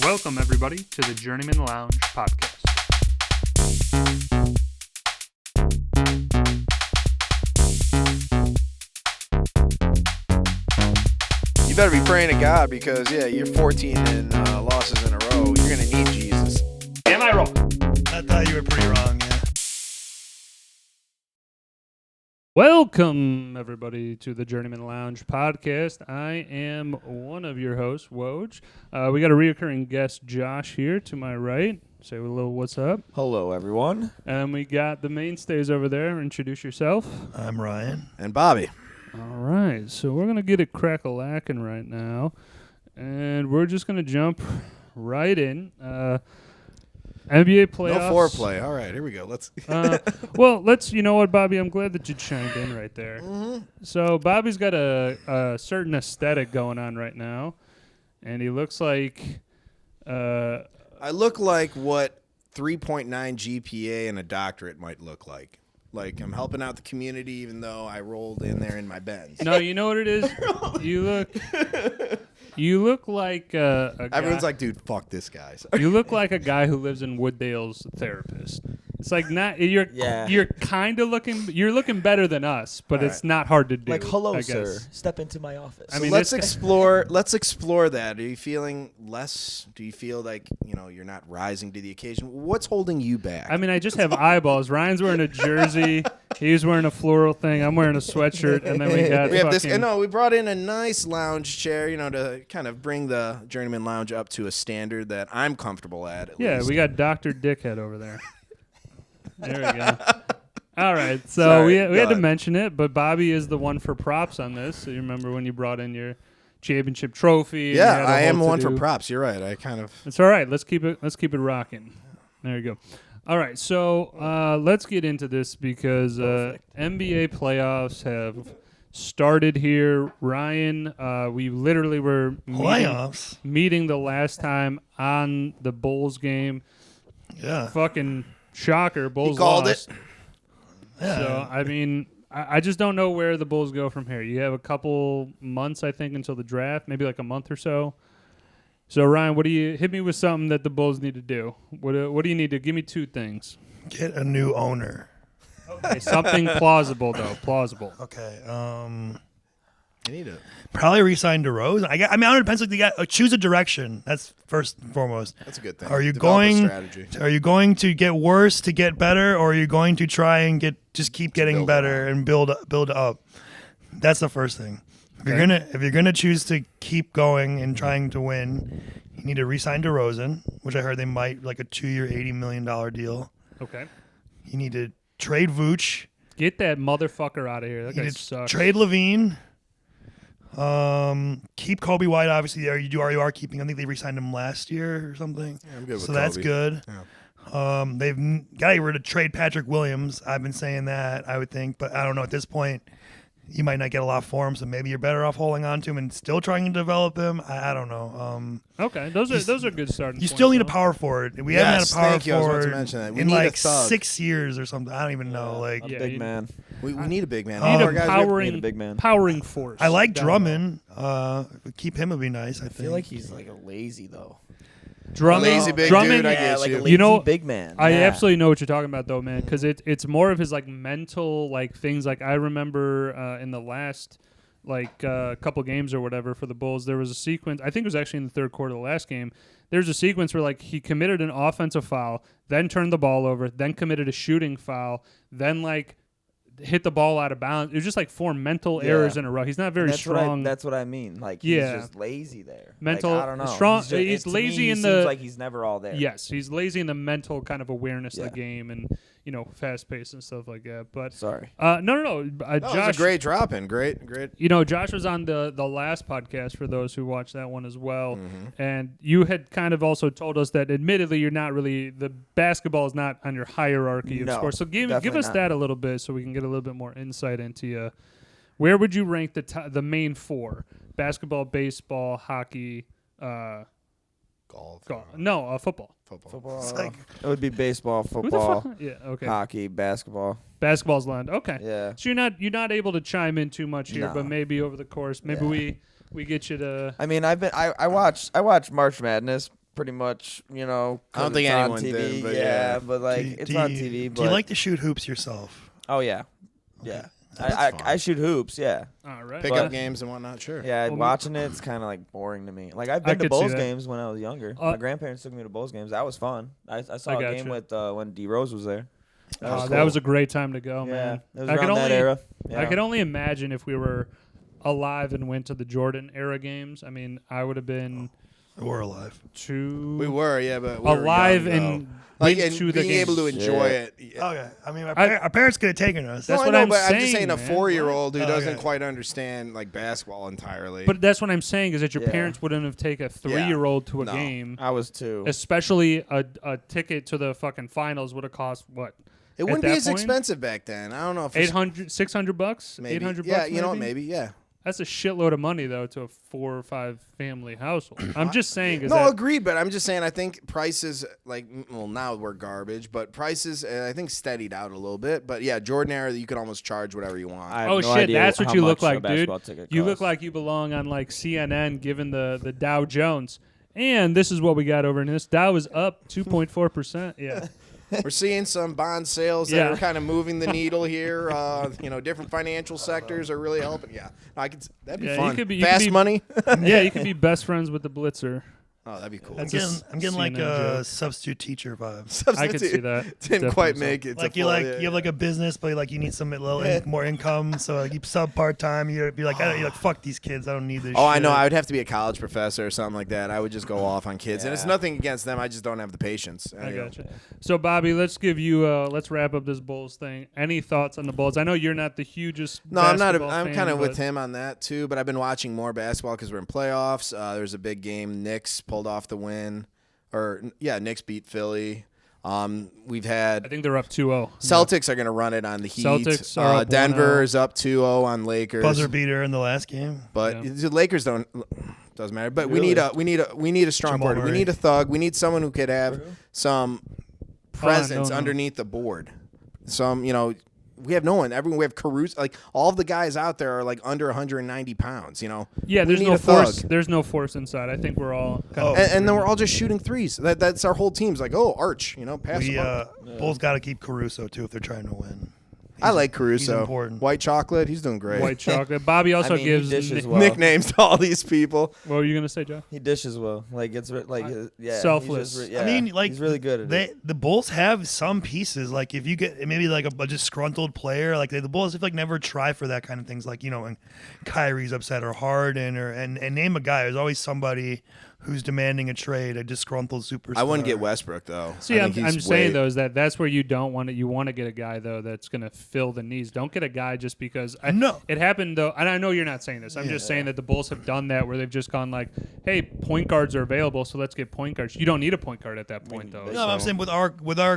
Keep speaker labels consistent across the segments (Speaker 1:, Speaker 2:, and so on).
Speaker 1: Welcome, everybody, to the Journeymen Lounge podcast.
Speaker 2: You better be praying to God because, you're 14 and losses in a row. You're going to need Jesus.
Speaker 1: Am I wrong?
Speaker 3: I thought you were pretty wrong, yeah.
Speaker 1: Welcome, everybody, to the Journeymen Lounge podcast. I am one of your hosts, Woj. We got a reoccurring guest, Josh, here to my right. Say a little what's up.
Speaker 4: Hello, everyone.
Speaker 1: And we got the mainstays over there. Introduce yourself.
Speaker 3: I'm Ryan.
Speaker 2: And Bobby.
Speaker 1: All right, so we're going to get it crack-a-lackin' right now, and we're just going to jump right in. NBA playoffs.
Speaker 2: No foreplay. All right, here we go. Let's.
Speaker 1: You know what, Bobby? I'm glad that you chimed in right there. Mm-hmm. So Bobby's got a certain aesthetic going on right now, and he looks like.
Speaker 2: I look like what 3.9 GPA and a doctorate might look like. Like I'm helping out the community, even though I rolled in there in my Benz.
Speaker 1: No, you know what it is. You look like a guy.
Speaker 2: Everyone's like, dude, fuck this guy.
Speaker 1: You look like a guy who lives in Wooddale's therapist. It's like not you're kind of looking better than us, but it's not hard to do.
Speaker 4: Like, hello, sir. Step into my office.
Speaker 2: I mean, let's explore that. Are you feeling less? Do you feel like you're not rising to the occasion? What's holding you back?
Speaker 1: I mean, I just have eyeballs. Ryan's wearing a jersey. He's wearing a floral thing. I'm wearing a sweatshirt, and then we have
Speaker 2: this. No, we brought in a nice lounge chair, to kind of bring the Journeyman Lounge up to a standard that I'm comfortable at least.
Speaker 1: We got Dr. Dickhead over there. There we go. All right, so we had to mention it, but Bobby is the one for props on this. So you remember when you brought in your championship trophy?
Speaker 2: Yeah, I am one for props. You're right.
Speaker 1: It's all right. Let's keep it rocking. There you go. All right, so let's get into this because NBA playoffs have started here. Ryan, we literally were meeting the last time on the Bulls game.
Speaker 3: Yeah.
Speaker 1: Fucking shocker. Bulls
Speaker 2: called
Speaker 1: lost.
Speaker 2: it.
Speaker 3: Yeah.
Speaker 1: So, I mean, I just don't know where the Bulls go from here. You have a couple months, I think, until the draft, maybe like a month or so. So, Ryan, hit me with something that the Bulls need to do. What do you need to give me? Two things.
Speaker 3: Get a new owner.
Speaker 1: Okay, something plausible, though. Plausible.
Speaker 3: Okay.
Speaker 2: You need to
Speaker 3: probably re-sign DeRozan. I don't know. It depends. Choose a direction. That's first and foremost.
Speaker 2: That's a good thing.
Speaker 3: Are you
Speaker 2: Develop a
Speaker 3: going?
Speaker 2: strategy.
Speaker 3: Are you going to get worse to get better, or are you going to try and keep getting better and build up? That's the first thing. If you're gonna choose to keep going and trying to win, you need to re-sign DeRozan, which I heard they might like a 2-year, $80 million deal.
Speaker 1: Okay.
Speaker 3: You need to trade Vooch.
Speaker 1: Get that motherfucker out of here. That guy sucks.
Speaker 3: Trade Levine. Keep Kobe White, obviously. You are keeping. I think they re-signed him last year or something.
Speaker 2: Yeah, I'm good with
Speaker 3: so
Speaker 2: Kobe.
Speaker 3: that's good.
Speaker 2: Yeah.
Speaker 3: They've got to get rid of trade Patrick Williams. I've been saying that, I would think, but I don't know at this point. You might not get a lot for him, so maybe you're better off holding on to him and still trying to develop him. I don't know.
Speaker 1: Okay, those are good starting.
Speaker 3: You still need a power forward. We haven't had a power forward
Speaker 2: in
Speaker 3: like 6 years or something. I don't even know.
Speaker 4: A big man.
Speaker 2: We need a big man.
Speaker 1: We need
Speaker 4: need a big man.
Speaker 1: Powering force.
Speaker 3: I like Drummond. Keep him would be nice. I
Speaker 4: feel like he's like a lazy though.
Speaker 2: Lazy big dude, I guess.
Speaker 4: Like a lazy big man.
Speaker 1: I absolutely know what you're talking about, though, man, because it's more of his like mental like things. Like I remember in the last couple games or whatever for the Bulls, there was a sequence. I think it was actually in the third quarter of the last game. There's a sequence where like he committed an offensive foul, then turned the ball over, then committed a shooting foul, then like hit the ball out of bounds. It was just like 4 mental errors in a row. He's not very strong.
Speaker 4: That's what I mean. Like he's just lazy there.
Speaker 1: Mental.
Speaker 4: Like, I don't know.
Speaker 1: Strong. He's lazy in the.
Speaker 4: Seems like he's never all there.
Speaker 1: Yes, he's lazy in the mental kind of awareness of the game and fast pace and stuff like that. But
Speaker 4: sorry.
Speaker 1: No.
Speaker 2: That
Speaker 1: Josh,
Speaker 2: was a great drop in. Great.
Speaker 1: Josh was on the last podcast for those who watched that one as well, and you had kind of also told us that admittedly you're not really the basketball is not on your hierarchy of sports. So give us that a little bit so we can get a little bit more insight into you. Where would you rank the main 4? Basketball, baseball, hockey,
Speaker 2: golf.
Speaker 1: No, football.
Speaker 4: Football.
Speaker 3: It's like,
Speaker 4: it would be baseball, football,
Speaker 1: okay.
Speaker 4: Hockey, basketball.
Speaker 1: Basketball's land. Okay.
Speaker 4: Yeah.
Speaker 1: So you're not able to chime in too much here, but maybe over the course, we get you to.
Speaker 4: I mean, I watch March Madness pretty much,
Speaker 2: I don't think
Speaker 4: it's
Speaker 2: anyone
Speaker 4: on TV.
Speaker 2: did, but
Speaker 4: but like it's on TV.
Speaker 3: Do you like to shoot hoops yourself?
Speaker 4: Oh yeah, yeah. I shoot hoops. Yeah.
Speaker 1: All right.
Speaker 2: Pick up games and whatnot. Sure.
Speaker 4: Yeah,
Speaker 1: Well,
Speaker 4: watching it's kind of like boring to me. Like I've been to
Speaker 1: could see
Speaker 4: Bulls
Speaker 1: that.
Speaker 4: games when I was younger. My grandparents took me to Bulls games. That was fun. I saw a game with when D Rose was there.
Speaker 1: That was a great time to go,
Speaker 4: Yeah,
Speaker 1: man.
Speaker 4: it was around that era. Yeah.
Speaker 1: I could only imagine if we were alive and went to the Jordan era games. I mean, I would have been.
Speaker 3: We're alive.
Speaker 2: We were, yeah, but we
Speaker 1: alive
Speaker 2: were young,
Speaker 1: and
Speaker 2: like
Speaker 1: went
Speaker 2: and
Speaker 1: to the
Speaker 2: being able to
Speaker 1: games.
Speaker 2: enjoy it.
Speaker 3: Oh yeah, I mean, our parents could have taken us.
Speaker 1: That's
Speaker 2: No,
Speaker 1: what
Speaker 2: I know,
Speaker 1: I'm
Speaker 2: but
Speaker 1: saying,
Speaker 2: I'm just saying a
Speaker 1: man.
Speaker 2: 4-year-old who doesn't
Speaker 3: Okay.
Speaker 2: quite understand like basketball entirely.
Speaker 1: But that's what I'm saying is that your
Speaker 4: Yeah.
Speaker 1: parents wouldn't have taken a 3-year-old to a
Speaker 2: No.
Speaker 1: game.
Speaker 4: I was too.
Speaker 1: Especially a ticket to the fucking finals would have cost what?
Speaker 2: it wouldn't
Speaker 1: at
Speaker 2: be
Speaker 1: that
Speaker 2: as
Speaker 1: point?
Speaker 2: expensive back then. I don't know if it's
Speaker 1: $600,
Speaker 2: maybe.
Speaker 1: $800.
Speaker 2: Yeah, you know what?
Speaker 1: maybe?
Speaker 2: Maybe, yeah.
Speaker 1: That's a shitload of money though to a 4 or 5 family household. I'm just saying. Is
Speaker 2: No,
Speaker 1: that,
Speaker 2: agreed, but I'm just saying I think prices now we're garbage, but prices I think steadied out a little bit. But yeah, Jordan era you could almost charge whatever you want.
Speaker 4: I have
Speaker 1: Oh
Speaker 4: no
Speaker 1: shit,
Speaker 4: idea
Speaker 1: that's what
Speaker 4: how
Speaker 1: you look
Speaker 4: much a
Speaker 1: like, dude.
Speaker 4: basketball ticket
Speaker 1: You look
Speaker 4: costs.
Speaker 1: like you belong on like CNN given the Dow Jones. And this is what we got over in this. Dow is up 2.4%. Yeah.
Speaker 2: We're seeing some bond sales that
Speaker 1: Yeah.
Speaker 2: are kind of moving the needle here. Different financial sectors are really helping. Yeah, that'd be
Speaker 1: Yeah,
Speaker 2: fun.
Speaker 1: you could be
Speaker 2: Fast money.
Speaker 1: Yeah, you could be best friends with the Blitzer.
Speaker 2: Oh, that'd be cool.
Speaker 1: That's
Speaker 3: I'm getting like
Speaker 1: CNN
Speaker 3: a
Speaker 1: joke.
Speaker 3: substitute teacher vibe.
Speaker 1: I could see that.
Speaker 2: Didn't quite
Speaker 1: Definitely
Speaker 2: make it.
Speaker 3: Like
Speaker 2: to
Speaker 3: you
Speaker 2: full,
Speaker 3: like
Speaker 2: yeah,
Speaker 3: you have like a business, but like you need some more income, so like you sub part time. You'd be like, you're like, fuck these kids, I don't need this.
Speaker 2: Oh,
Speaker 3: shit.
Speaker 2: I know. I would have to be a college professor or something like that. I would just go off on kids, and it's nothing against them. I just don't have the patience.
Speaker 1: I gotcha. So, Bobby, let's give you. Let's wrap up this Bulls thing. Any thoughts on the Bulls? I know you're not the hugest.
Speaker 2: No, I'm not.
Speaker 1: basketball
Speaker 2: I'm
Speaker 1: fan,
Speaker 2: kind of with
Speaker 1: but-
Speaker 2: him on that too. But I've been watching more basketball because we're in playoffs. There's a big game. Knicks pulled off the win, Knicks beat Philly. We've had.
Speaker 1: I think they're up 2-0.
Speaker 2: Celtics are going to run it on the Heat.
Speaker 1: Celtics are up
Speaker 2: Denver
Speaker 1: 1-0.
Speaker 2: is up 2-0 on Lakers.
Speaker 3: buzzer beater in the last game.
Speaker 2: But
Speaker 1: Yeah.
Speaker 2: the Lakers doesn't matter. But
Speaker 4: Really?
Speaker 2: we need a strong
Speaker 3: Jamal
Speaker 2: board. We
Speaker 3: Murray.
Speaker 2: need a thug. We need someone who could have some presence
Speaker 1: no.
Speaker 2: underneath the board. We have no one. We have Caruso. Like all of the guys out there are like under 190 pounds.
Speaker 1: Yeah,
Speaker 2: We
Speaker 1: there's
Speaker 2: need
Speaker 1: no
Speaker 2: a
Speaker 1: force.
Speaker 2: thug.
Speaker 1: There's no force inside. I think we're all. Kind of
Speaker 2: And then we're all just shooting threes. That's our whole team's like, Arch, pass
Speaker 3: We
Speaker 2: the ball.
Speaker 3: Bulls got to keep Caruso too if they're trying to win.
Speaker 2: I like Caruso.
Speaker 3: important.
Speaker 2: White chocolate, he's doing great.
Speaker 1: white chocolate. Bobby also
Speaker 4: he
Speaker 1: gives
Speaker 4: dishes well.
Speaker 2: Nicknames to all these people.
Speaker 1: What were you gonna say, Joe?
Speaker 4: He dishes well. Like it's yeah.
Speaker 1: Selfless.
Speaker 4: He's just
Speaker 3: I mean, like
Speaker 4: he's really good at it.
Speaker 3: The Bulls have some pieces. Like if you get maybe like a disgruntled player, like the Bulls have like never try for that kind of things. Like when Kyrie's upset or Harden and name a guy. There's always somebody who's demanding a trade, a disgruntled superstar.
Speaker 2: I wouldn't get Westbrook though.
Speaker 1: See,
Speaker 2: I
Speaker 1: I'm
Speaker 2: think he's
Speaker 1: saying
Speaker 2: way-
Speaker 1: though is that's where you don't want it. You want to get a guy though that's gonna fill the needs. Don't get a guy just because.
Speaker 3: No.
Speaker 1: It happened though, and I know you're not saying this. I'm just saying that the Bulls have done that where they've just gone like, "Hey, point guards are available, so let's get point guards." You don't need a point guard at that point though.
Speaker 3: No, I'm saying with our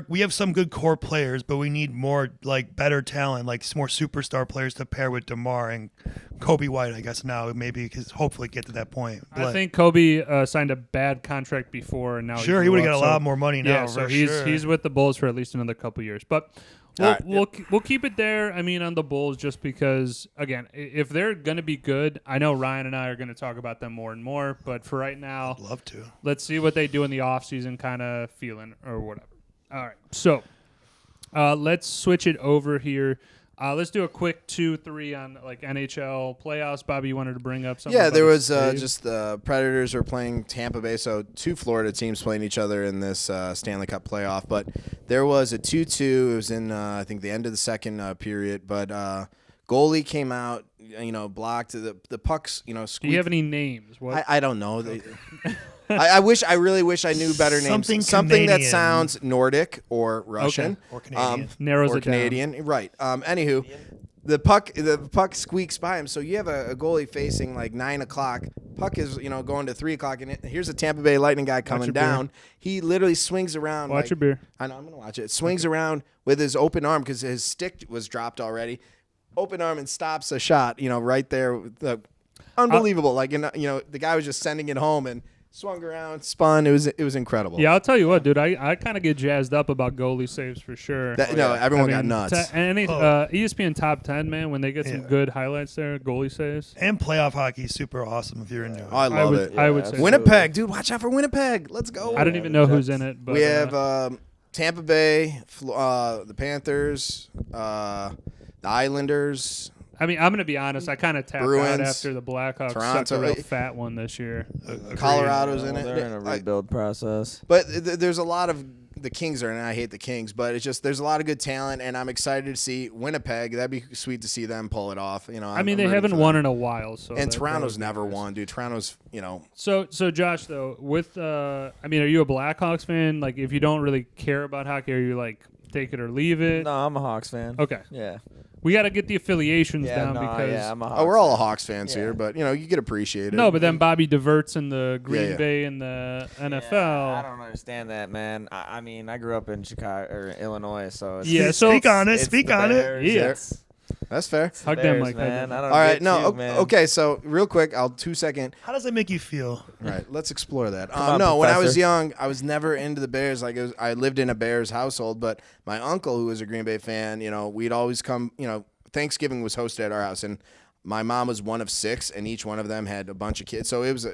Speaker 3: we have some good core players, but we need more like better talent, like more superstar players to pair with DeMar and Kobe White. I guess now maybe because hopefully get to that point.
Speaker 1: I
Speaker 3: But
Speaker 1: think Kobe signed a bad contract before, and now
Speaker 3: sure he
Speaker 1: blew
Speaker 3: would have
Speaker 1: up,
Speaker 3: got a
Speaker 1: so-
Speaker 3: lot more money now.
Speaker 1: Yeah, so
Speaker 3: for
Speaker 1: he's
Speaker 3: sure.
Speaker 1: he's with the Bulls for at least another couple years, but. We'll keep it there. I mean, on the Bulls, just because, again, if they're going to be good, I know Ryan and I are going to talk about them more and more. But for right now,
Speaker 3: love to.
Speaker 1: let's see what they do in the offseason, kind of feeling or whatever. All right, so let's switch it over here. Let's do a quick 2-3 on like NHL playoffs. Bobby, you wanted to bring up something?
Speaker 2: Yeah,
Speaker 1: about
Speaker 2: there
Speaker 1: a
Speaker 2: was
Speaker 1: save?
Speaker 2: just Predators are playing Tampa Bay, so two Florida teams playing each other in this Stanley Cup playoff. But there was a 2-2. It was in I think the end of the second period. But goalie came out, blocked the pucks.
Speaker 1: Do you
Speaker 2: Squeaked.
Speaker 1: have any names? What?
Speaker 2: I don't know. I really wish I knew better names.
Speaker 3: Something
Speaker 2: that
Speaker 3: Canadian.
Speaker 2: sounds Nordic or Russian
Speaker 3: Or Canadian.
Speaker 1: Narrows
Speaker 2: or
Speaker 1: it down.
Speaker 2: Canadian. Right. Anywho, the puck squeaks by him. So you have a goalie facing like 9 o'clock. Puck is going to 3 o'clock, and here's a Tampa Bay Lightning guy coming
Speaker 1: your beer.
Speaker 2: down. He literally swings around.
Speaker 1: Watch your beer.
Speaker 2: I know. I'm gonna watch it. Swings around with his open arm because his stick was dropped already. Open arm and stops a shot. Right there. Unbelievable. The guy was just sending it home and. swung around, spun. It was incredible.
Speaker 1: Yeah, I'll tell you what, dude. I kind of get jazzed up about goalie saves for sure.
Speaker 2: Everyone got nuts.
Speaker 1: ESPN top 10, man, when they get some good highlights there, goalie saves.
Speaker 3: And playoff hockey is super awesome if you're into it.
Speaker 2: Oh, I love it.
Speaker 1: I would say
Speaker 2: Winnipeg, dude. Watch out for Winnipeg. Let's go.
Speaker 1: I don't even know who's in it, but
Speaker 2: we have Tampa Bay, the Panthers, the Islanders.
Speaker 1: I mean, I'm going to be honest. I kind of tapped
Speaker 2: Bruins,
Speaker 1: out after the Blackhawks
Speaker 2: Toronto,
Speaker 1: sucked a real fat one this year.
Speaker 2: Colorado's in it.
Speaker 4: They're in a rebuild process.
Speaker 2: But there's a lot of the Kings and I hate the Kings, but it's just there's a lot of good talent, and I'm excited to see Winnipeg. That'd be sweet to see them pull it off. You know,
Speaker 1: I mean, they haven't won in a while, so
Speaker 2: and Toronto's never won, dude. Toronto's,
Speaker 1: So Josh, though, with I mean, are you a Blackhawks fan? Like, if you don't really care about hockey, are you like take it or leave it?
Speaker 4: No, I'm a Hawks fan.
Speaker 1: Okay.
Speaker 4: Yeah.
Speaker 1: We got to get the affiliations down because
Speaker 4: I'm a Hawks
Speaker 2: we're all Hawks fans here, but you could appreciate it.
Speaker 1: No, but then Bobby diverts in the Green Bay and the NFL.
Speaker 4: Yeah, I don't understand that, man. I mean, I grew up in Chicago or Illinois, so
Speaker 3: so speak on it.
Speaker 1: Yes.
Speaker 2: That's fair.
Speaker 1: Hug them like that.
Speaker 4: All
Speaker 2: right, okay. So real quick, I'll 2 second.
Speaker 3: How does it make you feel?
Speaker 2: All right, let's explore that.
Speaker 4: on,
Speaker 2: when I was
Speaker 4: Professor.
Speaker 2: young, I was never into the Bears. I lived in a Bears household, but my uncle, who was a Green Bay fan, we'd always come. Thanksgiving was hosted at our house, and my mom was one of 6, and each one of them had a bunch of kids. So it was a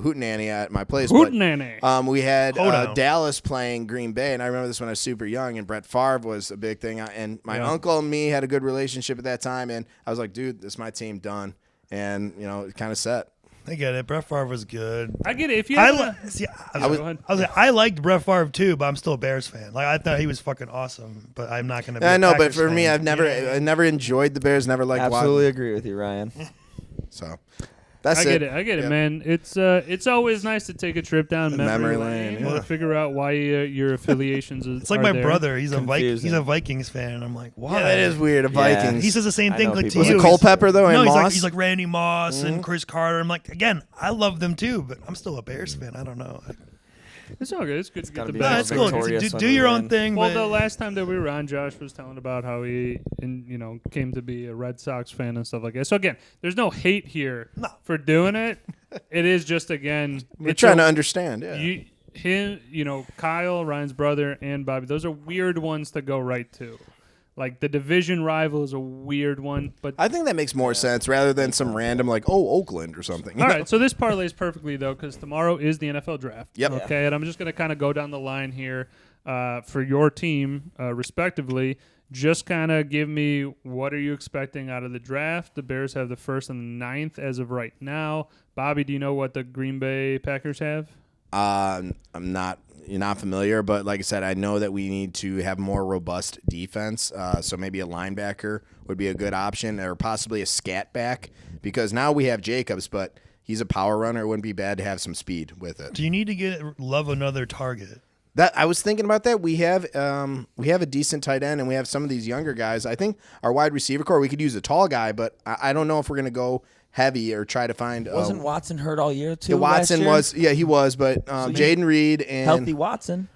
Speaker 2: hootenanny at my place.
Speaker 1: Hootenanny.
Speaker 2: We had Dallas playing Green Bay, and I remember this when I was super young, and Brett Favre was a big thing. And my uncle and me had a good relationship at that time, and I was like, dude, this is my team, done. And, it kind of set.
Speaker 3: I get it. Brett Favre was good.
Speaker 1: I get it. If you
Speaker 3: I liked Brett Favre too, but I'm still a Bears fan. Like I thought he was fucking awesome, but I'm not gonna be.
Speaker 2: I know, but
Speaker 3: Packers
Speaker 2: for
Speaker 3: fan.
Speaker 2: me, I never enjoyed the Bears. Never liked.
Speaker 4: Absolutely agree with you, Ryan.
Speaker 2: So that's
Speaker 1: I get it, man. It's always nice to take a trip down memory lane
Speaker 2: yeah.
Speaker 1: to figure out why your affiliations.
Speaker 3: It's like my
Speaker 1: there.
Speaker 3: brother. He's
Speaker 4: Confusing.
Speaker 3: a Vikings fan. I'm like, why?
Speaker 2: Yeah, that is weird. A Vikings.
Speaker 3: He says the same thing like to
Speaker 2: Was
Speaker 3: you.
Speaker 2: it Culpepper though?
Speaker 3: No,
Speaker 2: and
Speaker 3: he's
Speaker 2: Moss?
Speaker 3: like Randy Moss and Chris Carter. I'm like, again, I love them too, but I'm still a Bears fan. I don't know.
Speaker 1: It's all good. It's good to get the
Speaker 4: be
Speaker 3: No,
Speaker 1: best.
Speaker 3: it's cool.
Speaker 4: victorious
Speaker 3: Do
Speaker 4: when we
Speaker 3: your
Speaker 4: win.
Speaker 3: own thing.
Speaker 1: Well,
Speaker 3: but
Speaker 1: the last time that we were on, Josh was telling about how he, came to be a Red Sox fan and stuff like that. So again, there's no hate here for doing it. It is just
Speaker 2: we're trying to understand. Yeah.
Speaker 1: Kyle, Ryan's brother, and Bobby. Those are weird ones to go right to. Like the division rival is a weird one, but
Speaker 2: I think that makes more sense rather than some random Oakland or something.
Speaker 1: all right. So this parlays perfectly though, because tomorrow is the NFL draft.
Speaker 2: Yep.
Speaker 1: Okay, and I'm just gonna kind of go down the line here for your team, respectively. Just kind of give me what are you expecting out of the draft. The Bears have the 1st and the 9th as of right now. Bobby, do you know what the Green Bay Packers have?
Speaker 2: You're not familiar, but like I said, I know that we need to have more robust defense. So maybe a linebacker would be a good option, or possibly a scat back, because now we have Jacobs, but he's a power runner. It wouldn't be bad to have some speed with it.
Speaker 3: do you need to get Love another target?
Speaker 2: That I was thinking about that. We have a decent tight end, and we have some of these younger guys. I think our wide receiver core, we could use a tall guy, but I don't know if we're going to go heavy or try to find.
Speaker 4: Wasn't Watson hurt all year too?
Speaker 2: Watson
Speaker 4: last year?
Speaker 2: he was, but Jaden Reed and
Speaker 4: healthy Watson.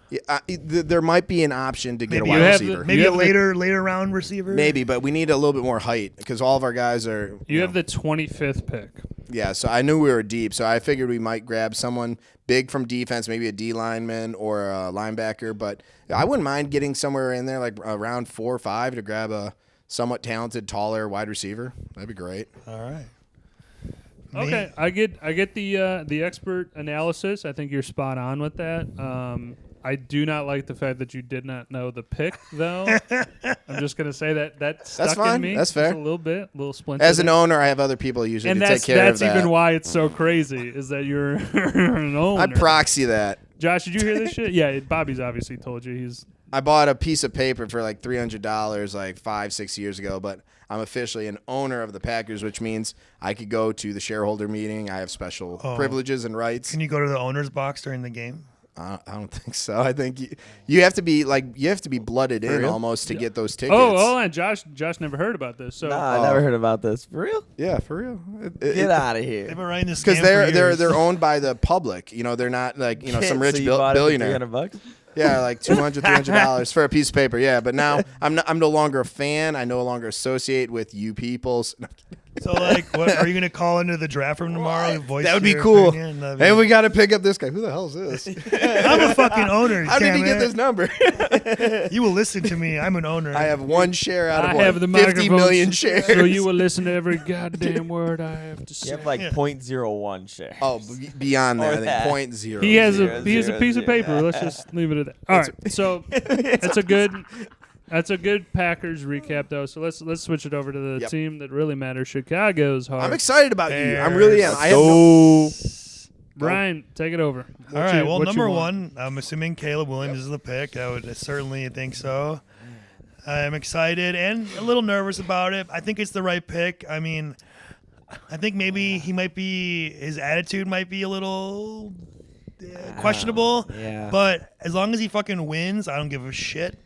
Speaker 2: there might be an option to get
Speaker 3: Maybe
Speaker 2: a wide receiver.
Speaker 3: Maybe a later round receiver.
Speaker 2: Maybe, but we need a little bit more height because all of our guys are.
Speaker 1: You have the 25th pick.
Speaker 2: Yeah, so I knew we were deep, so I figured we might grab someone big from defense, maybe a D lineman or a linebacker. But I wouldn't mind getting somewhere in there like around 4 or 5 to grab a somewhat talented, taller wide receiver. That'd be great.
Speaker 3: All right.
Speaker 1: Okay, I get the expert analysis. I think you're spot on with that. I do not like the fact that you did not know the pick, though. I'm just gonna say that stuck
Speaker 2: That's fine.
Speaker 1: in me.
Speaker 2: That's fair.
Speaker 1: Just a little bit, a little splinter.
Speaker 2: As an
Speaker 1: there.
Speaker 2: owner, I have other people usually
Speaker 1: and
Speaker 2: to take care of that.
Speaker 1: that's even why it's so crazy is that you're an owner.
Speaker 2: I proxy that.
Speaker 1: Josh, did you hear this shit? Yeah, Bobby's obviously told you.
Speaker 2: I bought a piece of paper for like $300 like 5-6 years ago, but I'm officially an owner of the Packers, which means I could go to the shareholder meeting. I have special privileges and rights.
Speaker 3: Can you go to the owner's box during the game?
Speaker 2: I don't think so. I think you have to be blooded in almost to get those tickets.
Speaker 1: Oh, and Josh never heard about this. So
Speaker 4: Nah, I never heard about this. For real?
Speaker 2: Yeah, for real.
Speaker 4: Get out of here.
Speaker 3: They've been writing this
Speaker 2: because
Speaker 3: scam
Speaker 2: they're owned by the public. They're not like some rich
Speaker 4: so you bought it for
Speaker 2: billionaire.
Speaker 4: $300?
Speaker 2: Yeah, like $200 for a piece of paper. Yeah, but now I'm no longer a fan. I no longer associate with you peoples.
Speaker 3: So, like, what are you going to call into the draft room tomorrow? Voice
Speaker 2: That would be
Speaker 3: your
Speaker 2: cool.
Speaker 3: opinion?
Speaker 2: Hey, we got to pick up this guy. Who the hell is this?
Speaker 3: I'm a fucking owner.
Speaker 2: How did he get
Speaker 3: it.
Speaker 2: this number?
Speaker 3: You will listen to me. I'm an owner.
Speaker 2: I have one share out of
Speaker 1: I have the
Speaker 2: 50
Speaker 1: microphone,
Speaker 2: million shares.
Speaker 1: so you will listen to every goddamn word I have to say.
Speaker 4: You have like 0.01 shares.
Speaker 2: Oh, beyond that, I
Speaker 4: Or
Speaker 2: think
Speaker 4: that.
Speaker 2: 0.0.
Speaker 1: He has
Speaker 4: Zero,
Speaker 1: a piece
Speaker 4: zero,
Speaker 1: of
Speaker 4: zero.
Speaker 1: paper. Let's just leave it at that. All right, so that's a good Packers recap though. So let's switch it over to the team that really matters, Chicago's Heart.
Speaker 2: I'm excited about you. I really am.
Speaker 1: Brian, take it over.
Speaker 3: All right. Well, number one, I'm assuming Caleb Williams is the pick. I would certainly think so. I'm excited and a little nervous about it. I think it's the right pick. I mean, I think maybe his attitude might be a little questionable.
Speaker 4: Yeah.
Speaker 3: But as long as he fucking wins, I don't give a shit.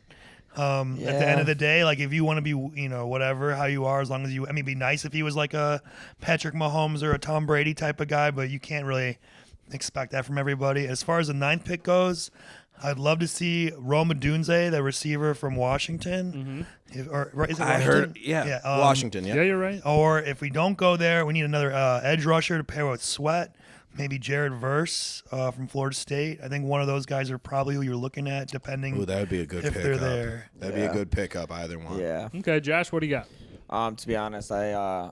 Speaker 3: At the end of the day, like if you want to be, whatever, how you are, as long as it'd be nice if he was like a Patrick Mahomes or a Tom Brady type of guy, but you can't really expect that from everybody. As far as the 9th pick goes, I'd love to see Rome Odunze, the receiver from Washington. Is it Washington?
Speaker 2: I heard, Washington,
Speaker 1: Yeah, you're right.
Speaker 3: Or if we don't go there, we need another edge rusher to pair with Sweat. Maybe Jared Verse from Florida State. I think one of those guys are probably who you're looking at, depending
Speaker 2: Ooh, that would be a good
Speaker 3: if
Speaker 2: pickup.
Speaker 3: they're there.
Speaker 2: That'd be a good pickup, either one.
Speaker 4: Yeah.
Speaker 1: Okay, Josh, what do you got?
Speaker 4: To be honest, I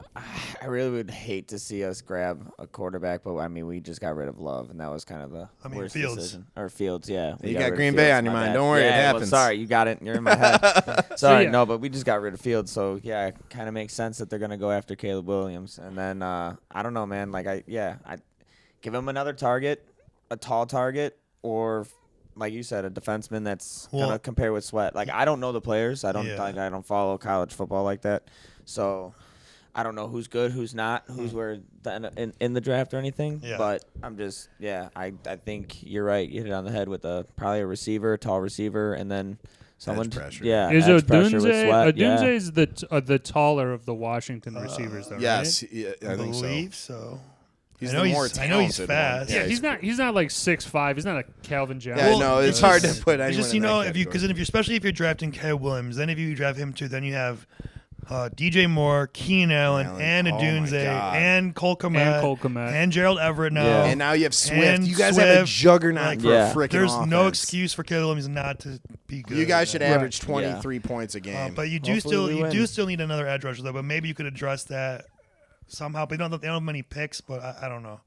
Speaker 4: really would hate to see us grab a quarterback, but I mean, we just got rid of Love, and that was kind of the worst
Speaker 3: Fields.
Speaker 4: decision. Or Fields, yeah.
Speaker 2: You
Speaker 4: got
Speaker 2: got
Speaker 4: rid of
Speaker 2: Green Bay
Speaker 4: Fields,
Speaker 2: on your
Speaker 4: my
Speaker 2: mind.
Speaker 4: bad.
Speaker 2: Don't worry, it
Speaker 4: Yeah, well,
Speaker 2: happens.
Speaker 4: sorry, you got it. You're in my head. Sorry,
Speaker 1: yeah.
Speaker 4: no, but we just got rid of Fields, so yeah, it kind of makes sense that they're gonna go after Caleb Williams, and then I don't know, man. Like I give him another target, a tall target, or like you said, a defenseman that's gonna compare with Sweat. Like I don't know the players. I don't follow college football like that, so I don't know who's good, who's not, who's where in the draft or anything.
Speaker 3: Yeah.
Speaker 4: But I'm just I think you're right. You hit it on the head with probably a receiver, tall receiver, and then someone.
Speaker 2: Edge pressure.
Speaker 4: Yeah,
Speaker 1: Is
Speaker 4: edge pressure with
Speaker 1: Odunze?
Speaker 4: Sweat.
Speaker 1: Odunze is the taller of the Washington receivers, though.
Speaker 2: Yes,
Speaker 1: right?
Speaker 2: yeah, I think so.
Speaker 3: believe so.
Speaker 2: He's
Speaker 3: I know
Speaker 2: the more
Speaker 3: he's- I know he's
Speaker 2: talented
Speaker 3: fast.
Speaker 2: one.
Speaker 1: Yeah, he's not like 6'5". He's not a Calvin Johnson.
Speaker 2: Yeah, no, it's hard to put anyone
Speaker 3: It's just
Speaker 2: in that
Speaker 3: if you
Speaker 2: category.
Speaker 3: especially if you're drafting Caleb Williams, then if you draft him too, then you have DJ Moore, Keenan Allen, and
Speaker 2: Oh my
Speaker 3: Odunze,
Speaker 2: God.
Speaker 3: and Cole Kmet, and Gerald Everett now.
Speaker 4: Yeah.
Speaker 2: And now you have Swift.
Speaker 3: And
Speaker 2: You guys have a
Speaker 3: Swift,
Speaker 2: juggernaut
Speaker 3: like,
Speaker 2: for
Speaker 4: Yeah.
Speaker 2: a freaking
Speaker 3: There's
Speaker 2: offense.
Speaker 3: no excuse for Caleb Williams not to be good.
Speaker 2: You guys should
Speaker 1: Right.
Speaker 2: average 23 points a game.
Speaker 3: But you do
Speaker 4: Hopefully we win.
Speaker 3: still need another edge rusher though. But maybe you could address that somehow. But they don't have many picks. But I don't know.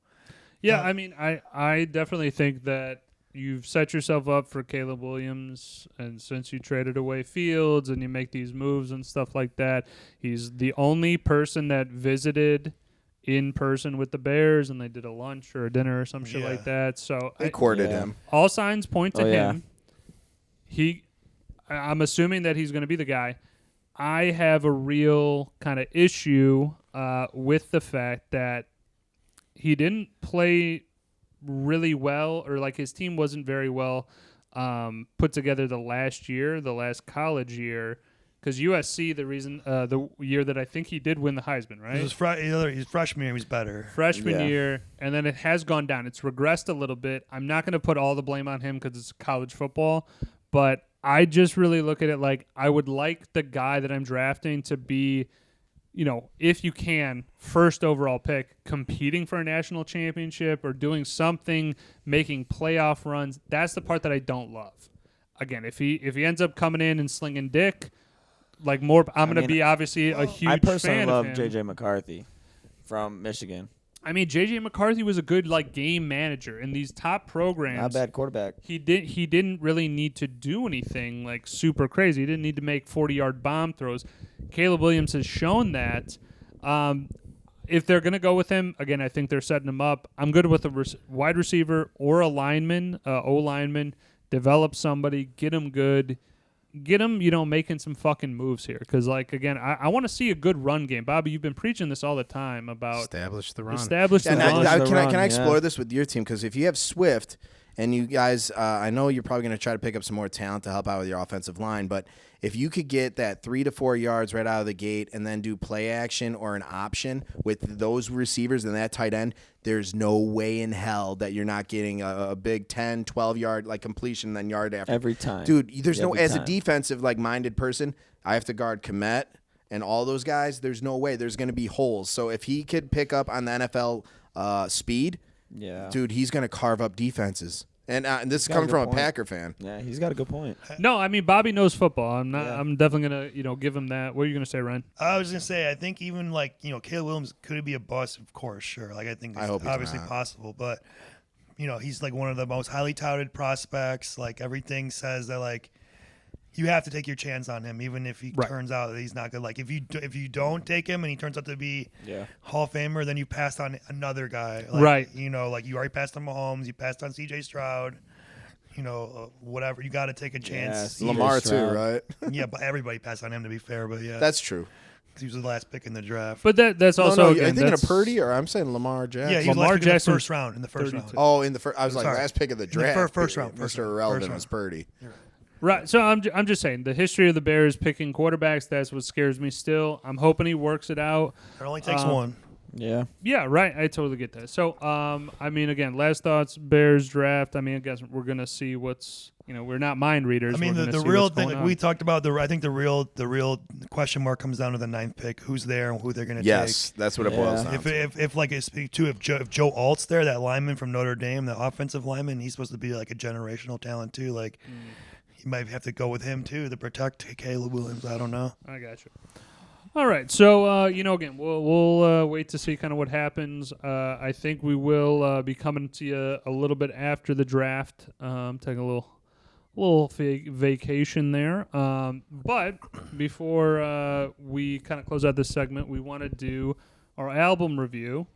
Speaker 1: Yeah, I mean, I definitely think that you've set yourself up for Caleb Williams, and since you traded away Fields and you make these moves and stuff like that, he's the only person that visited in person with the Bears, and they did a lunch or a dinner or some shit like that. So
Speaker 2: They courted him.
Speaker 1: all signs point to
Speaker 4: Oh, yeah.
Speaker 1: him. I'm assuming that he's going to be the guy. I have a real kind of issue with the fact that he didn't play really well, or like his team wasn't very well put together the last college year, because USC, the reason the year that I think he did win the Heisman, right?
Speaker 3: His freshman year was better.
Speaker 1: Freshman
Speaker 4: Yeah.
Speaker 1: year, and then it has gone down. It's regressed a little bit. I'm not going to put all the blame on him because it's college football, but I just really look at it like I would like the guy that I'm drafting to be, if you can, first overall pick, competing for a national championship or doing something, making playoff runs. That's the part that I don't love. Again, if he ends up coming in and slinging dick, I'm going to be obviously a huge
Speaker 4: I personally
Speaker 1: fan
Speaker 4: love
Speaker 1: of him.
Speaker 4: J.J. McCarthy from Michigan.
Speaker 1: I mean, J.J. McCarthy was a good game manager in these top programs.
Speaker 4: Not a bad quarterback.
Speaker 1: He didn't really need to do anything super crazy. He didn't need to make 40-yard bomb throws. Caleb Williams has shown that. If they're going to go with him, again, I think they're setting him up. I'm good with a wide receiver or a lineman, O-lineman. Develop somebody, get him good. Get him, making some fucking moves here. Because, again, I want to see a good run game. Bobby, you've been preaching this all the time about
Speaker 5: Establish the run.
Speaker 2: And
Speaker 4: run.
Speaker 2: can I explore
Speaker 4: Yeah.
Speaker 2: this with your team? Because if you have Swift and you guys, I know you're probably going to try to pick up some more talent to help out with your offensive line, but if you could get that 3 to 4 yards right out of the gate and then do play action or an option with those receivers and that tight end, there's no way in hell that you're not getting a big 10, 12-yard completion then yard after.
Speaker 4: Every time.
Speaker 2: Dude, there's no,
Speaker 4: Every
Speaker 2: as a
Speaker 4: time.
Speaker 2: defensive minded person, I have to guard Kmet and all those guys, there's no way there's going to be holes. So if he could pick up on the NFL speed, dude, he's going to carve up defenses. And this is coming from a Packer fan.
Speaker 4: Yeah, he's got a good point.
Speaker 1: No, I mean Bobby knows football. I'm not. Yeah. I'm definitely gonna give him that. What are you gonna say, Ryan?
Speaker 3: I was gonna say I think even like Caleb Williams could be a bust, of course, sure. Like I think it's obviously possible, but he's like one of the most highly touted prospects. Like everything says that like you have to take your chance on him, even if he turns out that he's not good. Like if you don't take him and he turns out to be Hall of Famer, then you passed on another guy. Like,
Speaker 1: right.
Speaker 3: Like you already passed on Mahomes, you passed on C.J. Stroud. Whatever. You got to take a chance.
Speaker 2: Yeah, Lamar too, right?
Speaker 3: Yeah, but everybody passed on him to be fair. But yeah,
Speaker 2: that's true.
Speaker 3: He was the last pick in the draft.
Speaker 1: But that's also.
Speaker 2: No, I think of Purdy, or I'm saying Lamar Jackson.
Speaker 3: Yeah, he was
Speaker 1: Lamar Jackson
Speaker 3: in the first round. In the first round.
Speaker 2: Oh, in the first. I was like last pick of the draft.
Speaker 3: First round.
Speaker 2: Mr. Irrelevant was Purdy.
Speaker 1: Right. So I'm just saying the history of the Bears picking quarterbacks. That's what scares me still. I'm hoping he works it out.
Speaker 3: It only takes one.
Speaker 1: Yeah. Yeah. Right. I totally get that. So I mean, again, last thoughts. Bears draft. I mean, I guess we're gonna see what's. We're not mind readers.
Speaker 3: I mean, the real thing like we talked about. I think the real question mark comes down to the 9th pick. Who's there and who they're going to take.
Speaker 2: Yes, that's what it boils down to.
Speaker 3: If Joe Alt's there, that lineman from Notre Dame, the offensive lineman, he's supposed to be like a generational talent too. Like, you might have to go with him too to protect Caleb Williams. I don't know.
Speaker 1: I got you. All right, so again, we'll wait to see kind of what happens. I think we will be coming to you a little bit after the draft, taking a little vacation there. But before we kind of close out this segment, we want to do our album review.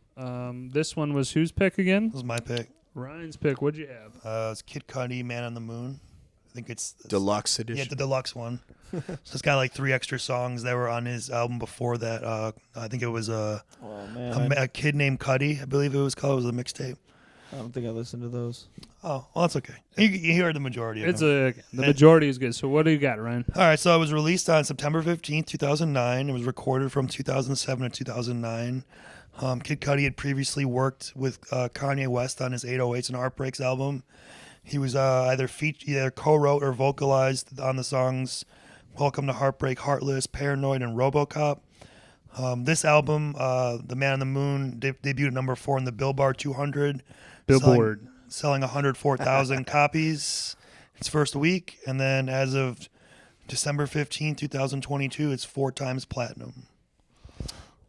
Speaker 1: This one was whose pick again?
Speaker 3: This was my pick.
Speaker 1: Ryan's pick. What'd you have?
Speaker 3: It's Kid Audi Man on the Moon. I think it's
Speaker 2: Deluxe Edition.
Speaker 3: Yeah, the deluxe one. So it's got like 3 extra songs that were on his album before that. I think it was a Kid Named Cudi, I believe it was called. It was a mixtape.
Speaker 4: I don't think I listened to those.
Speaker 3: Oh, well, that's okay. You heard the majority of
Speaker 1: them. The majority is good. So what do you got, Ryan?
Speaker 3: All right, so it was released on September 15th, 2009. It was recorded from 2007 to 2009. Kid Cudi had previously worked with Kanye West on his 808s and Heartbreaks album. He was either co-wrote or vocalized on the songs Welcome to Heartbreak, Heartless, Paranoid, and RoboCop. This album, The Man on the Moon, debuted at number 4 in the Billboard 200. Selling 104,000 copies its first week. And then as of December 15, 2022, it's 4 times platinum.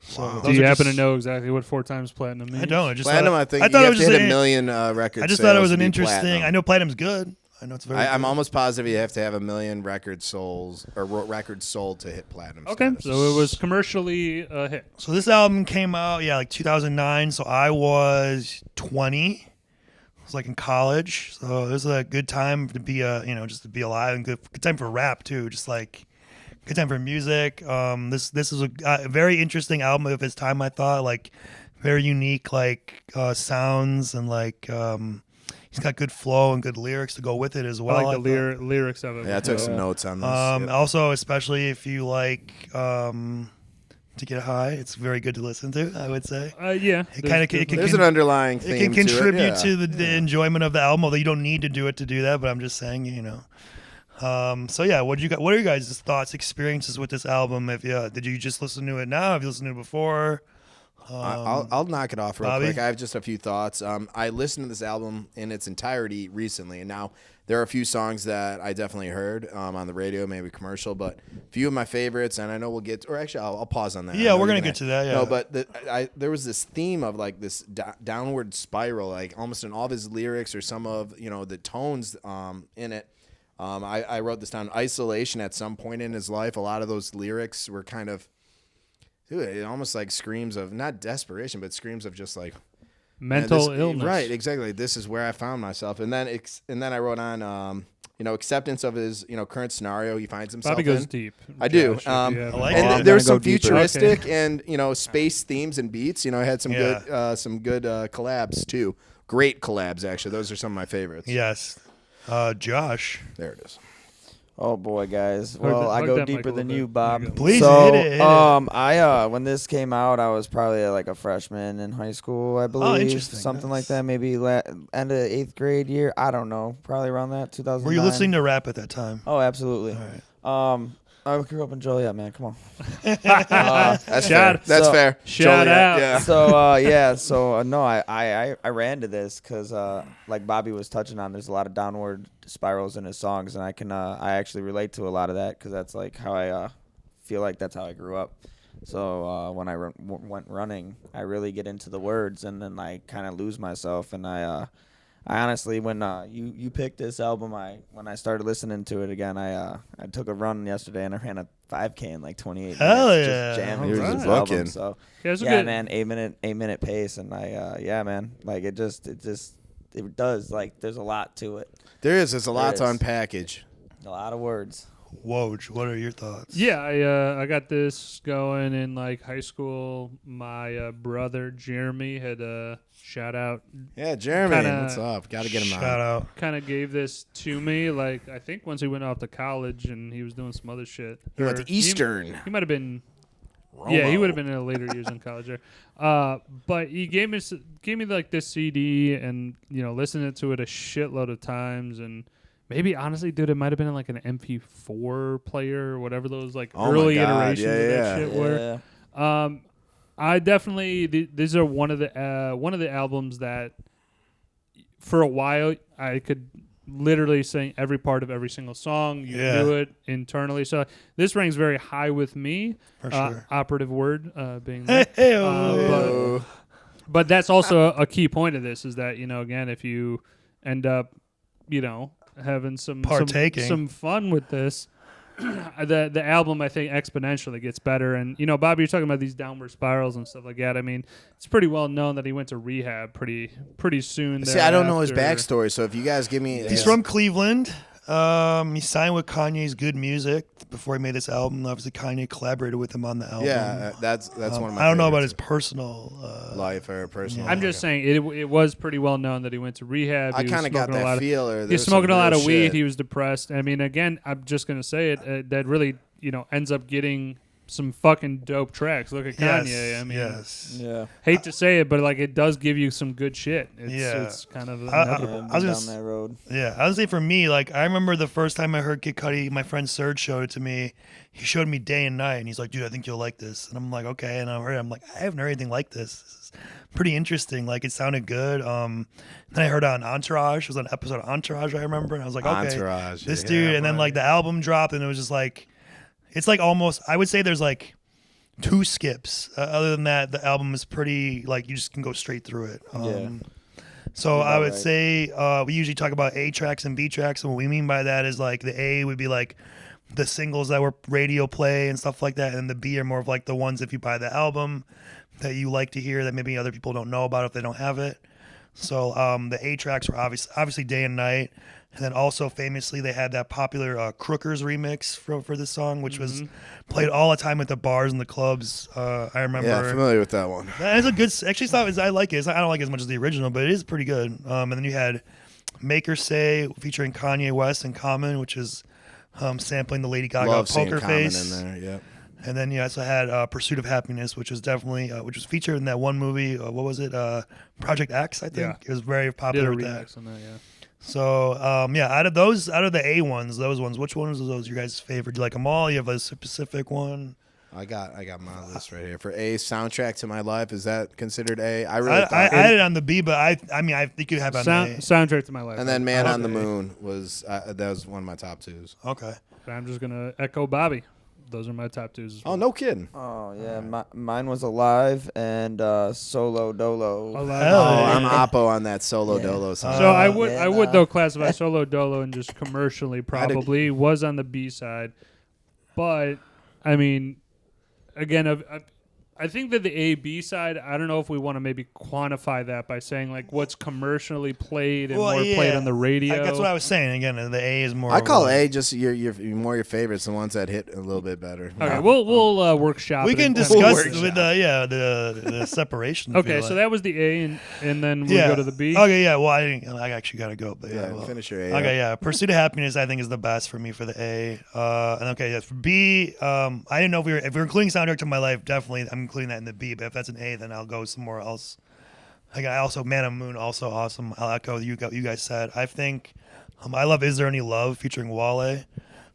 Speaker 1: So do you happen to know exactly what 4 times platinum means?
Speaker 3: I don't.
Speaker 2: Platinum, I think you have to hit a million records.
Speaker 3: I just thought it was an interesting. Platinum. I know platinum's good. I know it's very.
Speaker 2: I'm almost positive you have to have 1 million records sold to hit platinum.
Speaker 1: Okay,
Speaker 2: status.
Speaker 1: so it was commercially a hit.
Speaker 3: So this album came out, like 2009. So I was 20. I was like in college. So it was a good time to be just to be alive, and good time for rap too. Just like. Good time for music. This is a very interesting album of his time. I thought like very unique sounds and he's got good flow and good lyrics to go with it as well.
Speaker 1: I like the lyrics of it.
Speaker 2: Yeah, I took some notes on this.
Speaker 3: Also, especially if you like to get high, it's very good to listen to. I would say.
Speaker 1: Yeah.
Speaker 2: There's an underlying theme.
Speaker 3: It can contribute to the enjoyment of the album, although you don't need to do it to do that. But I'm just saying, So yeah, what are your guys' thoughts, experiences with this album? Did you just listen to it now? Have you listened to it before?
Speaker 2: I'll knock it off real
Speaker 3: Bobby?
Speaker 2: quick. I have just a few thoughts. I listened to this album in its entirety recently, and now there are a few songs that I definitely heard on the radio, maybe commercial, but a few of my favorites, and I know we'll get. Or actually, I'll pause on that.
Speaker 3: Yeah, we're gonna get to that. Yeah.
Speaker 2: No, but there was this theme of like this downward spiral, like almost in all of his lyrics or some of the tones in it. I wrote this down. Isolation at some point in his life. A lot of those lyrics were kind of, it almost like screams of not desperation, but screams of just like
Speaker 1: mental illness.
Speaker 2: Right, exactly. This is where I found myself, and then I wrote on acceptance of his current scenario he finds himself
Speaker 1: Bobby goes
Speaker 2: in.
Speaker 1: deep.
Speaker 2: I do.
Speaker 3: I like
Speaker 2: and
Speaker 3: it.
Speaker 2: there's some futuristic and space themes and beats. I had some good collabs too. Great collabs actually. Those are some of my favorites.
Speaker 3: Yes. Josh.
Speaker 2: There it is.
Speaker 4: Oh boy, guys. Well, I go deeper than you, Bob.
Speaker 3: Please
Speaker 4: hit
Speaker 3: it.
Speaker 4: I when this came out, I was probably like a freshman in high school, I believe.
Speaker 3: Oh, interesting.
Speaker 4: Something like that. Maybe end of 8th grade year. I don't know. Probably around that 2009.
Speaker 3: Were you listening to rap at that time?
Speaker 4: Oh, absolutely.
Speaker 3: All right.
Speaker 4: I grew up in Joliet, man. Come on.
Speaker 2: That's fair. That's fair.
Speaker 1: Shout out.
Speaker 2: Yeah.
Speaker 4: So no, I ran to this because like Bobby was touching on, there's a lot of downward spirals in his songs, and I actually relate to a lot of that because that's like how I feel like that's how I grew up. So when I went running, I really get into the words, and then I kind of lose myself, and I honestly, when you picked this album, when I started listening to it again, I took a run yesterday and I ran a 5K in like 28
Speaker 3: Hell
Speaker 4: minutes,
Speaker 3: yeah.
Speaker 4: just jamming
Speaker 2: You're
Speaker 4: to
Speaker 2: just
Speaker 4: this
Speaker 2: booking.
Speaker 4: album. So
Speaker 1: good.
Speaker 4: man, 8 minute pace, and yeah, man, like it does, like there's a lot to it,
Speaker 2: There's a lot to
Speaker 4: is.
Speaker 2: unpackage.
Speaker 4: a lot of words.
Speaker 3: Woj, what are your thoughts?
Speaker 1: Yeah, I got this going in like high school. My brother Jeremy had shout out.
Speaker 2: Yeah, Jeremy,
Speaker 1: Kinda-
Speaker 2: what's up? Got to get him
Speaker 3: Shout
Speaker 2: on.
Speaker 3: out.
Speaker 1: Kind of gave this to me. Like I think once he went off to college and he was doing some other shit.
Speaker 2: He went
Speaker 1: Or
Speaker 2: to Eastern.
Speaker 1: He might have been. Yeah, he would have been in the later years in college there. But he gave me like this CD, and listened to it a shitload of times, and maybe honestly, dude, it might have been in like an MP4 player or whatever those like
Speaker 2: Oh my
Speaker 1: early
Speaker 2: God,
Speaker 1: iterations of that shit were. I definitely these are one of the albums that for a while I could literally sing every part of every single song. You knew it internally. So this ranks very high with me.
Speaker 3: For sure.
Speaker 1: Operative word being that.
Speaker 3: Hey,
Speaker 1: But that's also a key point of this is that, again, if you end up, having some fun with this, the album, I think, exponentially gets better. And, Bobby, you're talking about these downward spirals and stuff like that. I mean, it's pretty well known that he went to rehab pretty soon.
Speaker 2: See, I don't know his
Speaker 1: thereafter.
Speaker 2: backstory, so if you guys give me...
Speaker 3: he's from Cleveland. He signed with Kanye's Good Music before he made this album. Obviously, Kanye collaborated with him on the album.
Speaker 2: Yeah, that's one of my
Speaker 3: I don't know about
Speaker 2: favorites.
Speaker 3: his personal
Speaker 2: Life or personal...
Speaker 1: I'm just saying it was pretty well known that he went to rehab.
Speaker 2: I
Speaker 1: He was
Speaker 2: kind of got
Speaker 1: smoking a lot
Speaker 2: that
Speaker 1: of-
Speaker 2: feel. Or
Speaker 1: He was
Speaker 2: there's
Speaker 1: smoking a
Speaker 2: some
Speaker 1: lot
Speaker 2: real
Speaker 1: of weed.
Speaker 2: shit.
Speaker 1: He was depressed. I mean, again, I'm just gonna say it. That really, ends up getting some fucking dope tracks. Look at Kanye. I mean,
Speaker 4: Yeah.
Speaker 1: hate to say it, but like it does give you some good shit.
Speaker 3: Yeah.
Speaker 1: It's kind of
Speaker 3: I
Speaker 1: inevitable.
Speaker 3: was
Speaker 4: down
Speaker 3: gonna
Speaker 4: that road.
Speaker 3: Yeah, I would say for me, like I remember the first time I heard Kid Cudi, my friend Serge showed it to me. He showed me Day and Night, and he's like, "Dude, I think you'll like this." And I'm like, "Okay." And I heard it. I'm like, "I haven't heard anything like this. This is pretty interesting. Like it sounded good." Then I heard it on Entourage. It was an episode of Entourage, I remember, and I was like, "Okay,
Speaker 2: Entourage,
Speaker 3: this
Speaker 2: yeah,
Speaker 3: dude." And then
Speaker 2: right.
Speaker 3: like the album dropped, and it was just like, it's like almost. I would say there's like 2 skips. Other than that, the album is pretty like you just can go straight through it. So I would say we usually talk about A tracks and B tracks, and what we mean by that is like the A would be like the singles that were radio play and stuff like that, and the B are more of like the ones if you buy the album that you like to hear that maybe other people don't know about if they don't have it. So the A tracks were obviously Day and Night, and then also famously they had that popular Crookers remix for this song, which was played all the time at the bars and the clubs. I remember.
Speaker 2: Yeah, familiar with that one.
Speaker 3: It's a good. Actually, it's not, I like it. I don't like it as much as the original, but it is pretty good. And then you had "Make Her Say" featuring Kanye West and Common, which is sampling the Lady Gaga
Speaker 2: Love seeing
Speaker 3: Poker
Speaker 2: Common
Speaker 3: Face.
Speaker 2: in there. Yep.
Speaker 3: And then you also had "Pursuit of Happiness," which was definitely which was featured in that one movie. What was it? Project X, I think.
Speaker 1: Yeah.
Speaker 3: It was very
Speaker 1: Did
Speaker 3: popular
Speaker 1: a
Speaker 3: with that.
Speaker 1: remix on that, yeah.
Speaker 3: So out of the A ones, those ones, which ones are those your guys' favorite? Do you like them all? You have a specific one?
Speaker 2: I got my list right here for A. Soundtrack to My Life. Is that considered A? I
Speaker 3: had it on the B, but I think you have it on the A.
Speaker 1: Soundtrack to My Life.
Speaker 2: And then Man on the
Speaker 1: Okay.
Speaker 2: Moon was that was one of my top 2s.
Speaker 3: Okay.
Speaker 1: I'm just gonna echo Bobby. Those are my top 2s. As well.
Speaker 2: Oh, no kidding.
Speaker 4: Oh yeah, mine was Alive and Solo Dolo.
Speaker 1: Hell
Speaker 2: Oh,
Speaker 1: yeah.
Speaker 2: I'm Oppo on that Solo
Speaker 4: Yeah.
Speaker 2: Dolo song.
Speaker 1: So I would
Speaker 4: yeah,
Speaker 1: though classify Solo Dolo and just commercially probably was on the B side, but I mean, again, I think that the A/B side. I don't know if we want to maybe quantify that by saying like what's commercially played and more played on the radio.
Speaker 3: That's what I was saying. Again, the A is more.
Speaker 2: I call A just your more your favorites, the ones that hit a little bit better.
Speaker 1: Okay, we'll workshop.
Speaker 3: We
Speaker 1: it
Speaker 3: can
Speaker 1: and
Speaker 3: discuss
Speaker 1: kinda-
Speaker 3: with the separation. if you
Speaker 1: Okay,
Speaker 3: like.
Speaker 1: so that was the A, and then we go to the B.
Speaker 3: Okay, yeah. Well, I actually gotta go, but yeah. Well.
Speaker 2: Finish your A.
Speaker 3: Okay, yeah. Pursuit of Happiness, I think, is the best for me for the A. And okay, yeah, for B, I didn't know if we were including Soundtrack to My Life. Definitely, I'm including that in the B. But if that's an A, then I'll go somewhere else. I also Man on the Moon, also awesome. I'll echo you guys said. I think I love Is There Any Love featuring Wale.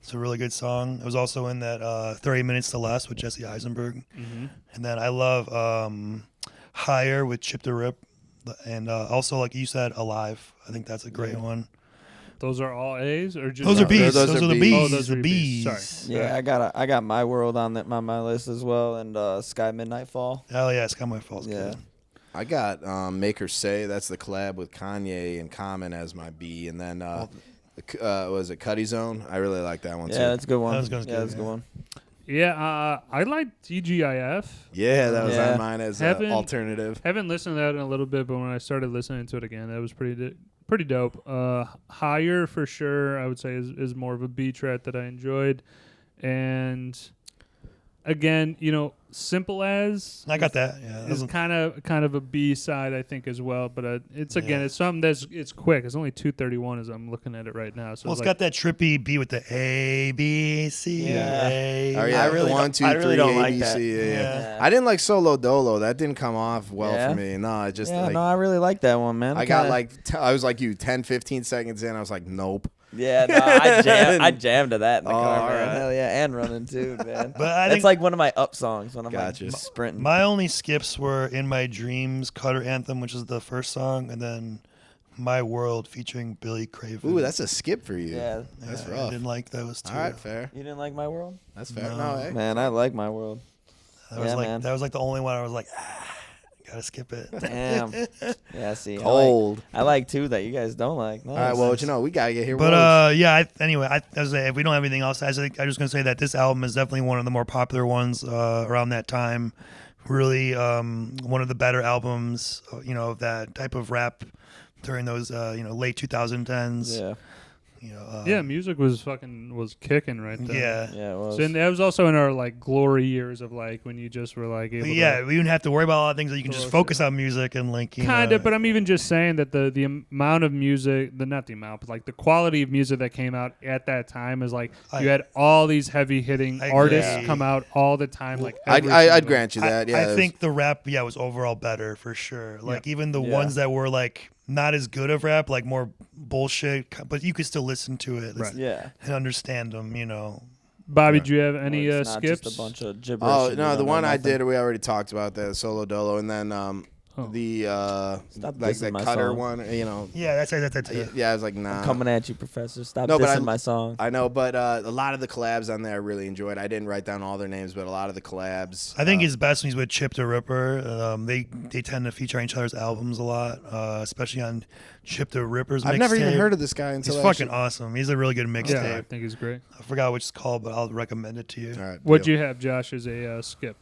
Speaker 3: It's a really good song. It was also in that 30 Minutes to Less with Jesse Eisenberg. And then I love Higher with Chip the Rip. And also, like you said, Alive. I think that's a great one.
Speaker 1: Those are all A's or just
Speaker 3: Those are B's.
Speaker 2: Those
Speaker 3: Those
Speaker 2: are
Speaker 3: are the
Speaker 2: Bs.
Speaker 3: B's.
Speaker 1: Oh, those
Speaker 3: the
Speaker 1: are
Speaker 3: B's.
Speaker 1: B's. Sorry.
Speaker 4: Yeah, I got My World on my list as well, and Sky Midnight Fall.
Speaker 3: Hell yeah, it's got my fault.
Speaker 4: Yeah.
Speaker 3: Good.
Speaker 2: I got Make Her Say. That's the collab with Kanye and Common as my B. And then, was it Cuddy Zone? I really like that one, too.
Speaker 4: Yeah, that's a good one.
Speaker 3: That was good,
Speaker 4: That's a good one.
Speaker 1: Yeah, I like TGIF.
Speaker 2: Yeah, that was
Speaker 4: Yeah.
Speaker 2: on mine as alternative.
Speaker 1: Haven't listened to that in a little bit, but when I started listening to it again, that was pretty dope. Higher for sure, I would say is more of a B track that I enjoyed, and again, Simple As
Speaker 3: I got that. Yeah,
Speaker 1: is kind of a B side, I think, as well. But it's something it's quick. It's only 2:31 as I'm looking at it right now. So
Speaker 3: it's got that trippy beat with the A B C A.
Speaker 2: Oh yeah,
Speaker 4: I really
Speaker 2: 1, 2, 3,
Speaker 4: I really don't like
Speaker 2: ABC.
Speaker 4: that.
Speaker 2: Yeah. I didn't like Solo Dolo. That didn't come off well for me. No, I just
Speaker 4: no, I really like that one, man.
Speaker 2: I got I was like you, 10, 15 seconds in. I was like, nope.
Speaker 4: Yeah, no, I jammed to that in the car, man.
Speaker 2: right.
Speaker 4: Hell yeah, and running too, man.
Speaker 3: But I
Speaker 4: That's
Speaker 3: think
Speaker 4: like one of my up songs when I'm
Speaker 2: Gotcha.
Speaker 4: like sprinting.
Speaker 3: my only skips were In My Dreams, Cutter Anthem, which is the first song, and then My World featuring Billy Craven.
Speaker 2: Ooh, that's a skip for you.
Speaker 4: Yeah.
Speaker 2: That's
Speaker 3: I
Speaker 2: rough.
Speaker 3: didn't like those two.
Speaker 2: All right, fair.
Speaker 4: You didn't like My World?
Speaker 2: That's fair.
Speaker 3: No.
Speaker 2: No, hey.
Speaker 4: Man, I like My World.
Speaker 3: That was
Speaker 4: man.
Speaker 3: that was like the only one I was like, gotta skip it.
Speaker 4: Damn. Yeah, see.
Speaker 2: Cold.
Speaker 4: I like two that you guys don't like. Nice.
Speaker 2: All right, well, we gotta get here.
Speaker 3: But anyway, if we don't have anything else, I was just gonna say that this album is definitely one of the more popular ones around that time. Really, one of the better albums, of that type of rap during those, late 2010s.
Speaker 4: Yeah.
Speaker 1: music was kicking right there.
Speaker 3: Yeah.
Speaker 4: Yeah, it was.
Speaker 1: So that was also in our like glory years of like when you just were like able
Speaker 3: But
Speaker 1: to,
Speaker 3: yeah, we didn't have to worry about a lot of things that you can just focus on music and like
Speaker 1: kind of, but I'm even just saying that the amount of music, not the amount, but like the quality of music that came out at that time is like you had all these heavy hitting artists
Speaker 3: agree.
Speaker 1: come out all the time. Like
Speaker 2: I'd grant you that.
Speaker 3: I think the rap was overall better for sure. Like even the ones that were like not as good of rap, like more bullshit, but you could still listen to it
Speaker 4: Yeah.
Speaker 3: and understand them,
Speaker 1: Bobby, do you have any
Speaker 4: It's not
Speaker 1: skips?
Speaker 4: just a bunch of gibberish.
Speaker 2: Oh
Speaker 4: and
Speaker 2: no,
Speaker 4: you
Speaker 2: the
Speaker 4: don't
Speaker 2: one
Speaker 4: know
Speaker 2: I
Speaker 4: nothing.
Speaker 2: did, we already talked about that Solo Dolo, and then the
Speaker 4: Stop
Speaker 2: like
Speaker 4: dissing
Speaker 2: the
Speaker 4: my
Speaker 2: Cutter
Speaker 4: song.
Speaker 2: one,
Speaker 3: Yeah, that's it.
Speaker 2: Yeah, I was like, nah.
Speaker 4: I'm coming at you, Professor. Stop
Speaker 2: No, but
Speaker 4: dissing my song.
Speaker 2: I know, but a lot of the collabs on there I really enjoyed. I didn't write down all their names, but a lot of the collabs.
Speaker 3: I think he's best when he's with Chip the Ripper. They tend to feature on each other's albums a lot, especially on Chip the Ripper's mixtape.
Speaker 2: I've never even heard of this guy until
Speaker 3: He's
Speaker 2: I
Speaker 3: fucking awesome. He's a really good mixtape.
Speaker 1: Yeah, I think he's great.
Speaker 3: I forgot which it's called, but I'll recommend it to you.
Speaker 2: All right,
Speaker 1: What'd
Speaker 2: deal.
Speaker 1: you have, Josh, as a skip?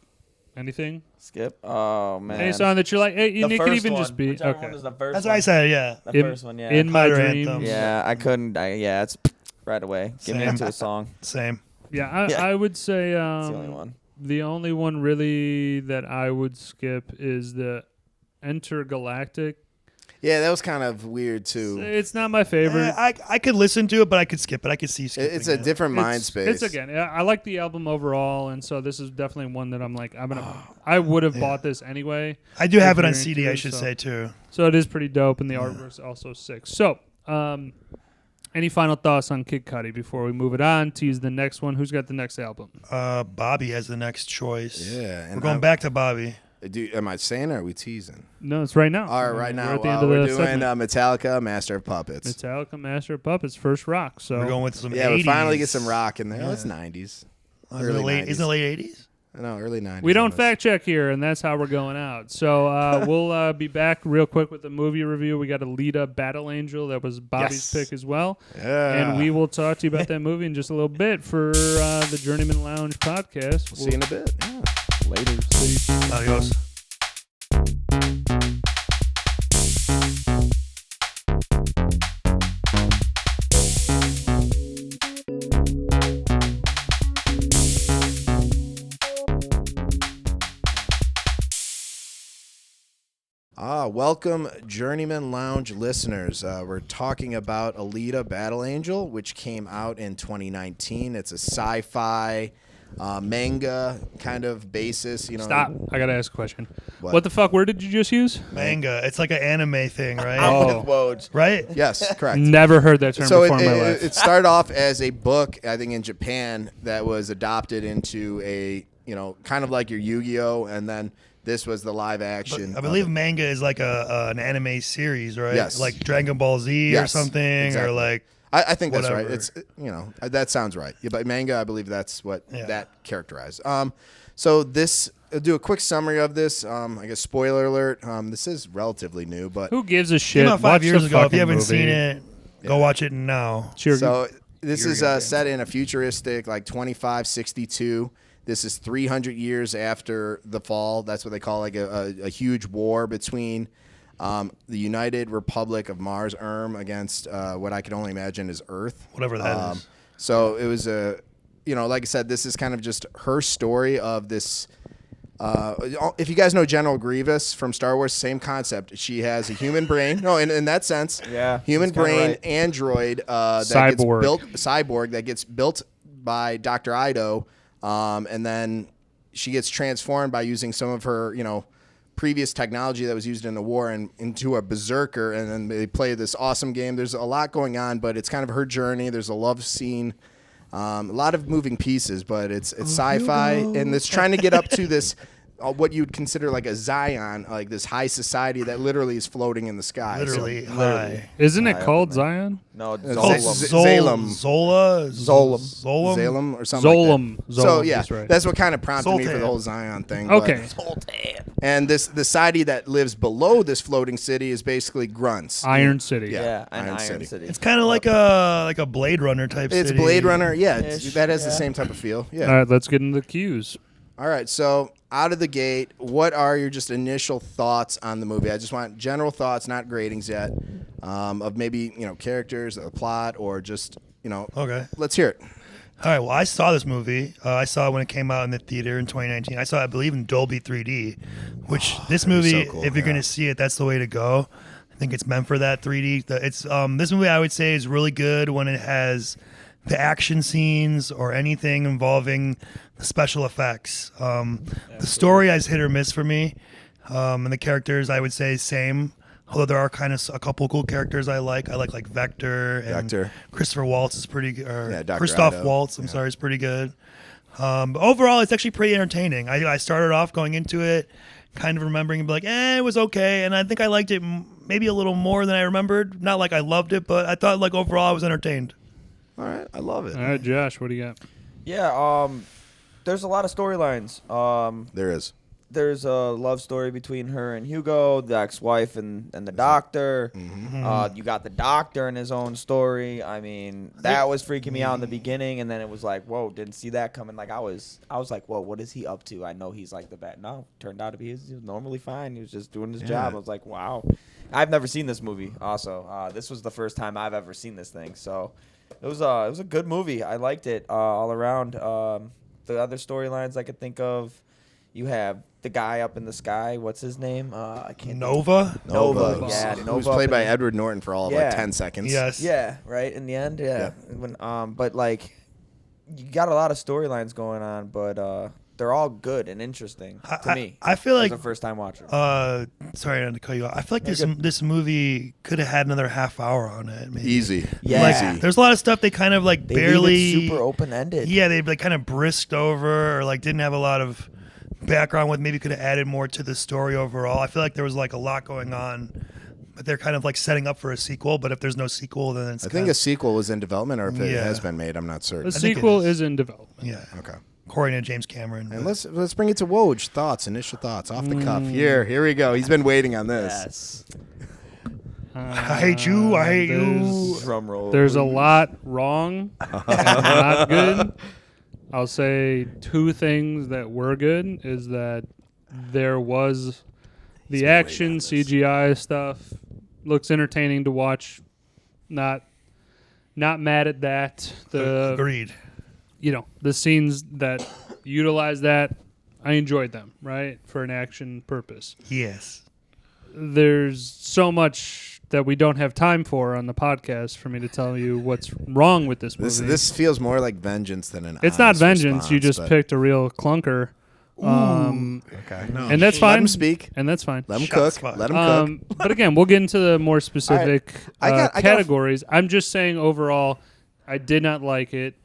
Speaker 1: Anything?
Speaker 4: Skip. Oh man.
Speaker 1: Any song that you're like, hey,
Speaker 4: The
Speaker 1: it could
Speaker 4: first
Speaker 1: even
Speaker 4: one.
Speaker 1: just be
Speaker 4: Whichever
Speaker 1: okay.
Speaker 4: one was the first
Speaker 3: That's
Speaker 4: one.
Speaker 3: what I said. Yeah.
Speaker 4: The first one, yeah.
Speaker 1: In my
Speaker 3: Cutter
Speaker 1: dreams.
Speaker 3: Anthem.
Speaker 4: Yeah, I couldn't. It's right away. Give me
Speaker 3: Same.
Speaker 4: into a song.
Speaker 3: Same.
Speaker 1: Yeah,
Speaker 4: Yeah.
Speaker 1: I would say
Speaker 4: It's the only one.
Speaker 1: the only one really that I would skip is the Intergalactic.
Speaker 2: Yeah, that was kind of weird too.
Speaker 1: It's not my favorite.
Speaker 3: I could listen to it, but I could skip it. I could see skipping
Speaker 2: It's a
Speaker 3: it.
Speaker 2: different mind space.
Speaker 1: It's again, I like the album overall, and so this is definitely one that I'm like, I would have bought this anyway.
Speaker 3: I do have
Speaker 1: if
Speaker 3: it on
Speaker 1: you're
Speaker 3: CD,
Speaker 1: into
Speaker 3: I
Speaker 1: it,
Speaker 3: should
Speaker 1: so-
Speaker 3: say, too.
Speaker 1: So it is pretty dope, and the artwork's also sick. So, any final thoughts on Kid Cudi before we move it on? Tease the next one. Who's got the next album?
Speaker 3: Bobby has the next choice.
Speaker 2: Yeah, and
Speaker 3: We're going back to Bobby.
Speaker 2: Am I saying it or are we teasing?
Speaker 1: No, it's right now.
Speaker 2: All right, right now
Speaker 1: We're at the end of
Speaker 2: we're
Speaker 1: the
Speaker 2: doing
Speaker 1: segment.
Speaker 2: Metallica, Master of Puppets.
Speaker 1: Metallica, Master of Puppets, first rock. So
Speaker 3: We're going with some
Speaker 2: Yeah,
Speaker 3: 80s.
Speaker 2: we finally get some rock in there.
Speaker 3: Yeah.
Speaker 2: Oh, it's 90s.
Speaker 3: Isn't it
Speaker 2: early
Speaker 3: late
Speaker 2: 90s.
Speaker 3: late 80s?
Speaker 2: No, early 90s.
Speaker 1: we don't
Speaker 2: almost.
Speaker 1: fact check here, and that's how we're going out. So we'll be back real quick with the movie review. We got Alita Battle Angel. That was Bobby's
Speaker 2: Yes.
Speaker 1: pick as well.
Speaker 2: Yeah.
Speaker 1: And we will talk to you about that movie in just a little bit for the Journeymen Lounge podcast.
Speaker 2: We'll see you in a bit. Yeah.
Speaker 4: Later.
Speaker 3: Adios.
Speaker 2: Welcome, Journeyman Lounge listeners. We're talking about Alita Battle Angel, which came out in 2019. It's a sci-fi manga kind of basis. You know,
Speaker 1: Stop. I gotta ask a question.
Speaker 2: What?
Speaker 1: What the fuck word did you just use?
Speaker 3: Manga. It's like an anime thing, right?
Speaker 1: Oh.
Speaker 4: With Woj.
Speaker 3: Right?
Speaker 2: Yes, correct.
Speaker 1: Never heard that term
Speaker 2: So
Speaker 1: before in my life.
Speaker 2: it started off as a book, I think, in Japan that was adopted into a, kind of like your Yu-Gi-Oh, and then this was the live action.
Speaker 3: I believe manga is like an anime series, right?
Speaker 2: Yes.
Speaker 3: Like Dragon Ball Z or
Speaker 2: Yes,
Speaker 3: something,
Speaker 2: exactly.
Speaker 3: or like.
Speaker 2: I think that's right.
Speaker 3: whatever.
Speaker 2: It's that sounds right. Yeah, but manga, I believe that's what
Speaker 3: Yeah.
Speaker 2: that characterized. So this, I'll do a quick summary of this. I guess spoiler alert. This is relatively new, but
Speaker 1: Who gives a shit?
Speaker 3: Came out 5
Speaker 1: Watch
Speaker 3: years
Speaker 1: the
Speaker 3: ago. If
Speaker 1: fucking
Speaker 3: you haven't
Speaker 1: movie.
Speaker 3: seen it, go watch it now.
Speaker 1: Sure.
Speaker 2: so this
Speaker 3: You're
Speaker 2: is
Speaker 3: gonna
Speaker 2: set in a futuristic, like 2562. This is 300 years after the fall. That's what they call like a huge war between the United Republic of Mars, against what I can only imagine is Earth.
Speaker 3: Whatever that is.
Speaker 2: So it was like I said, this is kind of just her story of this. If you guys know General Grievous from Star Wars, same concept. She has a human brain. No, in that sense,
Speaker 4: Yeah,
Speaker 2: human
Speaker 4: that's kinda
Speaker 2: brain
Speaker 4: right.
Speaker 2: android that
Speaker 1: Cyborg.
Speaker 2: gets built, cyborg that gets built by Dr. Ito, and then she gets transformed by using some of her, previous technology that was used in the war and into a berserker, and then they play this awesome game. There's a lot going on, but it's kind of her journey. There's a love scene. A lot of moving pieces, but it's sci-fi, and it's trying to get up to this what you'd consider like a Zion, like this high society that literally is floating in the sky.
Speaker 3: Literally
Speaker 2: So,
Speaker 3: high.
Speaker 1: Isn't it
Speaker 4: High up
Speaker 1: called
Speaker 4: in there.
Speaker 1: Zion?
Speaker 4: No, it's
Speaker 2: It's
Speaker 4: Zolom.
Speaker 2: Zalem.
Speaker 3: Zola?
Speaker 4: Zolom.
Speaker 3: Zolom?
Speaker 2: Zalem or something
Speaker 1: Zolom.
Speaker 2: like that. So
Speaker 1: Zolom,
Speaker 2: yeah,
Speaker 1: that's right.
Speaker 2: that's what kind of prompted me for
Speaker 3: Zoltan.
Speaker 2: the whole Zion thing. but-
Speaker 1: Okay.
Speaker 2: and the society that lives below this floating city is basically grunts.
Speaker 1: Iron City.
Speaker 2: Yeah.
Speaker 4: Yeah, and
Speaker 2: Iron
Speaker 4: Iron
Speaker 2: City.
Speaker 4: City.
Speaker 3: It's kind of like a Blade Runner type
Speaker 2: It's
Speaker 3: city.
Speaker 2: Blade Runner. Yeah,
Speaker 4: Ish,
Speaker 2: that has the
Speaker 4: yeah.
Speaker 2: same type of feel. Yeah.
Speaker 1: All right, let's get into the cues.
Speaker 2: All right, so out of the gate, what are your just initial thoughts on the movie? I just want general thoughts, not gradings yet, of maybe characters, the plot, or just
Speaker 3: Okay.
Speaker 2: Let's hear it.
Speaker 3: All right. Well, I saw this movie. I saw it when it came out in the theater in 2019. I saw it, I believe, in Dolby 3D, which this
Speaker 2: that'd be
Speaker 3: movie,
Speaker 2: so cool,
Speaker 3: if you're
Speaker 2: yeah.
Speaker 3: going to see it, that's the way to go. I think it's meant for that 3D. It's this movie, I would say, is really good when it has the action scenes or anything involving the special effects. The story is hit or miss for me, and the characters, I would say, same. Although there are kind of a couple cool characters I like. I like Vector and
Speaker 2: Vector.
Speaker 3: Christopher Waltz is pretty good. Or
Speaker 2: Yeah, Dr.
Speaker 3: Christoph
Speaker 2: Ito.
Speaker 3: Waltz, I'm sorry, is pretty good. But overall, it's actually pretty entertaining. I started off going into it kind of remembering and be like, it was okay. And I think I liked it maybe a little more than I remembered. Not like I loved it, but I thought like overall I was entertained.
Speaker 2: All right, I love it.
Speaker 1: All right, Josh, what do you got?
Speaker 4: Yeah, there's a lot of storylines.
Speaker 2: There is.
Speaker 4: There's a love story between her and Hugo, the ex-wife, and the doctor. You got the doctor in his own story. I mean, that was freaking me out in the beginning, and then it was like, whoa, didn't see that coming. Like I was like, whoa, what is he up to? I know he's like the bad. No, turned out to be he was normally fine. He was just doing his job. I was like, wow. I've never seen this movie. Also, this was the first time I've ever seen this thing. So it was a good movie. I liked it all around. The other storylines I could think of, you have the guy up in the sky. What's his name? I can't.
Speaker 3: Nova?
Speaker 4: Nova. Yeah,
Speaker 2: Who
Speaker 4: Nova.
Speaker 2: was played
Speaker 4: up
Speaker 2: by
Speaker 4: in-
Speaker 2: Edward Norton for all of
Speaker 4: Yeah.
Speaker 2: like 10 seconds.
Speaker 3: Yes.
Speaker 4: Yeah, right. In the end, yeah. When, but like, you got a lot of storylines going on, but they're all good and interesting to me.
Speaker 3: I feel like
Speaker 4: as a first time watcher.
Speaker 3: sorry not to cut you off. I feel like
Speaker 4: You're
Speaker 3: this movie could have had another half hour on it. Maybe.
Speaker 2: Easy.
Speaker 4: Yeah.
Speaker 3: Like, there's a lot of stuff they kind of like
Speaker 4: They
Speaker 3: barely
Speaker 4: leave it super open ended.
Speaker 3: Yeah, they like kind of brisked over or like didn't have a lot of background with. Maybe could have added more to the story overall. I feel like there was like a lot going on, but they're kind of like setting up for a sequel. But if there's no sequel, then it's
Speaker 2: I think a sequel was in development, or if it
Speaker 3: Yeah.
Speaker 2: has been made, I'm not certain.
Speaker 1: The
Speaker 3: think it
Speaker 1: sequel
Speaker 3: is.
Speaker 1: is in development.
Speaker 3: yeah,
Speaker 2: Okay.
Speaker 3: according to James Cameron.
Speaker 2: And
Speaker 3: but-
Speaker 2: let's bring it to Woj. Thoughts, initial thoughts, off the cuff. Here we go. He's been waiting on this.
Speaker 4: Yes.
Speaker 3: I hate you. I hate you.
Speaker 1: There's-
Speaker 4: Drum roll.
Speaker 1: There's a lot wrong and not good. I'll say two things that were good is that there was the
Speaker 2: been
Speaker 1: action
Speaker 2: waiting on this.
Speaker 1: CGI stuff looks entertaining to watch. Not mad at that. The
Speaker 3: Agreed.
Speaker 1: the scenes that utilize that, I enjoyed them, right? For an action purpose.
Speaker 3: Yes.
Speaker 1: There's so much that we don't have time for on the podcast for me to tell you what's wrong with this movie.
Speaker 2: This feels more like vengeance than an.
Speaker 1: It's not
Speaker 2: honest
Speaker 1: vengeance. You
Speaker 2: response,
Speaker 1: just picked a real clunker.
Speaker 2: Okay, no.
Speaker 1: And that's fine.
Speaker 2: Let him speak.
Speaker 1: And that's fine.
Speaker 2: Let him
Speaker 3: Shots
Speaker 2: cook.
Speaker 3: fired.
Speaker 2: Let him cook.
Speaker 1: But again, we'll get into the more specific
Speaker 2: I got
Speaker 1: categories. I'm just saying overall, I did not like it.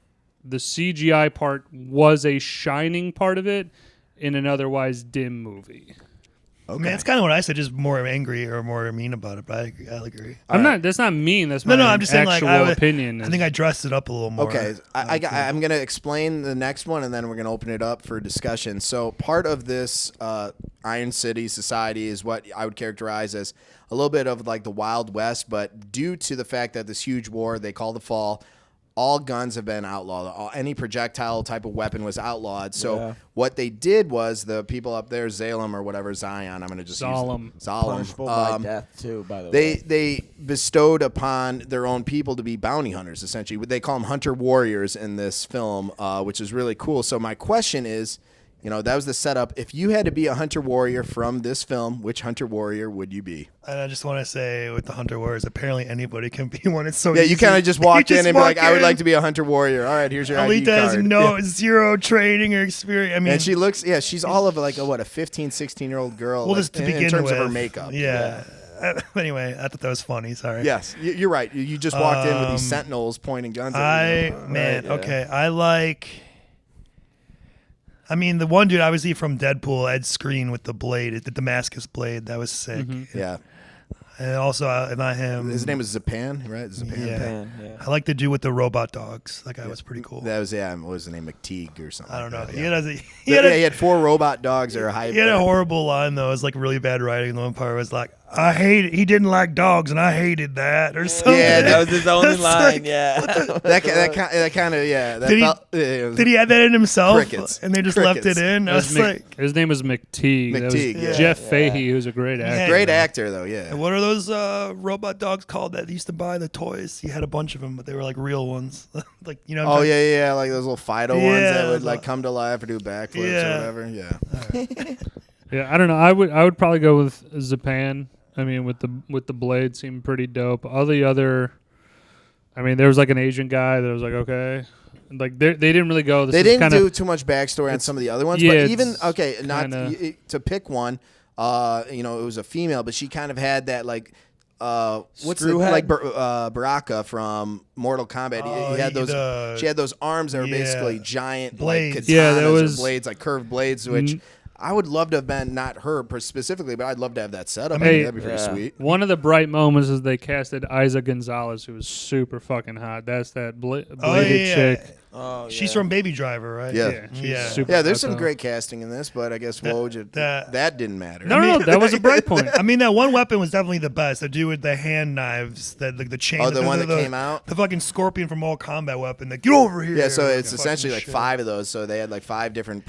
Speaker 1: The CGI part was a shining part of it in an otherwise dim movie.
Speaker 3: I mean, it's kind of what I said, just more angry or more mean about it, but I agree.
Speaker 1: I'm not. That's not mean. That's my
Speaker 3: I'm just saying, like,
Speaker 1: actual opinion.
Speaker 3: I think I dressed it up a little more.
Speaker 2: Okay, I'm going to explain the next one, and then we're going to open it up for discussion. So part of this Iron City society is what I would characterize as a little bit of like the Wild West, but due to the fact that this huge war they call the Fall, all guns have been outlawed. Any projectile type of weapon was outlawed. So what they did was the people up there, Zalem or whatever, Zion, I'm going to just
Speaker 1: Zalem.
Speaker 2: use Zalem.
Speaker 4: Punishable by death too, by the way.
Speaker 2: They bestowed upon their own people to be bounty hunters, essentially. They call them hunter warriors in this film, which is really cool. So my question is, that was the setup. If you had to be a hunter warrior from this film, which hunter warrior would you be?
Speaker 3: And I just want to say with the Hunter Warriors, apparently anybody can be one. It's so
Speaker 2: Yeah,
Speaker 3: easy.
Speaker 2: you kind of just walked
Speaker 3: You
Speaker 2: in and be like, I would
Speaker 3: in.
Speaker 2: like to be a hunter warrior. All right, here's your ID
Speaker 3: Alita has
Speaker 2: card.
Speaker 3: zero training or experience. I mean,
Speaker 2: And she looks, she's all of like a 15, 16-year-old girl.
Speaker 3: well, just to begin
Speaker 2: in terms
Speaker 3: with,
Speaker 2: of her makeup.
Speaker 3: Yeah. Anyway, I thought that was funny. Sorry.
Speaker 2: Yes, you're right. You just walked in with these sentinels pointing guns at you.
Speaker 3: Okay. I like. I mean, the one dude, obviously from Deadpool, Ed Skrein with the blade, the Damascus blade, that was sick.
Speaker 2: Yeah.
Speaker 3: And also, not him.
Speaker 2: His name is Zapan, right? Zapan.
Speaker 3: Yeah. I like the dude with the robot dogs. That guy was pretty cool.
Speaker 2: That was, what was the name? McTeague or something.
Speaker 3: I don't know.
Speaker 2: Like that,
Speaker 3: He had
Speaker 2: 4 robot dogs that are hype.
Speaker 3: He had a horrible line though. It was like really bad writing. The one part was like, "I hate. He didn't like dogs, and I hated that," or something.
Speaker 2: Yeah,
Speaker 4: that was his only
Speaker 3: It's
Speaker 4: line.
Speaker 3: like,
Speaker 2: That kind of That
Speaker 3: Did he-
Speaker 2: felt, it was
Speaker 3: Did he add that in himself?
Speaker 2: Crickets.
Speaker 3: And they just left
Speaker 2: Crickets.
Speaker 3: it in. I was like,
Speaker 1: his name was McTeague. That was
Speaker 2: McTeague, yeah.
Speaker 1: Jeff Fahey, who's a great actor.
Speaker 3: Yeah.
Speaker 2: great actor though. Yeah.
Speaker 3: what are those robot dogs called that used to buy the toys? He had a bunch of them, but they were like real ones. Like
Speaker 2: Oh yeah, like those little Fido ones
Speaker 3: Yeah,
Speaker 2: that would like come to life or do backflips
Speaker 3: Yeah.
Speaker 2: or whatever. Yeah.
Speaker 1: Yeah, I don't know. I would probably go with Zapan. I mean, with the blade seemed pretty dope. All the other, I mean, there was like an Asian guy that was like, okay, like they didn't really go.
Speaker 2: They didn't do too much backstory on some of the other ones,
Speaker 1: yeah,
Speaker 2: but even
Speaker 1: it's
Speaker 2: not
Speaker 1: kinda-
Speaker 2: to pick one. It was a female, but she kind of had that like. What's the,
Speaker 4: Screwhead?
Speaker 2: like Baraka from Mortal Kombat?
Speaker 3: Oh,
Speaker 2: he had those.
Speaker 3: the-
Speaker 2: She had those arms that were
Speaker 3: yeah.
Speaker 2: basically giant
Speaker 3: Blades.
Speaker 2: like katanas
Speaker 1: Yeah, that
Speaker 2: or
Speaker 1: was-
Speaker 2: blades, like curved blades, which I would love to have been not her specifically, but I'd love to have that setup.
Speaker 1: Hey,
Speaker 2: That'd be pretty sweet.
Speaker 1: One of the bright moments is they casted Isa Gonzalez, who was super fucking hot. That's that bladed chick.
Speaker 4: Oh,
Speaker 3: She's from Baby Driver, right?
Speaker 2: Yeah.
Speaker 1: She's
Speaker 3: Yeah.
Speaker 1: super
Speaker 2: Yeah, there's
Speaker 1: hot,
Speaker 2: some
Speaker 1: though.
Speaker 2: great casting in this, but I guess that didn't matter.
Speaker 1: No, that was a bright point.
Speaker 3: I mean, that one weapon was definitely the best. The dude with the hand knives, the chain.
Speaker 2: Oh, the one that came out?
Speaker 3: The fucking scorpion from Mortal Kombat weapon. Like, get over here.
Speaker 2: Yeah, so it's
Speaker 3: Fucking
Speaker 2: essentially like
Speaker 3: shit.
Speaker 2: 5 of those. So they had like 5 different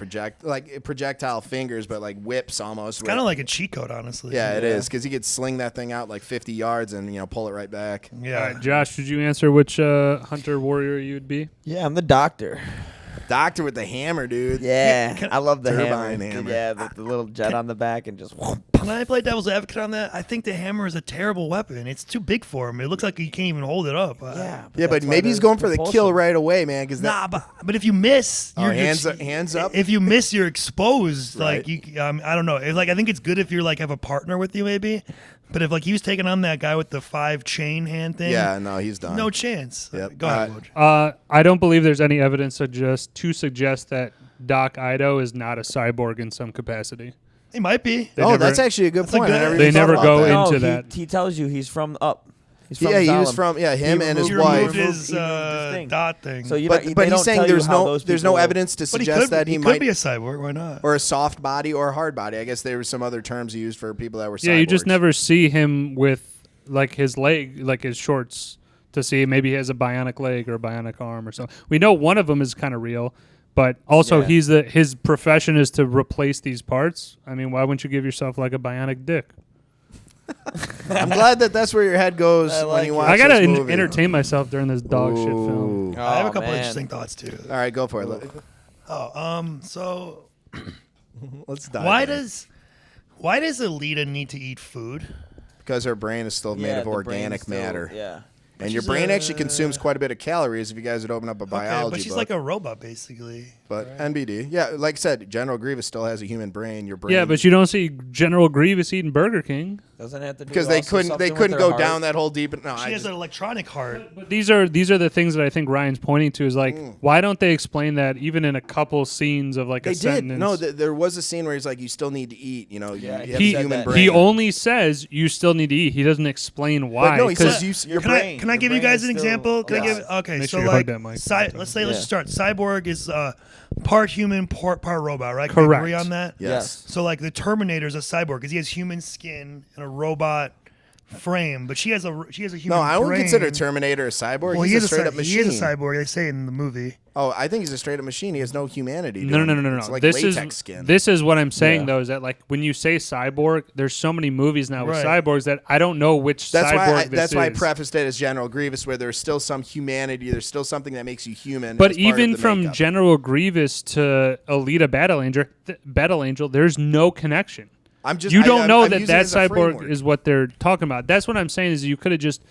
Speaker 2: projectile fingers, but like whips almost.
Speaker 3: It's kind of like a cheat code, honestly.
Speaker 2: Yeah, it is, because he could sling that thing out like 50 yards and pull it right back.
Speaker 3: Yeah.
Speaker 1: All right, Josh, did you answer which hunter warrior you'd be?
Speaker 4: Yeah, I'm the doctor.
Speaker 2: Doctor with the hammer, dude.
Speaker 4: Yeah, I love the
Speaker 2: Turbine
Speaker 4: hammer.
Speaker 2: hammer.
Speaker 4: Yeah, the little jet on the back and just.
Speaker 3: Can I play devil's advocate on that? I think the hammer is a terrible weapon. It's too big for him. It looks like he can't even hold it up.
Speaker 4: Yeah,
Speaker 2: Yeah, but
Speaker 4: that's why
Speaker 2: maybe he's
Speaker 4: there's
Speaker 2: going for the
Speaker 4: propulsion.
Speaker 2: kill right away, man. Because
Speaker 3: Nah, but if you miss,
Speaker 2: Oh,
Speaker 3: you're
Speaker 2: hands up?
Speaker 3: If you miss, you're exposed.
Speaker 2: Right.
Speaker 3: Like you, I don't know. I think it's good if you're like have a partner with you, maybe. But if like he was taking on that guy with the 5 chain hand thing,
Speaker 2: Yeah, no, he's done.
Speaker 3: no chance.
Speaker 2: Yep.
Speaker 3: Go ahead, Woj.
Speaker 1: I don't believe there's any evidence to suggest that Doc Ito is not a cyborg in some capacity.
Speaker 3: He might be.
Speaker 1: They
Speaker 2: Oh,
Speaker 1: never-
Speaker 2: that's actually a good
Speaker 3: That's a
Speaker 2: point.
Speaker 3: good-
Speaker 2: I never
Speaker 1: They
Speaker 2: even thought
Speaker 1: never
Speaker 2: about
Speaker 1: go
Speaker 2: that.
Speaker 1: in-
Speaker 4: No,
Speaker 1: into
Speaker 4: he,
Speaker 1: that.
Speaker 4: he tells you he's from up. He's from
Speaker 2: Yeah, he was
Speaker 4: Zalem.
Speaker 2: from him
Speaker 4: He
Speaker 2: and his
Speaker 3: He
Speaker 4: removed-
Speaker 2: wife.
Speaker 3: removed
Speaker 4: He
Speaker 3: his
Speaker 4: removed thing.
Speaker 3: dot thing.
Speaker 4: So you
Speaker 2: But
Speaker 4: don't,
Speaker 2: but
Speaker 4: they
Speaker 2: he's
Speaker 4: don't
Speaker 2: saying
Speaker 4: tell
Speaker 2: there's
Speaker 4: you how
Speaker 2: no
Speaker 4: those
Speaker 2: there's no
Speaker 4: people-
Speaker 2: evidence to
Speaker 3: but he
Speaker 2: suggest
Speaker 3: could,
Speaker 2: that
Speaker 3: he
Speaker 2: he
Speaker 3: could
Speaker 2: might
Speaker 3: be a cyborg. Why not?
Speaker 2: or a soft body or a hard body. I guess there were some other terms used for people that were.
Speaker 1: Yeah, you just
Speaker 2: cyborgs.
Speaker 1: never see him with like his leg, like his shorts, to see maybe he has a bionic leg or a bionic arm or something. We know one of them is kind of real, but also
Speaker 4: Yeah.
Speaker 1: his profession is to replace these parts. I mean, why wouldn't you give yourself like a bionic dick?
Speaker 2: I'm glad that that's where your head goes
Speaker 4: I
Speaker 2: when
Speaker 4: like
Speaker 2: you
Speaker 4: it.
Speaker 2: watch
Speaker 1: I gotta
Speaker 2: this movie.
Speaker 1: entertain myself during this dog shit film.
Speaker 2: Ooh.
Speaker 3: I have a
Speaker 4: Oh,
Speaker 3: couple
Speaker 4: man.
Speaker 3: interesting thoughts too.
Speaker 2: All right, go for it.
Speaker 3: So
Speaker 2: Let's dive
Speaker 3: why
Speaker 2: in.
Speaker 3: does Alita need to eat food?
Speaker 2: because her brain is still made of
Speaker 4: the brain's
Speaker 2: organic
Speaker 4: still-
Speaker 2: matter.
Speaker 4: Yeah.
Speaker 2: And your
Speaker 3: she's
Speaker 2: brain
Speaker 3: a-
Speaker 2: actually consumes quite a bit of calories if you guys would open up a biology
Speaker 3: but she's
Speaker 2: book.
Speaker 3: like a robot, basically.
Speaker 2: But NBD, yeah, like I said, General Grievous still has a human brain. Your brain,
Speaker 1: Yeah, but you don't see General Grievous eating Burger King.
Speaker 4: Doesn't it have to do
Speaker 2: because they
Speaker 4: also something with
Speaker 2: couldn't
Speaker 4: their
Speaker 2: go down
Speaker 4: heart?
Speaker 2: that whole deep. No,
Speaker 3: She has an electronic heart.
Speaker 1: But these are the things that I think Ryan's pointing to is like, why don't they explain that even in a couple scenes of like
Speaker 2: they
Speaker 1: a
Speaker 2: did.
Speaker 1: sentence?
Speaker 2: No, there was a scene where he's like, "You still need to eat." You know,
Speaker 4: Yeah,
Speaker 2: you have
Speaker 1: he,
Speaker 2: a human
Speaker 4: that.
Speaker 2: brain.
Speaker 1: he only says you still need to eat. He doesn't explain why.
Speaker 2: no, he
Speaker 1: 'cause
Speaker 2: says
Speaker 4: Your
Speaker 3: Can
Speaker 4: brain.
Speaker 3: I
Speaker 4: Your
Speaker 3: give you
Speaker 4: brain
Speaker 3: guys
Speaker 4: is
Speaker 3: an
Speaker 4: still
Speaker 3: example? Can I
Speaker 4: alive.
Speaker 3: give? Okay,
Speaker 1: Make
Speaker 3: so
Speaker 1: sure you hug
Speaker 3: like,
Speaker 1: that mic.
Speaker 3: let's say let's
Speaker 4: Yeah.
Speaker 3: just start. Cyborg is part human, part robot, right? Can we
Speaker 1: Correct.
Speaker 3: agree on that?
Speaker 2: Yes.
Speaker 3: So like the Terminator's a cyborg because he has human skin and a robot frame, but she has a human.
Speaker 2: No, I wouldn't
Speaker 3: brain.
Speaker 2: consider Terminator a cyborg.
Speaker 3: Well,
Speaker 2: he's
Speaker 3: he
Speaker 2: a
Speaker 3: is
Speaker 2: straight up machine.
Speaker 3: He is a cyborg. They say in the movie.
Speaker 2: Oh, I think he's a straight up machine. He has no humanity.
Speaker 1: No,
Speaker 2: to
Speaker 1: no,
Speaker 2: him.
Speaker 1: no, no,
Speaker 2: It's
Speaker 1: no.
Speaker 2: like
Speaker 1: This
Speaker 2: latex
Speaker 1: is
Speaker 2: skin.
Speaker 1: this is what I'm saying
Speaker 4: Yeah.
Speaker 1: though is that like when you say cyborg, there's so many movies now with
Speaker 3: Right.
Speaker 1: cyborgs that I don't know which
Speaker 2: That's
Speaker 1: cyborg
Speaker 2: why.
Speaker 1: this
Speaker 2: That's why I
Speaker 1: is.
Speaker 2: prefaced it as General Grievous, where there's still some humanity. There's still something that makes you human.
Speaker 1: But
Speaker 2: as part of
Speaker 1: even
Speaker 2: the
Speaker 1: from
Speaker 2: makeup.
Speaker 1: General Grievous to Alita Battle Angel, there's no connection.
Speaker 2: I'm just.
Speaker 1: You don't know
Speaker 2: I'm
Speaker 1: that
Speaker 2: using it
Speaker 1: that
Speaker 2: as a
Speaker 1: cyborg
Speaker 2: framework.
Speaker 1: is what they're talking about. That's what I'm saying is you could have just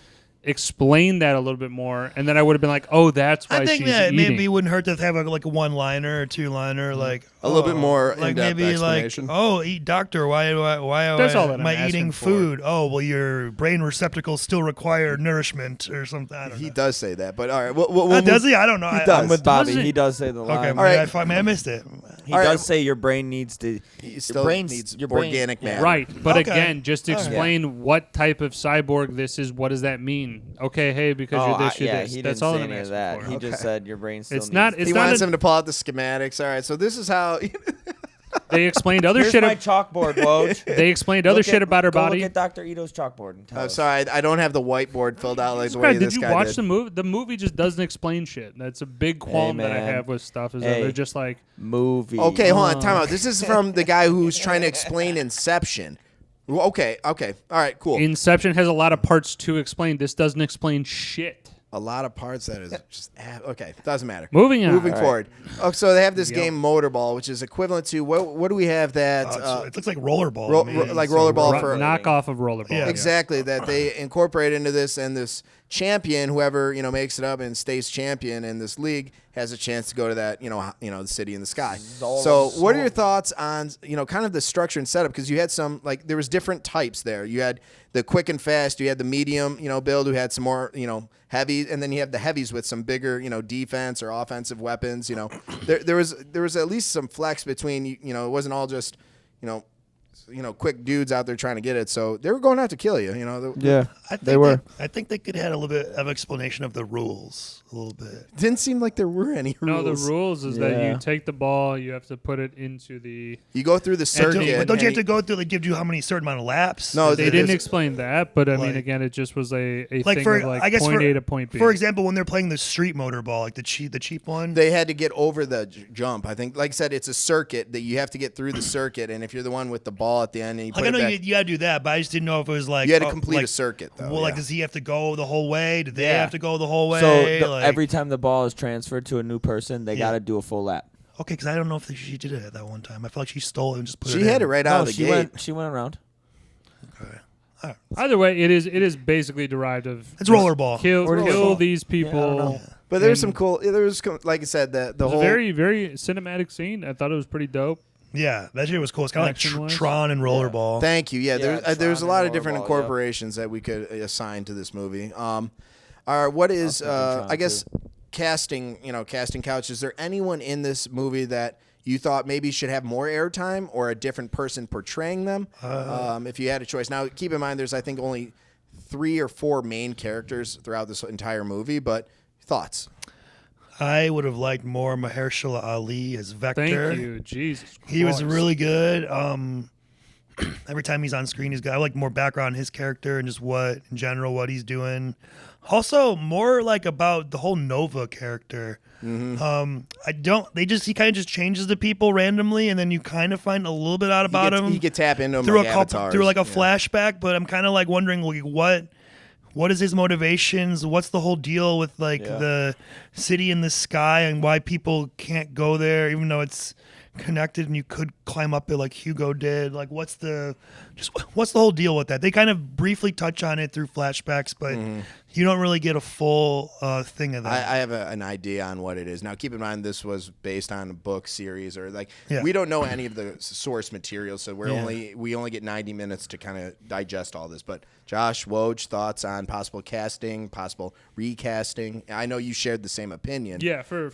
Speaker 1: explained that a little bit more, and then I would have been like, oh, that's why
Speaker 3: I think
Speaker 1: she's
Speaker 3: that
Speaker 1: eating.
Speaker 3: maybe it wouldn't hurt to have like a one-liner or two-liner, like
Speaker 2: A little bit
Speaker 3: oh,
Speaker 2: more
Speaker 3: like
Speaker 2: in-depth
Speaker 3: maybe like,
Speaker 2: explanation.
Speaker 3: oh, eat doctor, why
Speaker 1: That's all that
Speaker 3: am I
Speaker 1: I'm
Speaker 3: eating
Speaker 1: asking for.
Speaker 3: food? Oh, well, your brain receptacles still require nourishment or something. I don't
Speaker 2: He
Speaker 3: know.
Speaker 2: does say that, but all right. We'll
Speaker 3: Does he? I don't know.
Speaker 2: He
Speaker 3: I-
Speaker 2: does.
Speaker 4: I'm with Bobby.
Speaker 1: Does it?
Speaker 4: He does say the line.
Speaker 3: Okay,
Speaker 2: right.
Speaker 3: I missed it.
Speaker 4: He
Speaker 2: All right.
Speaker 4: does say your brain needs to.
Speaker 2: He
Speaker 4: Your
Speaker 2: still
Speaker 4: brain's
Speaker 2: needs
Speaker 4: your brain,
Speaker 2: organic matter.
Speaker 1: Right, but
Speaker 3: Okay.
Speaker 1: again, just explain what type of cyborg this is. What does that mean? Okay, hey, because you're this, you're
Speaker 4: yeah,
Speaker 1: this.
Speaker 4: he
Speaker 1: That's
Speaker 4: didn't
Speaker 1: all
Speaker 4: say
Speaker 1: I'm
Speaker 4: any of
Speaker 1: asking
Speaker 4: that.
Speaker 1: for.
Speaker 4: He just said your brain still.
Speaker 1: It's
Speaker 4: needs
Speaker 1: not-
Speaker 4: to-
Speaker 1: it's
Speaker 2: He
Speaker 1: not
Speaker 2: wants
Speaker 1: a-
Speaker 2: him to pull out the schematics. All right, so this is how.
Speaker 1: They explained other
Speaker 4: Here's
Speaker 1: shit.
Speaker 4: my chalkboard, Woj.
Speaker 1: They explained other
Speaker 4: Look
Speaker 1: shit
Speaker 4: at-
Speaker 1: about her
Speaker 4: go
Speaker 1: body.
Speaker 4: Look at Dr. Ito's chalkboard and tell
Speaker 2: I'm
Speaker 4: us.
Speaker 2: sorry, I don't have the whiteboard filled out like the
Speaker 1: Christ,
Speaker 2: way
Speaker 1: did
Speaker 2: this
Speaker 1: you
Speaker 2: guy
Speaker 1: watch
Speaker 2: did.
Speaker 1: the movie? The movie just doesn't explain shit. That's a big qualm that I
Speaker 4: man.
Speaker 1: have with stuff. Is that
Speaker 4: Hey.
Speaker 1: they're just like,
Speaker 4: Movie.
Speaker 2: Okay, hold on, time out. This is from the guy who's trying to explain Inception. Okay, all right, cool.
Speaker 1: Inception has a lot of parts to explain. This doesn't explain shit.
Speaker 2: A lot of parts that is just okay. Doesn't matter.
Speaker 1: Moving on.
Speaker 2: Moving
Speaker 4: All right.
Speaker 2: forward. Oh, so they have this
Speaker 1: Yep.
Speaker 2: game Motorball, which is equivalent to what do we have that
Speaker 3: It looks like rollerball. to me.
Speaker 2: like
Speaker 3: So-
Speaker 2: rollerball
Speaker 1: Ro-
Speaker 2: for
Speaker 1: knockoff of rollerball.
Speaker 3: Yeah.
Speaker 2: exactly that they incorporate into this, and this champion, whoever makes it up and stays champion in this league, has a chance to go to that the city in the sky. So what are your thoughts on kind of the structure and setup? Because you had some there was different types there. You had the quick and fast, you had the medium build who had some more heavy, and then you have the heavies with some bigger defense or offensive weapons. There was at least some flex between it wasn't all just quick dudes out there trying to get it. So they were going out to kill you.
Speaker 4: Yeah,
Speaker 3: I think
Speaker 4: they were.
Speaker 3: I think they could have a little bit of explanation of the rules, a little bit.
Speaker 2: Didn't seem like there were any rules.
Speaker 1: No, the rules is that
Speaker 4: Yeah.
Speaker 1: you take the ball, you have to put it into the.
Speaker 2: You go through the circuit.
Speaker 3: But don't you have
Speaker 2: and
Speaker 3: to go through like give you how many certain amount of laps?
Speaker 2: No,
Speaker 1: They
Speaker 2: It
Speaker 1: didn't
Speaker 2: is-
Speaker 1: explain that, but I mean,
Speaker 3: Like-
Speaker 1: again, it just was a
Speaker 3: like
Speaker 1: thing
Speaker 3: for
Speaker 1: of like
Speaker 3: I guess
Speaker 1: point
Speaker 3: for,
Speaker 1: A to point B.
Speaker 3: For example, when they're playing the street motor ball, like the cheap one.
Speaker 2: They had to get over the jump. I think, like I said, it's a circuit that you have to get through the circuit, and if you're the one with the ball at the end and you put
Speaker 3: like I
Speaker 2: it
Speaker 3: know
Speaker 2: back,
Speaker 3: you gotta do that, but I just didn't know if it was like
Speaker 2: you had to complete
Speaker 3: like,
Speaker 2: a circuit though.
Speaker 3: Well, like
Speaker 2: yeah.
Speaker 3: does he have to go the whole way? Do they
Speaker 2: Yeah.
Speaker 3: have to go the whole way?
Speaker 4: So
Speaker 3: Like-
Speaker 4: every time the ball is transferred to a new person, they
Speaker 3: Yeah.
Speaker 4: got to do a full lap.
Speaker 3: okay, because I don't know if she did it at that one time. I feel like she stole it and just put it.
Speaker 2: She had
Speaker 3: in.
Speaker 2: it right out
Speaker 4: No,
Speaker 2: of the
Speaker 4: she
Speaker 2: gate.
Speaker 4: went. She went around.
Speaker 3: Okay.
Speaker 1: Either way, it is basically derived of
Speaker 3: It's rollerball.
Speaker 1: Kill
Speaker 4: Rollerball.
Speaker 1: these
Speaker 4: Yeah, I don't
Speaker 1: people.
Speaker 4: know.
Speaker 2: But there was
Speaker 1: And-
Speaker 2: some cool. There was like I said the
Speaker 1: It was
Speaker 2: whole
Speaker 1: a very very cinematic scene. I thought it was pretty dope.
Speaker 3: Yeah, that shit was cool. It's kind of like
Speaker 1: Action-wise?
Speaker 3: Tron and rollerball.
Speaker 2: Thank you. Yeah,
Speaker 4: Yeah,
Speaker 2: there's a
Speaker 4: Tron
Speaker 2: lot
Speaker 4: and
Speaker 2: of different
Speaker 4: Rollerball,
Speaker 2: incorporations that we could assign to this movie. What is
Speaker 4: thinking Tron,
Speaker 2: I guess casting couch? Is there anyone in this movie that you thought maybe should have more airtime or a different person portraying them? If you had a choice. Now, keep in mind, there's I think only 3 or 4 main characters throughout this entire movie. But thoughts?
Speaker 3: I would have liked more Mahershala Ali as Vector.
Speaker 1: Thank you, Jesus.
Speaker 3: He was
Speaker 1: Christ.
Speaker 3: really good. Every time he's on screen, he's got I like more background on his character and just what in general what he's doing. Also, more like about the whole Nova character. I don't. He kind of just changes the people randomly, and then you kind of find a little bit out about him
Speaker 2: You could tap into him
Speaker 3: through
Speaker 2: like
Speaker 3: a couple,
Speaker 2: avatars.
Speaker 3: through like a
Speaker 2: Yeah.
Speaker 3: flashback. But I'm kind of like wondering like what is his motivations? What's the whole deal with like
Speaker 4: Yeah.
Speaker 3: the city in the sky and why people can't go there, even though it's connected and you could climb up it like Hugo did? Like, what's the whole deal with that? They kind of briefly touch on it through flashbacks, but you don't really get a full thing of that.
Speaker 2: I have an idea on what it is. Now, keep in mind this was based on a book series, or like
Speaker 3: Yeah.
Speaker 2: we don't know any of the source material, so we only get 90 minutes to kind of digest all this. But Josh, Woj, thoughts on possible casting, possible recasting? I know you shared the same opinion.
Speaker 1: Yeah, for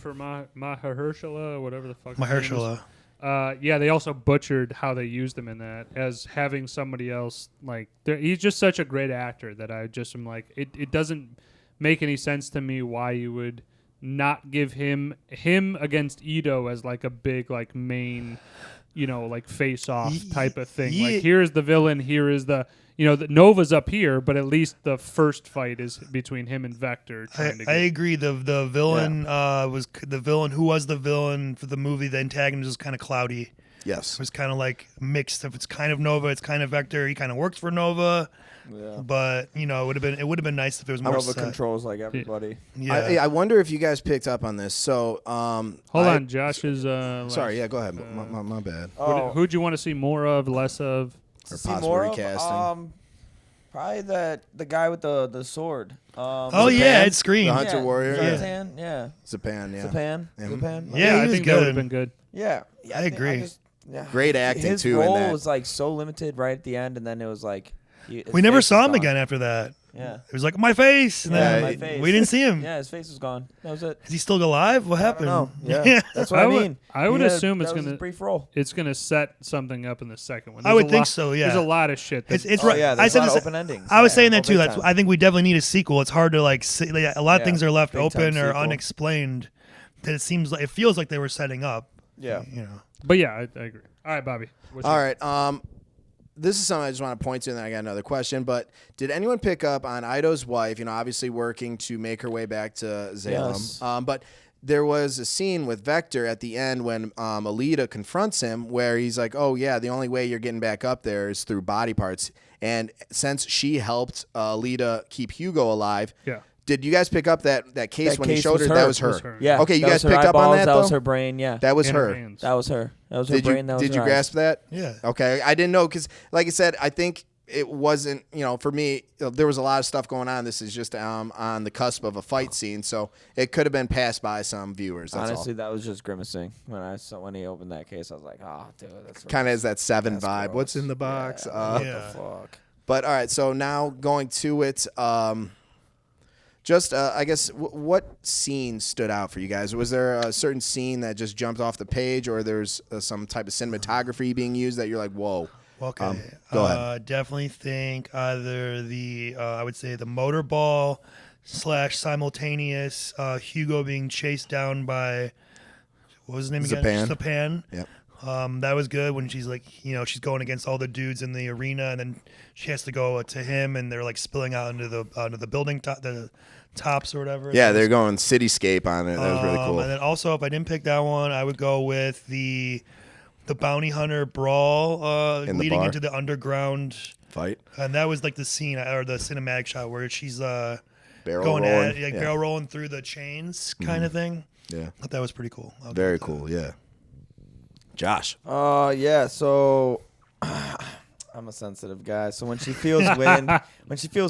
Speaker 1: Mahershala, whatever the fuck. his name is.
Speaker 3: Mahershala.
Speaker 1: Yeah, they also butchered how they used him in that as having somebody else. Like, he's just such a great actor that I just am like, it doesn't make any sense to me why you would not give him against Ito as like a big like main, like face off type of thing.
Speaker 3: Yeah.
Speaker 1: Like, here is the villain, here is the. The Nova's up here, but at least the first fight is between him and Vector.
Speaker 3: I agree. The villain was the villain who was the villain for the movie. The antagonist was kind of cloudy.
Speaker 2: Yes.
Speaker 3: It was kind of like mixed. If it's kind of Nova, it's kind of Vector. He kind of works for Nova.
Speaker 4: Yeah.
Speaker 3: But it would have been nice if it was more
Speaker 4: Nova
Speaker 3: set.
Speaker 4: controls like everybody.
Speaker 3: Yeah.
Speaker 2: I wonder if you guys picked up on this. So,
Speaker 1: Hold on, Josh's.
Speaker 2: Sorry, yeah, go ahead. My bad.
Speaker 1: Who'd you want to see more of, less of?
Speaker 2: Or
Speaker 4: See
Speaker 2: possible
Speaker 4: more
Speaker 2: recasting.
Speaker 4: of, probably the guy with the sword.
Speaker 3: It screamed.
Speaker 2: The Hunter Warrior?
Speaker 4: Zapan,
Speaker 2: Zapan, yeah.
Speaker 4: Zapan.
Speaker 3: Yeah,
Speaker 1: I
Speaker 3: he was
Speaker 1: think that would
Speaker 3: good.
Speaker 1: have been good.
Speaker 4: Yeah.
Speaker 3: I agree.
Speaker 2: Great acting,
Speaker 4: his
Speaker 2: too, in
Speaker 4: role
Speaker 2: that.
Speaker 4: was like so limited right at the end, and then it was like
Speaker 3: We never saw him again after that.
Speaker 4: Yeah.
Speaker 3: It was like my face. And then
Speaker 4: my face.
Speaker 3: we didn't see him.
Speaker 4: Yeah, his face was gone. That was it.
Speaker 3: Is he still alive? What happened?
Speaker 4: I don't know. Yeah, that's what I mean.
Speaker 1: I would assume it's
Speaker 4: that was
Speaker 1: gonna
Speaker 4: his brief role.
Speaker 1: It's gonna set something up in the second one.
Speaker 3: I would think so. Yeah.
Speaker 1: There's a lot of shit.
Speaker 3: It's
Speaker 4: Oh,
Speaker 3: right.
Speaker 4: yeah,
Speaker 3: I
Speaker 4: there's
Speaker 3: said
Speaker 4: a lot
Speaker 3: this-
Speaker 4: of open endings.
Speaker 3: I was
Speaker 4: Yeah.
Speaker 3: saying that
Speaker 4: Oh,
Speaker 3: too.
Speaker 4: big
Speaker 3: That's.
Speaker 4: time.
Speaker 3: I think we definitely need a sequel. It's hard to like see. Like, a lot of things are left
Speaker 4: Big time
Speaker 3: open or
Speaker 4: sequel.
Speaker 3: unexplained. That it feels like they were setting up.
Speaker 4: Yeah.
Speaker 1: But yeah, I agree. All right, Bobby.
Speaker 2: All right. This is something I just want to point to, and then I got another question. But did anyone pick up on Ido's wife, obviously working to make her way back to Salem?
Speaker 4: Yes.
Speaker 2: But there was a scene with Vector at the end when Alita confronts him where he's like, oh, yeah, the only way you're getting back up there is through body parts. And since she helped Alita keep Hugo alive,
Speaker 1: Yeah.
Speaker 2: did you guys pick up that case
Speaker 4: That
Speaker 2: when he
Speaker 4: case
Speaker 2: showed
Speaker 4: was
Speaker 2: her?
Speaker 4: her.
Speaker 2: That was her.
Speaker 1: Was her.
Speaker 4: Yeah.
Speaker 2: Okay, you
Speaker 4: that
Speaker 2: guys
Speaker 4: was her
Speaker 2: picked up on
Speaker 4: eyeballs,
Speaker 2: that,
Speaker 4: That was
Speaker 2: though?
Speaker 4: her brain. Yeah.
Speaker 2: That was
Speaker 1: In
Speaker 2: her.
Speaker 1: hands.
Speaker 4: That was her. That was her brain. That was
Speaker 2: Did
Speaker 4: her
Speaker 2: you
Speaker 4: eyes.
Speaker 2: grasp that?
Speaker 3: Yeah.
Speaker 2: Okay, I didn't know because, like I said, I think it wasn't. For me, there was a lot of stuff going on. This is just on the cusp of a fight scene, so it could have been passed by some viewers. That's
Speaker 4: Honestly, that was just grimacing when he opened that case. I was like, oh, dude, that's
Speaker 2: kind of has that Seven
Speaker 4: That's
Speaker 2: vibe.
Speaker 4: gross.
Speaker 2: What's in the box?
Speaker 4: What
Speaker 3: Yeah.
Speaker 4: the fuck?
Speaker 2: But all right, so now going to it. Just, I guess, what scene stood out for you guys? Was there a certain scene that just jumped off the page, or there's some type of cinematography being used that you're like, whoa?
Speaker 3: Okay.
Speaker 2: Go ahead.
Speaker 3: Definitely think either I would say the motorball / simultaneous Hugo being chased down by, what was his name again? Zapan.
Speaker 2: Yep.
Speaker 3: That was good when she's like, she's going against all the dudes in the arena, and then she has to go to him, and they're like spilling out into the building the tops or whatever.
Speaker 2: Yeah, they're going cityscape on it. That was really cool.
Speaker 3: And then also, if I didn't pick that one, I would go with the bounty hunter brawl
Speaker 2: In the
Speaker 3: leading
Speaker 2: bar?
Speaker 3: into the underground
Speaker 2: Fight,
Speaker 3: and that was like the scene or the cinematic shot where she's
Speaker 2: barrel
Speaker 3: going
Speaker 2: rolling.
Speaker 3: at barrel rolling through the chains kind of thing.
Speaker 2: Yeah,
Speaker 3: I thought that was pretty cool. I'll
Speaker 2: very
Speaker 3: give it that.
Speaker 2: cool. Yeah, Josh.
Speaker 4: Yeah. So I'm a sensitive guy. So when she feels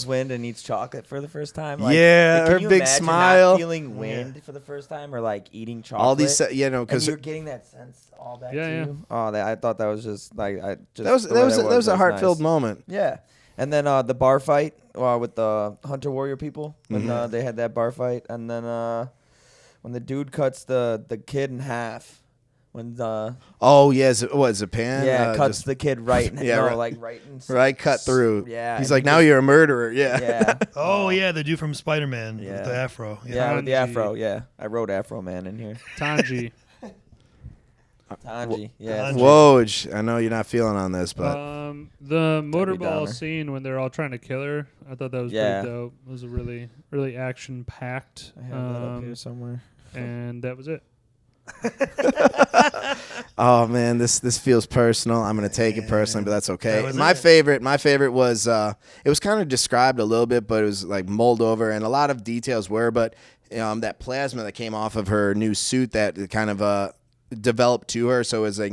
Speaker 4: wind, and eats chocolate for the first time, like,
Speaker 2: Yeah,
Speaker 4: can
Speaker 2: her
Speaker 4: you
Speaker 2: big
Speaker 4: imagine
Speaker 2: smile.
Speaker 4: not feeling wind for the first time, or like eating chocolate.
Speaker 2: All these,
Speaker 4: and
Speaker 2: because
Speaker 4: you're getting that sense all back
Speaker 1: Yeah,
Speaker 4: to
Speaker 1: yeah.
Speaker 4: you. Oh, I thought that was just like
Speaker 2: that was a heart-filled moment.
Speaker 4: Yeah. And then the bar fight with the Hunter Warrior people when they had that bar fight, and then when the dude cuts the kid in half. When
Speaker 2: Oh yeah, Zapan?
Speaker 4: cuts the kid right.
Speaker 2: Right cut through.
Speaker 4: Yeah,
Speaker 2: he's
Speaker 4: and
Speaker 2: like,
Speaker 4: he
Speaker 2: now
Speaker 4: just-
Speaker 2: you're a murderer. Yeah.
Speaker 4: Yeah.
Speaker 3: Oh yeah, the dude from Spider-Man
Speaker 4: Yeah.
Speaker 3: with the afro.
Speaker 4: Yeah, with the
Speaker 1: Tanji.
Speaker 4: afro. Yeah, I wrote Afro Man in here.
Speaker 1: Tanji.
Speaker 4: Tanji. Yeah.
Speaker 3: Tanji.
Speaker 2: Woj, I know you're not feeling on this, but
Speaker 1: The
Speaker 4: Downer.
Speaker 1: motorball scene when they're all trying to kill her, I thought that was
Speaker 4: Yeah.
Speaker 1: pretty dope. It was a really, really action packed.
Speaker 4: I have that up here somewhere.
Speaker 1: And that was it.
Speaker 2: oh man, this feels personal. I'm gonna take it personally, but that's okay.
Speaker 3: That was
Speaker 2: My
Speaker 3: it.
Speaker 2: favorite was it was kind of described a little bit, but it was like mulled over, and a lot of details were. But that plasma that came off of her new suit that kind of developed to her. So it's like,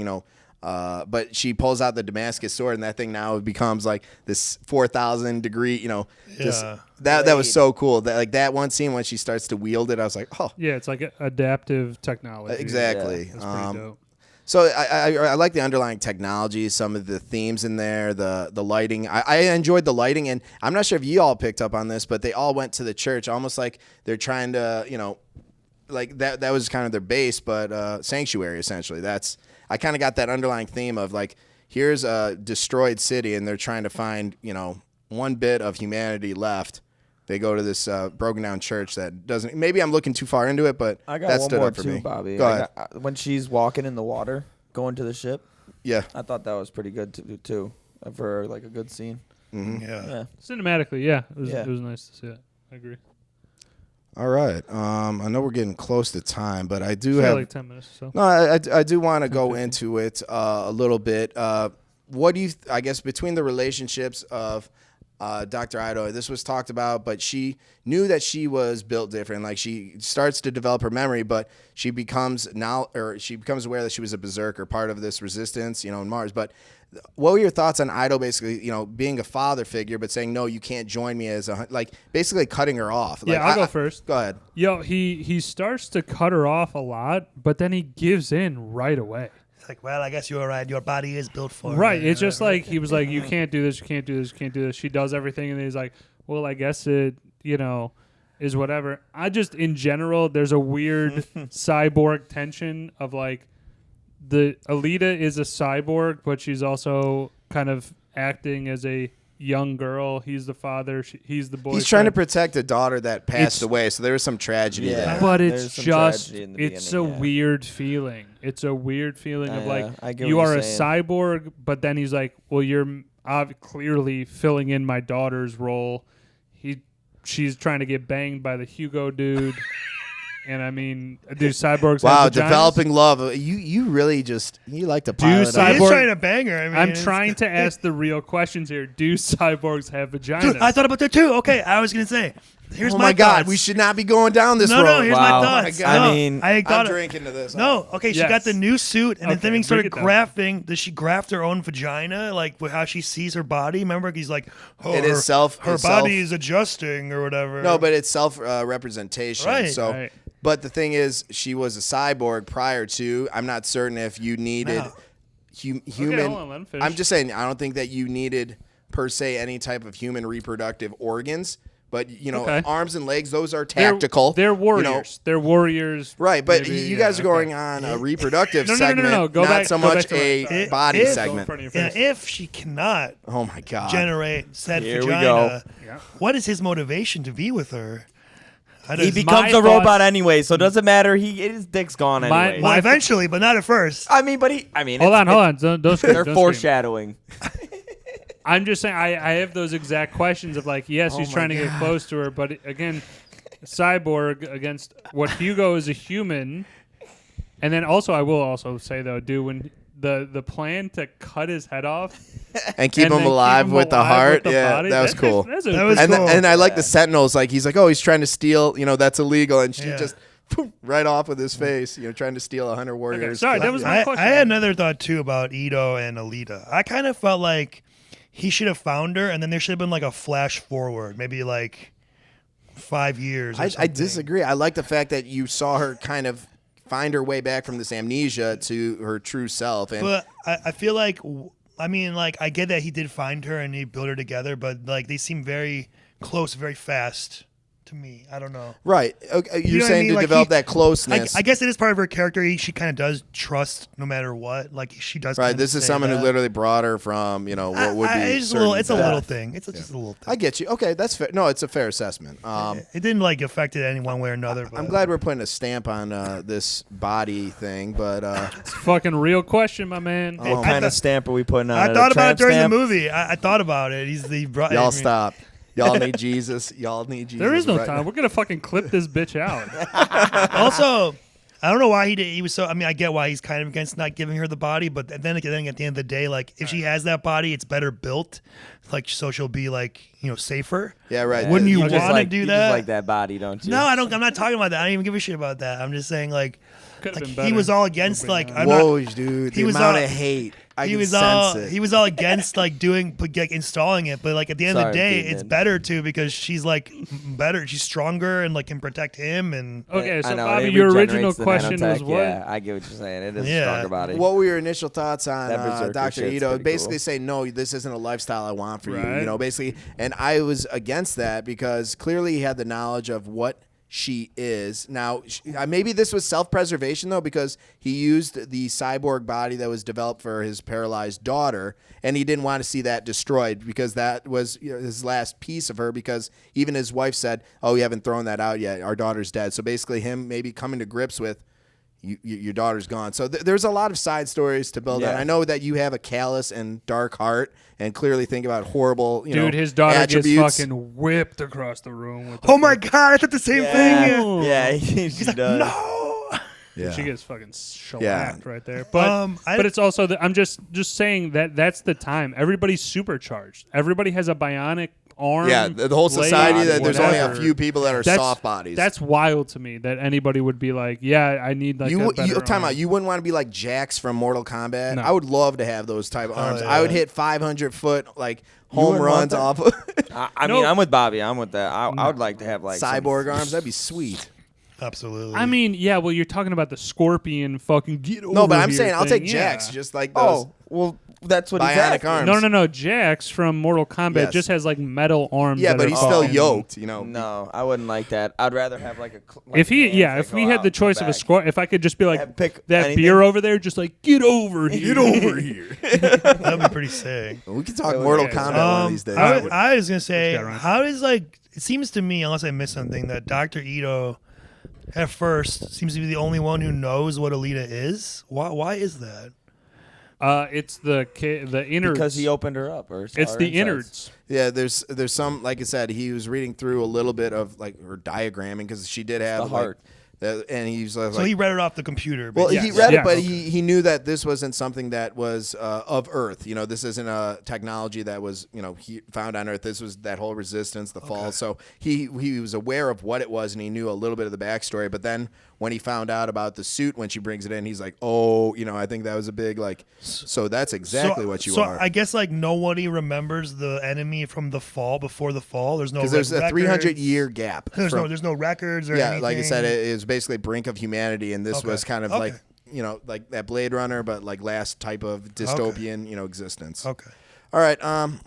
Speaker 2: but she pulls out the Damascus sword, and that thing now becomes like this 4,000 degree, that was so cool. That one scene when she starts to wield it, I was like, oh.
Speaker 1: Yeah, it's like adaptive technology.
Speaker 2: Exactly.
Speaker 1: Yeah, that's pretty dope.
Speaker 2: So I like the underlying technology, some of the themes in there, the lighting. I enjoyed the lighting, and I'm not sure if you all picked up on this, but they all went to the church, almost like they're trying to, like that was kind of their base, but sanctuary essentially. I kind of got that underlying theme of like, here's a destroyed city, and they're trying to find one bit of humanity left. They go to this broken down church that doesn't. Maybe I'm looking too far into it, but
Speaker 4: I got
Speaker 2: that
Speaker 4: one
Speaker 2: stood
Speaker 4: more
Speaker 2: up for
Speaker 4: too,
Speaker 2: me.
Speaker 4: Bobby.
Speaker 2: Go ahead.
Speaker 4: When she's walking in the water, going to the ship.
Speaker 2: Yeah,
Speaker 4: I thought that was pretty good too, for like a good scene.
Speaker 2: Mm-hmm.
Speaker 4: Yeah.
Speaker 1: Cinematically, it was nice to see it. I agree.
Speaker 2: All right. I know we're getting close to time, but I do
Speaker 1: Still
Speaker 2: have
Speaker 1: like 10 minutes or so.
Speaker 2: No, I do want to go into it a little bit. What do you? I guess between the relationships of Dr. Ito, this was talked about, but she knew that she was built different. Like she starts to develop her memory, but she becomes aware that she was a berserker, part of this resistance, in Mars. But what were your thoughts on Ito basically, being a father figure, but saying, no, you can't join me as basically cutting her off?
Speaker 1: Yeah, I'll go first.
Speaker 2: Go ahead.
Speaker 1: He starts to cut her off a lot, but then he gives in right away.
Speaker 3: It's like, well, I guess you're right. Your body is built for
Speaker 1: Right.
Speaker 3: it.
Speaker 1: It's just like he was like, you can't do this, you can't do this, you can't do this. She does everything, and he's like, well, I guess it, is whatever. I just, in general, there's a weird cyborg tension of like, the Alita is a cyborg, but she's also kind of acting as a young girl. He's the father. He's the boyfriend.
Speaker 2: He's trying to protect a daughter that passed away, so there was some tragedy there.
Speaker 1: But it's a weird feeling. It's a weird feeling of like, you are a cyborg, but then he's like, well, you're clearly filling in my daughter's role. She's trying to get banged by the Hugo dude. And I mean, do cyborgs have vaginas?
Speaker 2: Developing love. You really you like to pilot.
Speaker 3: He's trying to bang her. I mean,
Speaker 1: I'm trying to ask the real questions here. Do cyborgs have vaginas?
Speaker 3: Dude, I thought about that too. Okay, I was going to say, here's
Speaker 2: oh
Speaker 3: my
Speaker 2: God,
Speaker 3: thoughts.
Speaker 2: we should not be going down this road.
Speaker 3: No, here's my
Speaker 2: Oh
Speaker 3: thoughts.
Speaker 2: my God.
Speaker 3: No,
Speaker 4: I mean,
Speaker 2: I'm drinking to this.
Speaker 3: No, okay, she
Speaker 1: Yes.
Speaker 3: got the new suit, and then
Speaker 1: Okay,
Speaker 3: Thing started
Speaker 1: break it down.
Speaker 3: grafting. Does she graft her own vagina, like with how she sees her body? Remember, he's like, oh,
Speaker 2: It is
Speaker 3: her body is adjusting or whatever.
Speaker 2: No, but it's self-representation.
Speaker 3: Right.
Speaker 2: So,
Speaker 1: Right.
Speaker 2: But the thing is, she was a cyborg prior to. I'm not certain if you needed human.
Speaker 1: Okay, hold on, let him finish.
Speaker 2: I'm just saying, I don't think that you needed per se any type of human reproductive organs. But arms and legs, those are tactical.
Speaker 1: They're warriors. They're warriors.
Speaker 2: Right, but
Speaker 1: maybe,
Speaker 2: you guys are going on a reproductive segment,
Speaker 1: No. Go
Speaker 2: not
Speaker 1: back,
Speaker 2: so
Speaker 1: go
Speaker 2: much
Speaker 1: back to
Speaker 2: a
Speaker 1: my-
Speaker 2: body
Speaker 3: If-
Speaker 2: segment.
Speaker 1: Go in front of your
Speaker 3: And
Speaker 1: face.
Speaker 3: if she cannot
Speaker 2: Oh my God!
Speaker 3: generate said
Speaker 4: Here we
Speaker 3: vagina,
Speaker 1: Yeah.
Speaker 3: what is his motivation to be with her?
Speaker 4: He becomes a robot anyway, so it doesn't matter. His dick's gone anyway.
Speaker 3: Well, eventually, but not at first.
Speaker 4: Hold
Speaker 1: on. Don't scream,
Speaker 4: They're
Speaker 1: don't
Speaker 4: foreshadowing.
Speaker 1: I'm just saying, I have those exact questions of like, yes, he's
Speaker 4: my
Speaker 1: trying to get close to her, but again, cyborg against what Hugo is a human, and then also I will also say though, when the plan to cut his head off
Speaker 2: and keep him alive with the heart, that was cool. And I like the Sentinels. Like he's like, oh, he's trying to steal. That's illegal, and she just boom, right off with his face. Trying to steal 100 warriors.
Speaker 1: Okay, sorry, that was my question.
Speaker 3: I had another thought too about Ito and Alita. I kind of felt like he should have found her, and then there should have been like a flash forward, maybe like 5 years.
Speaker 2: I disagree. I like the fact that you saw her kind of find her way back from this amnesia to her true self.
Speaker 3: But I feel like, I get that he did find her and he built her together, but like they seem very close, very fast to me. I don't know.
Speaker 2: Right. Okay. You're
Speaker 3: know
Speaker 2: saying to
Speaker 3: like
Speaker 2: develop that closeness.
Speaker 3: I guess it is part of her character. She kind of does trust no matter what. Like she does.
Speaker 2: Right. This is someone who literally brought her from, what would be.
Speaker 3: It's a little thing. It's just a little thing.
Speaker 2: I get you. Okay, that's fair. No, it's a fair assessment.
Speaker 3: It didn't like affect it any one way or another. But
Speaker 2: I'm glad we're putting a stamp on this body thing, but
Speaker 1: it's a fucking real question, my man.
Speaker 4: What kind of stamp are we putting on it?
Speaker 3: I thought about it during
Speaker 4: stamp?
Speaker 3: the movie. I thought about it.
Speaker 2: Y'all stop. Y'all need Jesus. Y'all need Jesus.
Speaker 1: There is no time. We're gonna fucking clip this bitch out.
Speaker 3: Also, I don't know why he did. He was so. I mean, I get why he's kind of against not giving her the body, but then at the end of the day, like if she has that body, it's better built, like so she'll be like safer.
Speaker 2: Yeah, right.
Speaker 3: Wouldn't you
Speaker 4: just
Speaker 3: want to
Speaker 4: like,
Speaker 3: do
Speaker 4: you
Speaker 3: that?
Speaker 4: Just like that body, don't you?
Speaker 3: No, I don't. I'm not talking about that. I don't even give a shit about that. I'm just saying like
Speaker 1: Could've been
Speaker 3: he was
Speaker 1: better.
Speaker 3: all against like I'm
Speaker 2: Whoa,
Speaker 3: not.
Speaker 2: dude.
Speaker 3: he
Speaker 2: The
Speaker 3: was
Speaker 2: amount
Speaker 3: all-
Speaker 2: of hate. I
Speaker 3: He
Speaker 2: can
Speaker 3: was
Speaker 2: sense
Speaker 3: all
Speaker 2: it.
Speaker 3: he was all against like installing it, but like at the end of the
Speaker 4: Sorry,
Speaker 3: day,
Speaker 4: dude,
Speaker 3: it's
Speaker 4: man.
Speaker 3: better too because she's like better. She's stronger and like can protect him and.
Speaker 1: Okay,
Speaker 4: I
Speaker 1: so
Speaker 4: know,
Speaker 1: Bobby,
Speaker 4: it
Speaker 1: your
Speaker 4: regenerates
Speaker 1: original
Speaker 4: the
Speaker 1: question
Speaker 4: nanotech,
Speaker 1: was what?
Speaker 4: Yeah, I get what you're saying. It is a
Speaker 3: Yeah.
Speaker 4: stronger body.
Speaker 2: What were your initial thoughts on
Speaker 4: That berserker
Speaker 2: Dr.
Speaker 4: shit's
Speaker 2: Ito?
Speaker 4: pretty
Speaker 2: Basically
Speaker 4: cool.
Speaker 2: saying, no, this isn't a lifestyle I want for you.
Speaker 1: Right.
Speaker 2: Basically. And I was against that because clearly he had the knowledge of what she is. Now, maybe this was self-preservation, though, because he used the cyborg body that was developed for his paralyzed daughter, and he didn't want to see that destroyed because that was his last piece of her, because even his wife said, oh, we haven't thrown that out yet. Our daughter's dead. So basically him maybe coming to grips with, your daughter's gone. So there's a lot of side stories to build on.
Speaker 4: Yeah.
Speaker 2: I know that you have a callous and dark heart and clearly think about horrible,
Speaker 1: Dude, his daughter
Speaker 2: attributes.
Speaker 1: gets fucking whipped across the room. With
Speaker 3: Oh my god! I thought the same thing.
Speaker 4: Yeah, she does.
Speaker 3: No.
Speaker 2: Yeah.
Speaker 1: She gets fucking shellacked
Speaker 2: Yeah.
Speaker 1: right there. But but it's also I'm just saying that's the time. Everybody's supercharged. Everybody has a bionic arm.
Speaker 2: Yeah, the whole
Speaker 1: leg,
Speaker 2: society, that there's only a
Speaker 1: whatever.
Speaker 2: few people that are
Speaker 1: That's-
Speaker 2: soft bodies.
Speaker 1: That's wild to me that anybody would be like, yeah, I need like
Speaker 2: you
Speaker 1: a better
Speaker 2: time
Speaker 1: arm.
Speaker 2: out. You wouldn't want to be like Jax from Mortal Kombat.
Speaker 1: No.
Speaker 2: I would love to have those type of arms.
Speaker 3: yeah.
Speaker 2: I would hit 500-foot like home
Speaker 4: wouldn't want
Speaker 2: runs
Speaker 4: that?
Speaker 2: off of
Speaker 4: I mean, I'm with Bobby. I'm with that. I would like to have like
Speaker 2: cyborg arms. That'd be sweet.
Speaker 3: Absolutely.
Speaker 1: I mean, yeah, well, you're talking about the scorpion fucking get over
Speaker 2: No, but I'm
Speaker 1: here
Speaker 2: saying I'll
Speaker 1: thing,
Speaker 2: take Jax.
Speaker 1: yeah.
Speaker 2: Just like those
Speaker 4: Oh, well, that's what he's
Speaker 2: bionic
Speaker 4: asking.
Speaker 2: arms.
Speaker 1: No. Jax from Mortal Kombat
Speaker 2: Yes.
Speaker 1: just has like metal arms.
Speaker 2: Yeah,
Speaker 1: that
Speaker 2: but
Speaker 1: are
Speaker 2: he's still
Speaker 1: fucking-
Speaker 2: yoked.
Speaker 4: No, I wouldn't like that. I'd rather have like a.
Speaker 1: If we had the choice of a score, if I could just be like
Speaker 4: Yeah, pick
Speaker 1: that
Speaker 4: anything.
Speaker 1: beer over there, just like get over here,
Speaker 2: Get over here.
Speaker 3: that'd be pretty sick.
Speaker 2: We can talk
Speaker 4: Yeah,
Speaker 2: Mortal
Speaker 1: yeah,
Speaker 2: Kombat one of these days.
Speaker 3: I was gonna say,
Speaker 1: got, Ryan?
Speaker 3: how does like it seems to me, unless I missed something, that Dr. Ito at first seems to be the only one who knows what Alita is. Why is that?
Speaker 1: It's the innards.
Speaker 4: because he opened her up, or
Speaker 1: it's
Speaker 4: our
Speaker 1: the
Speaker 4: insides.
Speaker 1: innards.
Speaker 2: Yeah, there's some, like I said, he was reading through a little bit of like her diagramming because she did have
Speaker 4: the heart.
Speaker 2: and he's like,
Speaker 3: So he read it off the computer.
Speaker 2: well,
Speaker 3: basically.
Speaker 2: he read
Speaker 1: Yes.
Speaker 2: it, but
Speaker 1: Okay.
Speaker 2: he knew that this wasn't something that was of Earth. This isn't a technology that was he found on Earth. This was that whole resistance, the fall. So he was aware of what it was, and he knew a little bit of the backstory. But then when he found out about the suit when she brings it in, he's like, oh, I think that was a big like. So that's exactly what you
Speaker 3: so
Speaker 2: are.
Speaker 3: I guess like nobody remembers the enemy from the fall before the fall. There's no
Speaker 2: Because there's
Speaker 3: like,
Speaker 2: a 300-year gap.
Speaker 3: There's no records or
Speaker 2: yeah,
Speaker 3: anything.
Speaker 2: like I said, it is basically brink of humanity, and this
Speaker 3: Okay.
Speaker 2: was kind of
Speaker 3: Okay.
Speaker 2: like like that Blade Runner, but like last type of dystopian existence.
Speaker 3: Okay.
Speaker 2: All right,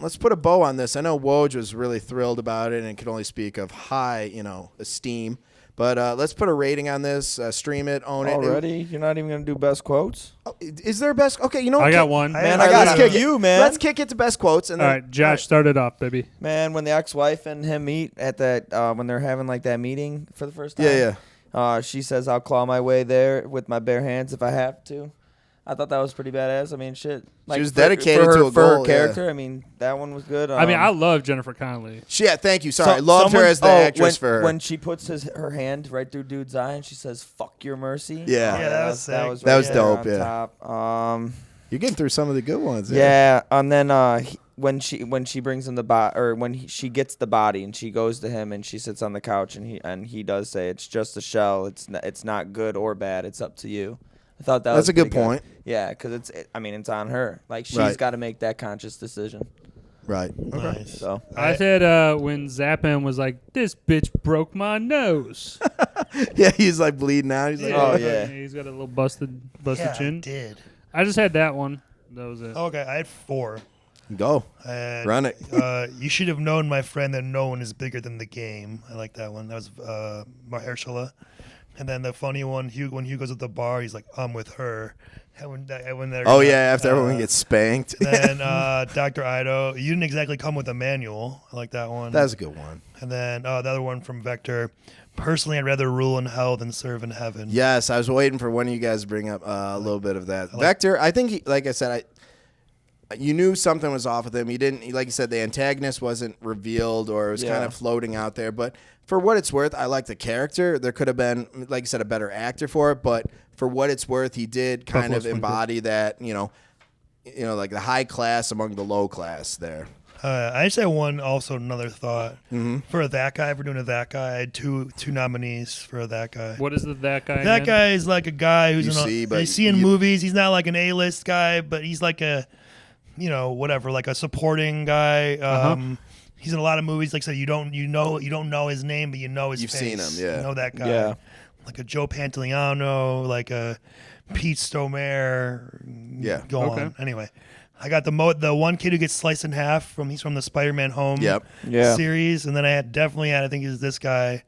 Speaker 2: let's put a bow on this. I know Woj was really thrilled about it and could only speak of high esteem, but let's put a rating on this. Stream it, own it.
Speaker 4: Already, you're not even gonna do best quotes.
Speaker 2: Oh, is there a best? Okay, you know what?
Speaker 1: I got one.
Speaker 4: Man,
Speaker 3: I
Speaker 4: I
Speaker 3: got
Speaker 4: got
Speaker 2: kick it.
Speaker 4: you, man.
Speaker 2: Let's kick it to best quotes. And
Speaker 1: All
Speaker 2: then,
Speaker 1: right, Josh, start it off, baby.
Speaker 4: Man, when the ex-wife and him meet at that when they're having like that meeting for the first time.
Speaker 2: Yeah.
Speaker 4: She says, "I'll claw my way there with my bare hands if I have to." I thought that was pretty badass. I mean, shit. Like,
Speaker 2: was dedicated
Speaker 4: for her,
Speaker 2: to a
Speaker 4: for her
Speaker 2: goal,
Speaker 4: character. I mean, that one was good.
Speaker 1: I mean, I love Jennifer Connelly.
Speaker 2: Yeah, thank you. Sorry, I loved her as the actress for her.
Speaker 4: When she puts her hand right through dude's eye and she says, "Fuck your mercy."
Speaker 2: Yeah.
Speaker 3: Yeah, that was sick.
Speaker 4: that was
Speaker 2: That was
Speaker 4: right
Speaker 2: dope,
Speaker 4: there
Speaker 2: yeah.
Speaker 4: on top.
Speaker 2: You're getting through some of the good ones.
Speaker 4: Yeah, and then when she brings him the body, or when she gets the body and she goes to him and she sits on the couch and he does say, "It's just a shell. It's not good or bad. It's up to you." I thought that
Speaker 2: That's
Speaker 4: was
Speaker 2: a good
Speaker 4: pretty
Speaker 2: point.
Speaker 4: Yeah, because it's on her. Like she's
Speaker 2: Right.
Speaker 4: got to make that conscious decision.
Speaker 2: Right. Okay.
Speaker 3: Nice.
Speaker 4: So
Speaker 1: I said when Zappin was like, "This bitch broke my nose."
Speaker 2: Yeah, he's like bleeding out. He's like,
Speaker 4: Oh, yeah.
Speaker 1: He's got a little busted
Speaker 3: Yeah, I
Speaker 1: chin.
Speaker 3: did.
Speaker 1: I just had that one. That was it.
Speaker 3: Okay, I had 4.
Speaker 2: go.
Speaker 3: And,
Speaker 2: Run it.
Speaker 3: You should have known, my friend, that no one is bigger than the game. I like that one. That was Mahershala. And then the funny one, when Hugh goes at the bar, he's like, "I'm with her." And when they're
Speaker 2: Oh yeah, after everyone gets spanked.
Speaker 3: Then Dr. Ito, you didn't exactly come with a manual. I like that one.
Speaker 2: That's a good one.
Speaker 3: And then the other one from Vector. Personally, I'd rather rule in hell than serve in heaven.
Speaker 2: Yes, I was waiting for one of you guys to bring up a little bit of that. Vector, I think, like I said, you knew something was off with him. You didn't, like you said, the antagonist wasn't revealed or it was kind of floating out there. But for what it's worth, I like the character. There could have been, like you said, a better actor for it. But for what it's worth, he did kind of embody that, like the high class among the low class there.
Speaker 3: I just had another thought for that guy. If we're doing a that guy, I had two nominees for that guy.
Speaker 1: What is that guy?
Speaker 3: That guy is like a guy who's
Speaker 2: you
Speaker 3: see in movies. He's not like an A-list guy, but he's like a, whatever, like a supporting guy. He's in a lot of movies. Like I said, you don't know his name, but you know his face.
Speaker 2: You've seen him, yeah.
Speaker 3: You know that guy.
Speaker 4: Yeah.
Speaker 3: Like a Joe Pantoliano, like a Pete Stormare.
Speaker 2: Yeah.
Speaker 3: Go on. Anyway, I got the one kid who gets sliced in half he's from the Spider-Man Home series, and then I think is this guy,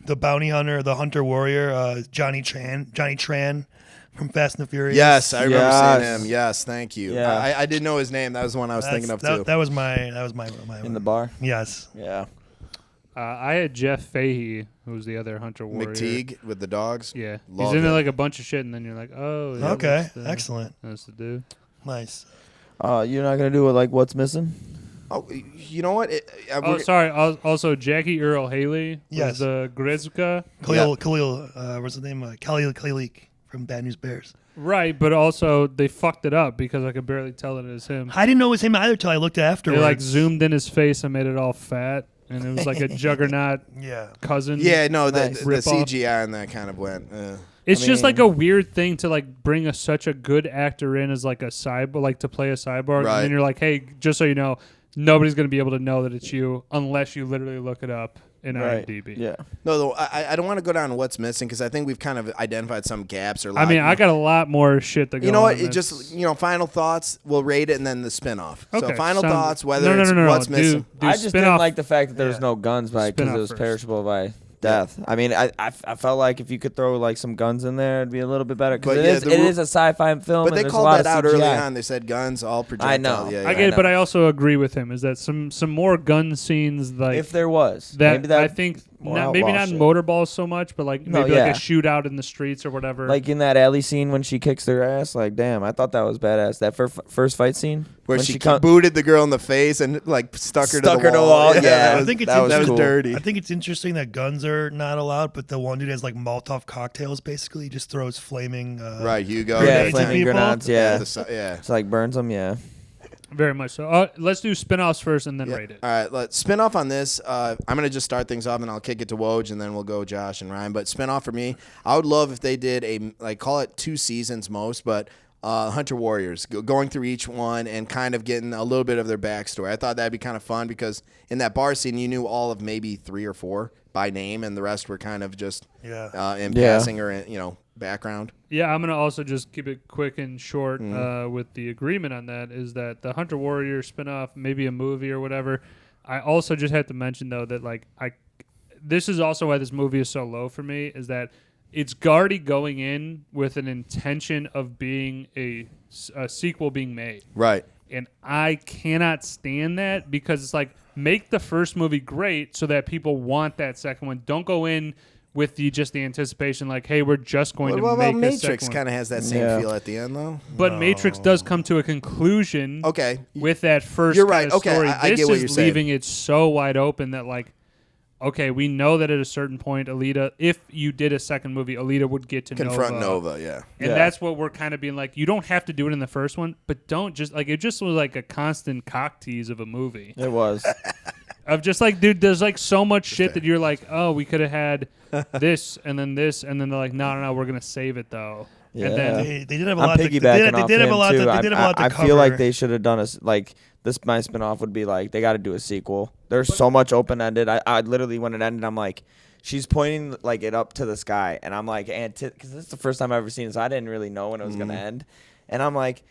Speaker 3: the bounty hunter, the hunter warrior, Johnny Tran from Fast and the Furious.
Speaker 2: Yes, I remember seeing him. Yes, thank you.
Speaker 4: Yeah.
Speaker 2: I didn't know his name. That was the one I was thinking of too.
Speaker 3: That was my
Speaker 4: In the bar.
Speaker 3: Yes.
Speaker 4: Yeah.
Speaker 1: I had Jeff Fahey, who was the other hunter warrior.
Speaker 2: McTeague with the dogs.
Speaker 1: Yeah,
Speaker 2: Love
Speaker 1: he's in
Speaker 2: him.
Speaker 1: like a bunch of shit, and then you're like, oh, yeah,
Speaker 3: Okay, excellent.
Speaker 1: That's the dude.
Speaker 3: Nice.
Speaker 4: You're not gonna do it like what's missing?
Speaker 2: Oh, you know what?
Speaker 1: Sorry. Also, Jackie Earl Haley
Speaker 3: Yes.
Speaker 1: was the Grizka.
Speaker 3: Khalil, what's his name? Khalil from Bad News Bears.
Speaker 1: Right, but also they fucked it up because I could barely tell it was him.
Speaker 3: I didn't know it was him either till I looked
Speaker 1: They
Speaker 3: afterwards.
Speaker 1: like zoomed in his face and made it all fat, and it was like a Juggernaut cousin.
Speaker 2: Yeah, no,
Speaker 4: Nice.
Speaker 2: the
Speaker 1: Rip-off.
Speaker 2: CGI and that kind of went.
Speaker 1: It's just like a weird thing to like bring such a good actor in as like a cyborg, like to play a cyborg,
Speaker 2: Right.
Speaker 1: and then you're like, hey, just so you know, nobody's gonna be able to know that it's you unless you literally look it up in IMDb.
Speaker 4: Yeah.
Speaker 2: No, though, I don't want to go down to what's missing because I think we've kind of identified some gaps or.
Speaker 1: I mean, I got a lot more shit to go.
Speaker 2: You know what?
Speaker 1: on
Speaker 2: It just final thoughts. We'll rate it and then the spinoff.
Speaker 1: Okay,
Speaker 2: So final
Speaker 1: sounds-
Speaker 2: thoughts. Whether
Speaker 1: no,
Speaker 2: it's what's
Speaker 1: dude,
Speaker 2: missing.
Speaker 4: I just didn't
Speaker 1: spin-off-
Speaker 4: like the fact that there was no guns because it
Speaker 1: Spin-off
Speaker 4: was
Speaker 1: first.
Speaker 4: perishable by death. I mean, I felt like if you could throw like some guns in there, it'd be a little bit better
Speaker 2: But
Speaker 4: because it is a sci-fi film.
Speaker 2: But
Speaker 4: and
Speaker 2: they
Speaker 4: there's
Speaker 2: called
Speaker 4: a lot
Speaker 2: that out
Speaker 4: of
Speaker 2: early
Speaker 4: CGI.
Speaker 2: on. They said guns, all projectile.
Speaker 4: I know.
Speaker 2: Yeah,
Speaker 1: I
Speaker 2: yeah.
Speaker 1: get it,
Speaker 4: know.
Speaker 1: but I also agree with him. Is that some more gun scenes like
Speaker 4: If there was,
Speaker 1: that?
Speaker 4: maybe that
Speaker 1: I think
Speaker 4: more
Speaker 1: maybe not
Speaker 4: outlaw
Speaker 1: in
Speaker 4: shit.
Speaker 1: motorballs so much, but like
Speaker 4: No,
Speaker 1: maybe like
Speaker 4: yeah.
Speaker 1: a shootout in the streets or whatever.
Speaker 4: like in that alley scene when she kicks their ass. Like, damn, I thought that was badass. That first fight scene
Speaker 2: Where
Speaker 4: when
Speaker 2: she
Speaker 4: come-
Speaker 2: booted the girl in the face and like stuck her to
Speaker 4: Stuck
Speaker 2: the
Speaker 4: her to
Speaker 2: wall.
Speaker 4: the wall, yeah.
Speaker 2: that was,
Speaker 3: I think it's
Speaker 2: that was
Speaker 4: cool.
Speaker 2: dirty.
Speaker 3: I think it's interesting that guns are not allowed, but the one dude has like Molotov cocktails. Basically, he just throws flaming.
Speaker 2: Right, Hugo.
Speaker 4: yeah,
Speaker 3: grenades at
Speaker 4: flaming
Speaker 3: people?
Speaker 4: grenades. Yeah,
Speaker 2: yeah.
Speaker 4: it's like burns them. Yeah.
Speaker 1: Very much so. Let's do spin-offs first and then
Speaker 2: Yeah.
Speaker 1: rate it.
Speaker 2: All right, let's spin off on this. I'm going to just start things off and I'll kick it to Woj and then we'll go Josh and Ryan. But spin off for me, I would love if they did call it 2 seasons most, but Hunter Warriors, going through each one and kind of getting a little bit of their backstory. I thought that'd be kind of fun because in that bar scene, you knew all of maybe 3 or 4 by name and the rest were kind of just in passing or, background.
Speaker 1: Yeah, I'm gonna also just keep it quick and short with the agreement on that. Is that the Hunter Warrior spinoff, maybe a movie or whatever. I also just have to mention though that this is also why this movie is so low for me. Is that it's already going in with an intention of being a sequel being made.
Speaker 2: Right.
Speaker 1: And I cannot stand that because it's like, make the first movie great so that people want that second one. Don't go in with the anticipation like, hey, we're just going to
Speaker 2: Well,
Speaker 1: make a
Speaker 2: Matrix
Speaker 1: second one.
Speaker 2: kind of has that same
Speaker 4: Yeah.
Speaker 2: feel at the end, though.
Speaker 1: But Matrix does come to a conclusion
Speaker 2: Okay.
Speaker 1: with that first
Speaker 2: You're right.
Speaker 1: kind of
Speaker 2: Okay,
Speaker 1: story.
Speaker 2: I
Speaker 1: This
Speaker 2: get what
Speaker 1: is
Speaker 2: you're saying.
Speaker 1: leaving it so wide open that okay, we know that at a certain point, Alita, if you did a second movie, Alita would get to
Speaker 2: Confront Nova, yeah.
Speaker 1: And that's what we're kind of being like, you don't have to do it in the first one, but don't just, it just was like a constant cock tease of a movie.
Speaker 4: It was.
Speaker 1: Of just dude, there's so much shit that you're like, oh, we could have had this, and then they're like, no, we're going to save it, though.
Speaker 4: Yeah.
Speaker 1: And then
Speaker 3: They did have a
Speaker 4: I'm
Speaker 3: lot.
Speaker 4: piggybacking off
Speaker 3: They did have a
Speaker 4: him
Speaker 3: lot.
Speaker 4: too.
Speaker 3: They did have a lot to
Speaker 4: I
Speaker 3: cover.
Speaker 4: feel like they should have done this. My spinoff would be they got to do a sequel. There's so much open ended. I literally when it ended, I'm like, she's pointing it up to the sky, and I'm like, because this is the first time I've ever seen it, so I didn't really know when it was gonna end, and I'm like,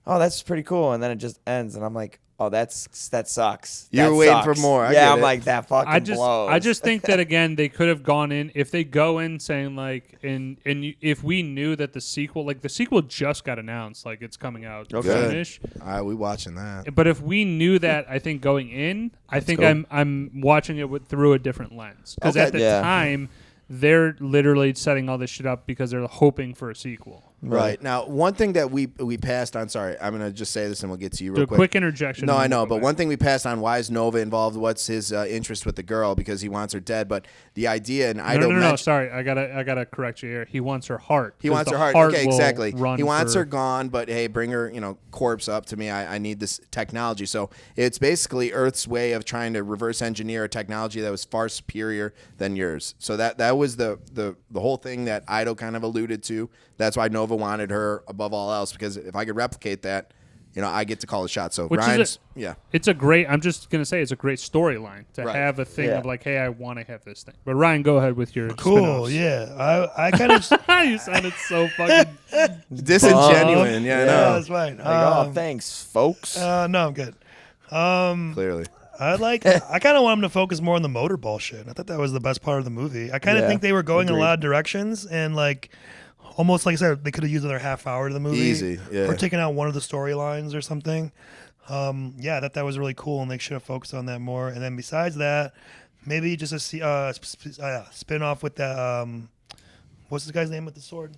Speaker 4: oh, that's pretty cool, and then it just ends, and I'm like, oh, that sucks.
Speaker 2: You were
Speaker 4: That
Speaker 2: waiting for
Speaker 4: sucks.
Speaker 2: more. I
Speaker 4: Yeah,
Speaker 2: get
Speaker 4: I'm
Speaker 2: it.
Speaker 4: like, that fucking blows.
Speaker 1: I just think that again they could have gone in if they go in saying if we knew that the sequel just got announced it's coming out soonish.
Speaker 2: All right, we watching that.
Speaker 1: But if we knew that, I think going in, I think
Speaker 4: cool.
Speaker 1: I'm watching it through a different lens because
Speaker 2: Okay.
Speaker 1: at the
Speaker 4: Yeah.
Speaker 1: time they're literally setting all this shit up because they're hoping for a sequel.
Speaker 2: Right. Now, one thing that we passed on, sorry, I'm going to just say this and we'll get to you real
Speaker 1: Do a
Speaker 2: quick.
Speaker 1: quick interjection.
Speaker 2: No, I know, but one thing we passed on, why is Nova involved? What's his interest with the girl? Because he wants her dead. But the idea, and I don't
Speaker 1: No, sorry. I gotta correct you here. He wants her heart.
Speaker 2: He wants her heart. Okay, exactly. He wants her gone, but hey, bring her, corpse up to me. I need this technology. So it's basically Earth's way of trying to reverse engineer a technology that was far superior than yours. So that was the whole thing that Ito kind of alluded to. That's why Nova wanted her above all else, because if I could replicate that, I get to call the shot. So Ryan's,
Speaker 1: it's a great. I'm just gonna say it's a great storyline to have a thing of like, hey, I want to have this thing. But Ryan, go ahead with your
Speaker 3: cool.
Speaker 1: spin-offs.
Speaker 3: Yeah, I kind of
Speaker 1: You sounded so fucking
Speaker 2: disingenuine. Yeah, I know.
Speaker 3: that's fine.
Speaker 4: Thanks, folks.
Speaker 3: No, I'm good.
Speaker 2: Clearly.
Speaker 3: I kind of want them to focus more on the motorball shit. I thought that was the best part of the movie. I kind of think they were going in a lot of directions, and almost like I said, they could have used another half hour to the movie.
Speaker 2: Easy, yeah.
Speaker 3: Or taken out one of the storylines or something. I thought that was really cool, and they should have focused on that more. And then besides that, maybe just a spin-off with that, what's this guy's name with the sword?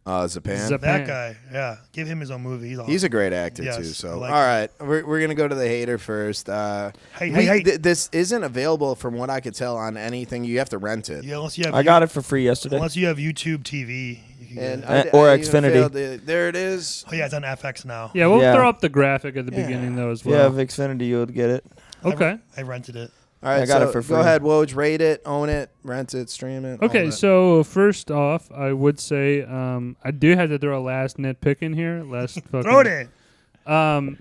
Speaker 2: Zapan.
Speaker 3: That guy, yeah. Give him his own movie. He's awesome.
Speaker 2: He's a great actor,
Speaker 3: Yes,
Speaker 2: too. So,
Speaker 3: I like
Speaker 2: all right. We're going to go to the hater first.
Speaker 3: Hey.
Speaker 2: This isn't available, from what I could tell, on anything. You have to rent it.
Speaker 3: Yeah, unless you have
Speaker 4: I got it for free yesterday.
Speaker 3: Unless you have YouTube TV. You can
Speaker 2: And
Speaker 3: get it.
Speaker 4: Or
Speaker 2: I even
Speaker 4: Xfinity.
Speaker 2: failed there it is.
Speaker 3: Oh, yeah, it's on FX now.
Speaker 1: Yeah, we'll
Speaker 4: Yeah.
Speaker 1: throw up the graphic at the beginning though as
Speaker 4: If you have
Speaker 1: well.
Speaker 4: Xfinity, you would get it.
Speaker 1: Okay.
Speaker 3: I rented it.
Speaker 2: All right,
Speaker 4: I got
Speaker 2: so
Speaker 4: it for free.
Speaker 2: Go ahead, Woj. Rate it, own it, rent it, stream it. all
Speaker 1: Okay,
Speaker 2: that.
Speaker 1: so first off, I would say I do have to throw a last nitpick in here. Last fucking,
Speaker 3: Throw it in.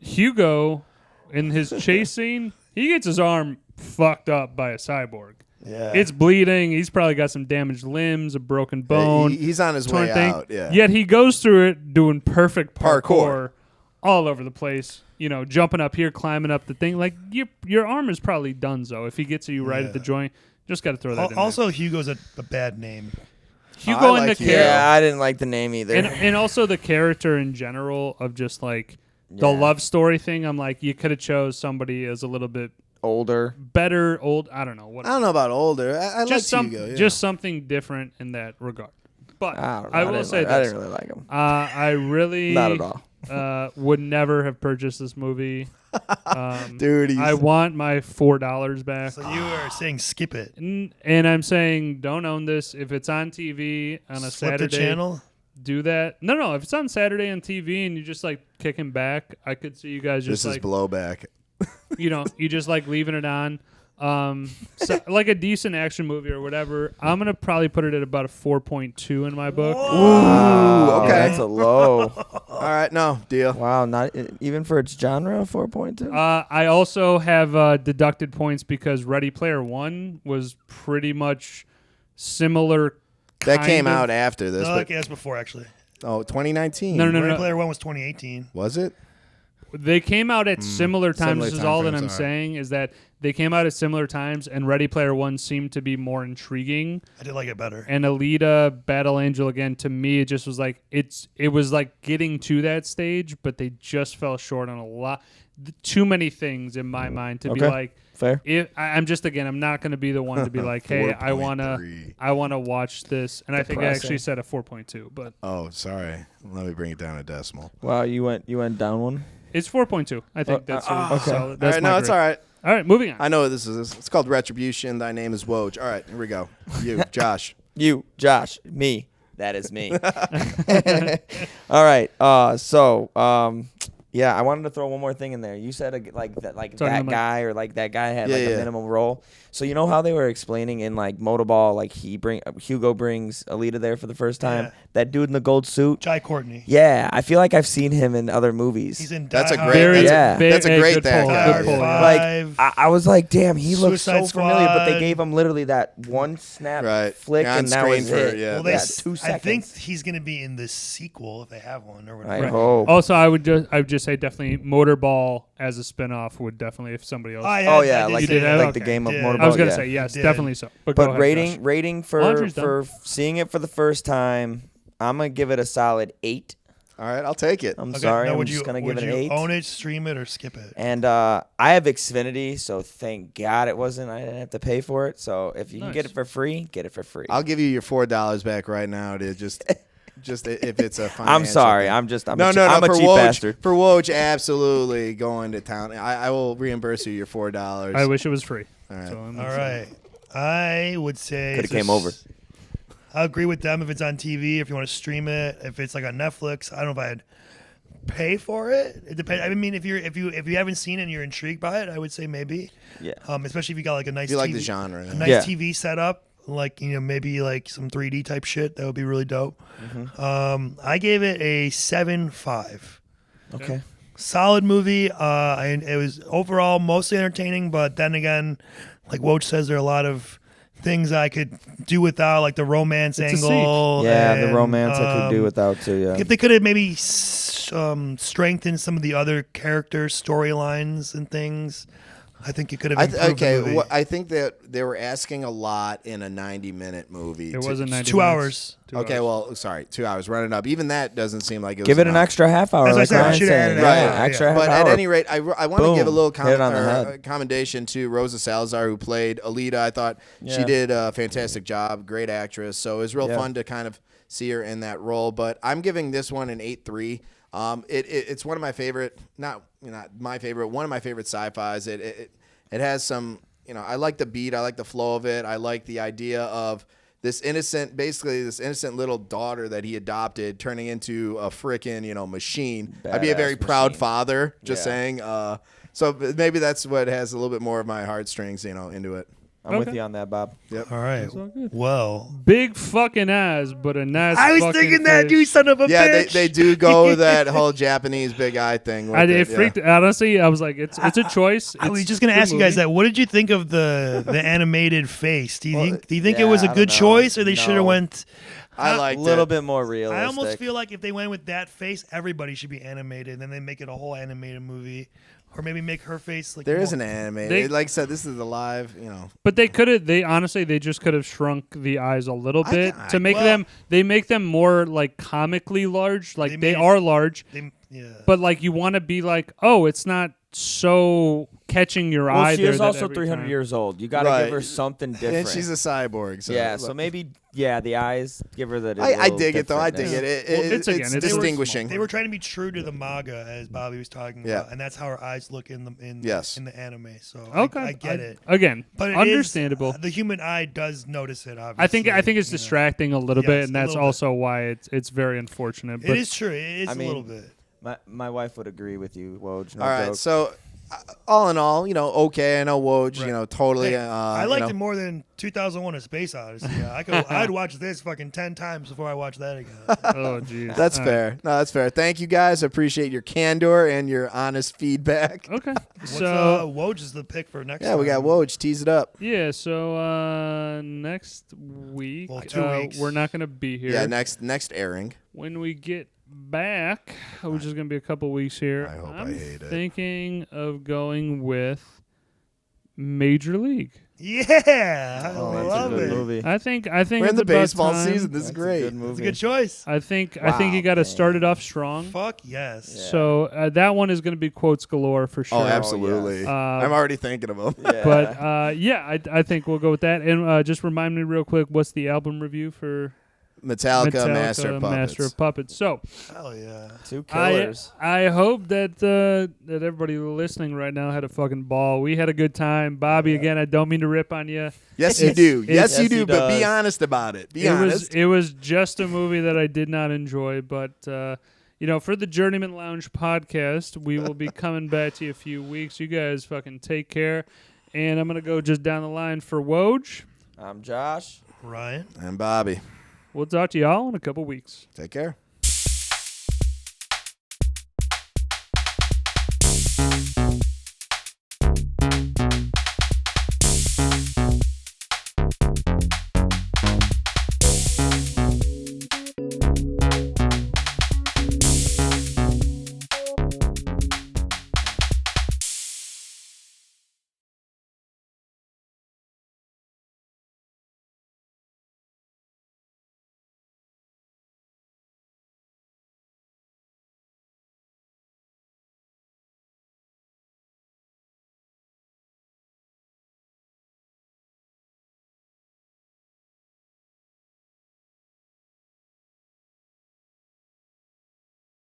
Speaker 1: Hugo, in his chase scene, he gets his arm fucked up by a cyborg.
Speaker 3: Yeah.
Speaker 1: It's bleeding. He's probably got some damaged limbs, a broken bone.
Speaker 2: He's on his
Speaker 1: torn
Speaker 2: way
Speaker 1: thing.
Speaker 2: out. Yeah.
Speaker 1: Yet he goes through it doing perfect
Speaker 2: Parkour.
Speaker 1: parkour all over the place. Jumping up here, climbing up the thing. Like your arm is probably donezo if he gets you right at the joint. Just got to throw that in
Speaker 3: Also, Hugo's a bad name.
Speaker 1: there. Hugo and
Speaker 2: like
Speaker 1: the
Speaker 2: Hugo.
Speaker 1: character.
Speaker 4: Yeah, I didn't like the name either.
Speaker 1: And also the character in general of just like the love story thing. I'm like, you could have chose somebody as a little bit
Speaker 4: Older.
Speaker 1: better, old. I don't know what.
Speaker 2: I don't know about older. I like Hugo. Yeah.
Speaker 1: Just something different in that regard. But
Speaker 4: I don't know.
Speaker 1: I will say
Speaker 4: I
Speaker 1: this.
Speaker 4: didn't really like him.
Speaker 1: I really
Speaker 4: Not at all.
Speaker 1: would never have purchased this movie.
Speaker 2: Dude,
Speaker 1: I want my $4 back.
Speaker 3: So you are saying skip it.
Speaker 1: And I'm saying don't own this. If it's on TV on a
Speaker 3: Flip
Speaker 1: Saturday,
Speaker 3: the channel.
Speaker 1: do that. No. If it's on Saturday on TV and you just like kicking back, I could see you guys just
Speaker 2: this is
Speaker 1: like
Speaker 2: blowback.
Speaker 1: you just like leaving it on. So, like a decent action movie or whatever. I'm gonna probably put it at about a 4.2 in my book.
Speaker 2: Ooh, okay.
Speaker 4: That's a low.
Speaker 2: All right, no deal.
Speaker 4: Wow, not even for its genre, 4.2.
Speaker 1: I also have deducted points because Ready Player One was pretty much similar.
Speaker 2: That came
Speaker 1: kind of-
Speaker 2: out after this.
Speaker 3: No,
Speaker 2: but,
Speaker 3: okay, that's before actually.
Speaker 2: 2019.
Speaker 1: No.
Speaker 3: Ready Player One was 2018.
Speaker 2: Was it?
Speaker 1: They came out at similar times.
Speaker 2: Similar
Speaker 1: This is
Speaker 2: time
Speaker 1: all that
Speaker 2: frames,
Speaker 1: I'm
Speaker 2: all right.
Speaker 1: saying is that they came out at similar times, and Ready Player One seemed to be more intriguing.
Speaker 3: I did like it better.
Speaker 1: And Alita, Battle Angel, again, to me, it just was like it was like getting to that stage, but they just fell short on a lot, too many things in my mind to be
Speaker 4: Okay.
Speaker 1: like.
Speaker 4: Fair.
Speaker 1: I'm not going to be the one to be like, hey, I wanna watch this, and I think I
Speaker 4: Depressing.
Speaker 1: actually said a 4.2, but
Speaker 2: Oh, sorry. Let me bring it down a decimal.
Speaker 4: Wow, you went down one.
Speaker 1: it's 4.2. I think that's
Speaker 4: okay.
Speaker 1: solid.
Speaker 2: All
Speaker 1: That's
Speaker 2: right,
Speaker 1: my
Speaker 2: no, it's
Speaker 1: grade.
Speaker 2: all right.
Speaker 1: All right, moving on.
Speaker 2: I know what this is. It's called Retribution. Thy name is Woj. All right, here we go. You, Josh.
Speaker 4: You, Josh, me. That is me. All right. Yeah, I wanted to throw one more thing in there. You said that
Speaker 1: about-
Speaker 4: guy or like that guy had
Speaker 2: Yeah,
Speaker 4: like
Speaker 2: yeah.
Speaker 4: a minimum role. So you know how they were explaining in like Motorball, like Hugo brings Alita there for the first time.
Speaker 3: Yeah.
Speaker 4: That dude in the gold suit.
Speaker 3: Jai Courtney.
Speaker 4: Yeah, I feel like I've seen him in other movies.
Speaker 3: He's in
Speaker 2: That's
Speaker 3: Die
Speaker 2: a
Speaker 3: Hard.
Speaker 2: great-
Speaker 4: Yeah.
Speaker 2: that's a great
Speaker 1: good
Speaker 2: thing.
Speaker 1: pull.
Speaker 2: Yeah,
Speaker 1: Good pull.
Speaker 3: yeah.
Speaker 4: Like I was like, damn, he looks so
Speaker 3: Suicide
Speaker 4: familiar, but they
Speaker 3: Squad.
Speaker 4: gave him literally that one snap
Speaker 2: Right.
Speaker 4: flick,
Speaker 2: On
Speaker 4: and that
Speaker 2: screen
Speaker 4: was
Speaker 2: for-
Speaker 4: it.
Speaker 2: yeah.
Speaker 3: Well, they,
Speaker 4: Yeah,
Speaker 3: s-
Speaker 4: 2
Speaker 3: I
Speaker 4: seconds.
Speaker 3: think he's going to be in this sequel if they have one or whatever.
Speaker 4: I hope.
Speaker 1: Also, I would just say definitely Motorball as a spinoff would definitely if somebody else.
Speaker 3: I
Speaker 4: Oh
Speaker 3: had-
Speaker 4: yeah,
Speaker 3: I did
Speaker 4: like
Speaker 3: say
Speaker 1: You did
Speaker 3: that.
Speaker 1: have-
Speaker 4: like
Speaker 1: okay.
Speaker 4: the game of
Speaker 3: Did.
Speaker 4: Motorball.
Speaker 1: I was gonna
Speaker 4: yeah.
Speaker 1: say yes,
Speaker 3: Did.
Speaker 1: definitely so. But go
Speaker 4: But
Speaker 1: ahead,
Speaker 4: rating
Speaker 1: Josh.
Speaker 4: rating
Speaker 1: Laundry's
Speaker 4: for seeing it for the first time, I'm gonna give it a solid 8.
Speaker 2: All right, I'll take it.
Speaker 4: I'm
Speaker 3: Okay,
Speaker 4: sorry,
Speaker 3: now
Speaker 4: I'm
Speaker 3: would
Speaker 4: just
Speaker 3: you,
Speaker 4: gonna
Speaker 3: would
Speaker 4: give it an
Speaker 3: you
Speaker 4: 8.
Speaker 3: own it, stream it, or skip it?
Speaker 4: And I have Xfinity, so thank God I didn't have to pay for it. So if you can get
Speaker 1: Nice.
Speaker 4: it for free, get it for free.
Speaker 2: I'll give you your $4 back right now to just just if it's a financial
Speaker 4: I'm sorry.
Speaker 2: thing.
Speaker 4: I'm a
Speaker 2: for
Speaker 4: cheap
Speaker 2: Woj,
Speaker 4: bastard.
Speaker 2: For Woj, absolutely going to town. I will reimburse you your $4.
Speaker 1: I wish it was free.
Speaker 2: All right.
Speaker 1: So I'm
Speaker 3: All
Speaker 1: gonna say.
Speaker 3: right. I would say
Speaker 4: Could have came over.
Speaker 3: I agree with them if it's on TV, if you want to stream it, if it's like on Netflix. I don't know if I'd pay for it. It depends. I mean, if you haven't seen it and you're intrigued by it, I would say maybe.
Speaker 4: Yeah.
Speaker 3: Especially if you got like a nice
Speaker 2: If you like
Speaker 3: TV,
Speaker 2: the genre.
Speaker 3: a
Speaker 2: yeah.
Speaker 3: nice
Speaker 4: Yeah.
Speaker 3: TV setup, like maybe like some 3D type shit. That would be really dope. I gave it a 7.5.
Speaker 4: Okay.
Speaker 3: Solid movie. It was overall mostly entertaining, but then again, like Woj says, there are a lot of things I could do without, like the romance
Speaker 1: It's a
Speaker 3: angle.
Speaker 4: Yeah, the
Speaker 3: and,
Speaker 4: romance I could do without too. Yeah.
Speaker 3: If they could have maybe strengthened some of the other characters' storylines and things, I think it could have improved the movie.
Speaker 2: I think that they were asking a lot in a 90-minute movie.
Speaker 1: It wasn't 90
Speaker 3: 2
Speaker 1: minutes.
Speaker 3: hours.
Speaker 1: 2
Speaker 2: Okay,
Speaker 1: hours.
Speaker 2: well, sorry, 2 hours running up. Even that doesn't seem like it was
Speaker 4: Give it an
Speaker 2: enough.
Speaker 4: extra half hour.
Speaker 3: That's what I
Speaker 4: like
Speaker 3: said, I
Speaker 4: Ryan's
Speaker 3: should've
Speaker 4: saying.
Speaker 3: added an
Speaker 2: Right.
Speaker 3: hour,
Speaker 4: Extra
Speaker 3: yeah.
Speaker 4: half
Speaker 2: But
Speaker 4: hour.
Speaker 2: at any rate, I want to
Speaker 4: Boom.
Speaker 2: give a little
Speaker 4: Hit it on the head.
Speaker 2: commendation to Rosa Salazar, who played Alita. I thought she
Speaker 4: Yeah.
Speaker 2: did a fantastic job, great actress. So it was real
Speaker 4: Yeah.
Speaker 2: fun to kind of see her in that role. But I'm giving this one an 8.3. It's one of my favorite, not my favorite, one of my favorite sci-fis. It has some, I like the beat, I like the flow of it, I like the idea of this innocent little daughter that he adopted turning into a frickin', machine. I'd be a
Speaker 4: Badass
Speaker 2: very proud
Speaker 4: machine.
Speaker 2: father, just
Speaker 4: Yeah.
Speaker 2: saying. So maybe that's what has a little bit more of my heartstrings, into it.
Speaker 4: I'm with
Speaker 1: Okay.
Speaker 4: you on that, Bob.
Speaker 3: All right.
Speaker 1: all good.
Speaker 3: Well,
Speaker 1: Big fucking ass, but a nice.
Speaker 3: I was
Speaker 1: fucking
Speaker 3: thinking that,
Speaker 1: face.
Speaker 3: you son of a
Speaker 2: Yeah,
Speaker 3: bitch.
Speaker 2: they do go with that whole Japanese big eye thing. With
Speaker 1: It
Speaker 2: yeah.
Speaker 1: freaked. Honestly, I was like, it's a choice.
Speaker 3: I was
Speaker 1: It's
Speaker 3: just gonna
Speaker 1: a good
Speaker 3: ask you guys
Speaker 1: movie.
Speaker 3: that. What did you think of the animated face? Do you think it
Speaker 4: yeah,
Speaker 3: was a
Speaker 4: I
Speaker 3: good
Speaker 4: don't know.
Speaker 3: choice, or they should have
Speaker 4: No.
Speaker 3: went?
Speaker 2: I
Speaker 4: A
Speaker 2: liked
Speaker 4: little
Speaker 2: it.
Speaker 4: bit more realistic.
Speaker 3: I almost feel like if they went with that face, everybody should be animated, and then they make it a whole animated movie, or maybe make her face like
Speaker 2: There
Speaker 3: more,
Speaker 2: is an anime.
Speaker 1: They-
Speaker 2: Like I said, this is the live,
Speaker 1: But they could have. They honestly, they just could have shrunk the eyes a little bit to make
Speaker 3: well-
Speaker 1: them. They make them more like comically large. Like
Speaker 3: They
Speaker 1: they
Speaker 3: made-
Speaker 1: are large,
Speaker 3: yeah.
Speaker 1: but like you want to be like, oh, it's not so catching your
Speaker 4: Well,
Speaker 1: eye.
Speaker 4: she
Speaker 1: there
Speaker 4: is
Speaker 1: that
Speaker 4: also
Speaker 1: every
Speaker 4: 300
Speaker 1: time.
Speaker 4: years old. You got to
Speaker 2: Right.
Speaker 4: give her something different.
Speaker 2: and she's a cyborg. So
Speaker 4: yeah, so maybe the eyes give her that.
Speaker 2: I dig it though. I dig it.
Speaker 1: Well,
Speaker 2: It's
Speaker 1: it's
Speaker 2: distinguishing.
Speaker 3: They were trying to be true to the manga, as Bobby was talking
Speaker 2: Yeah.
Speaker 3: about, and that's how her eyes look in the
Speaker 2: Yes.
Speaker 3: in the anime. So
Speaker 1: Okay,
Speaker 3: I get it.
Speaker 1: Again,
Speaker 3: But it is-
Speaker 1: understandable.
Speaker 3: the human eye does notice it. Obviously,
Speaker 1: I think it's distracting a little
Speaker 3: Yes,
Speaker 1: bit, and
Speaker 3: a
Speaker 1: that's
Speaker 3: little bit.
Speaker 1: also why it's very unfortunate. But
Speaker 3: It is true. It is
Speaker 4: I
Speaker 3: a
Speaker 4: mean,
Speaker 3: little bit.
Speaker 4: My wife would agree with you, Woj. No
Speaker 2: All right,
Speaker 4: joke.
Speaker 2: so all in all, okay. I know Woj,
Speaker 3: Right.
Speaker 2: totally.
Speaker 3: Hey, I liked
Speaker 2: you
Speaker 3: it
Speaker 2: know,
Speaker 3: more than 2001: A Space Odyssey. I'd watch this fucking 10 times before I watch that again.
Speaker 1: oh, jeez,
Speaker 2: That's
Speaker 1: All right.
Speaker 2: fair. No, that's fair. Thank you guys. I appreciate your candor and your honest feedback.
Speaker 1: Okay,
Speaker 3: What's
Speaker 1: so
Speaker 3: Woj is the pick for next?
Speaker 2: Yeah, we got
Speaker 3: time.
Speaker 2: Woj. Tease it up.
Speaker 1: yeah, so next week,
Speaker 3: Well, 2 weeks.
Speaker 1: we're not gonna be here.
Speaker 2: Yeah, next airing.
Speaker 1: When we get back, which is gonna be a couple weeks here,
Speaker 2: I hope I
Speaker 1: I'm
Speaker 2: hate it.
Speaker 1: thinking of going with Major League.
Speaker 3: Yeah, I
Speaker 4: Oh, that's
Speaker 3: love
Speaker 4: a good
Speaker 3: it.
Speaker 4: movie.
Speaker 1: I think
Speaker 2: We're in
Speaker 1: it's
Speaker 2: the
Speaker 1: about
Speaker 2: baseball
Speaker 1: time.
Speaker 2: season. This is
Speaker 4: That's a
Speaker 2: great.
Speaker 4: good
Speaker 3: It's a
Speaker 4: movie.
Speaker 3: good choice.
Speaker 1: I think you
Speaker 4: Wow,
Speaker 1: got to start
Speaker 4: dang.
Speaker 1: it off strong.
Speaker 3: Fuck yes.
Speaker 4: Yeah.
Speaker 1: So that one is going to be quotes galore for sure.
Speaker 2: Oh, absolutely.
Speaker 4: yes.
Speaker 2: I'm already thinking of them.
Speaker 4: Yeah.
Speaker 1: But yeah, I think we'll go with that. And just remind me real quick, what's the album review for
Speaker 2: Metallica, Master of Puppets.
Speaker 1: Master of Puppets. So
Speaker 3: Hell yeah.
Speaker 4: Two killers.
Speaker 1: I hope that everybody listening right now had a fucking ball. We had a good time. Bobby, again, I don't mean to rip on you.
Speaker 2: Yes, you do. Yes, you
Speaker 4: Yes,
Speaker 2: do.
Speaker 4: he
Speaker 2: But be
Speaker 4: does.
Speaker 2: honest about it. Be
Speaker 1: It
Speaker 2: honest.
Speaker 1: was just a movie that I did not enjoy, but for the Journeymen Lounge podcast, we will be coming back to you a few weeks. You guys fucking take care. And I'm gonna go just down the line for Woj.
Speaker 4: I'm Josh.
Speaker 3: Ryan.
Speaker 2: And Bobby.
Speaker 1: We'll talk to y'all in a couple weeks.
Speaker 2: Take care.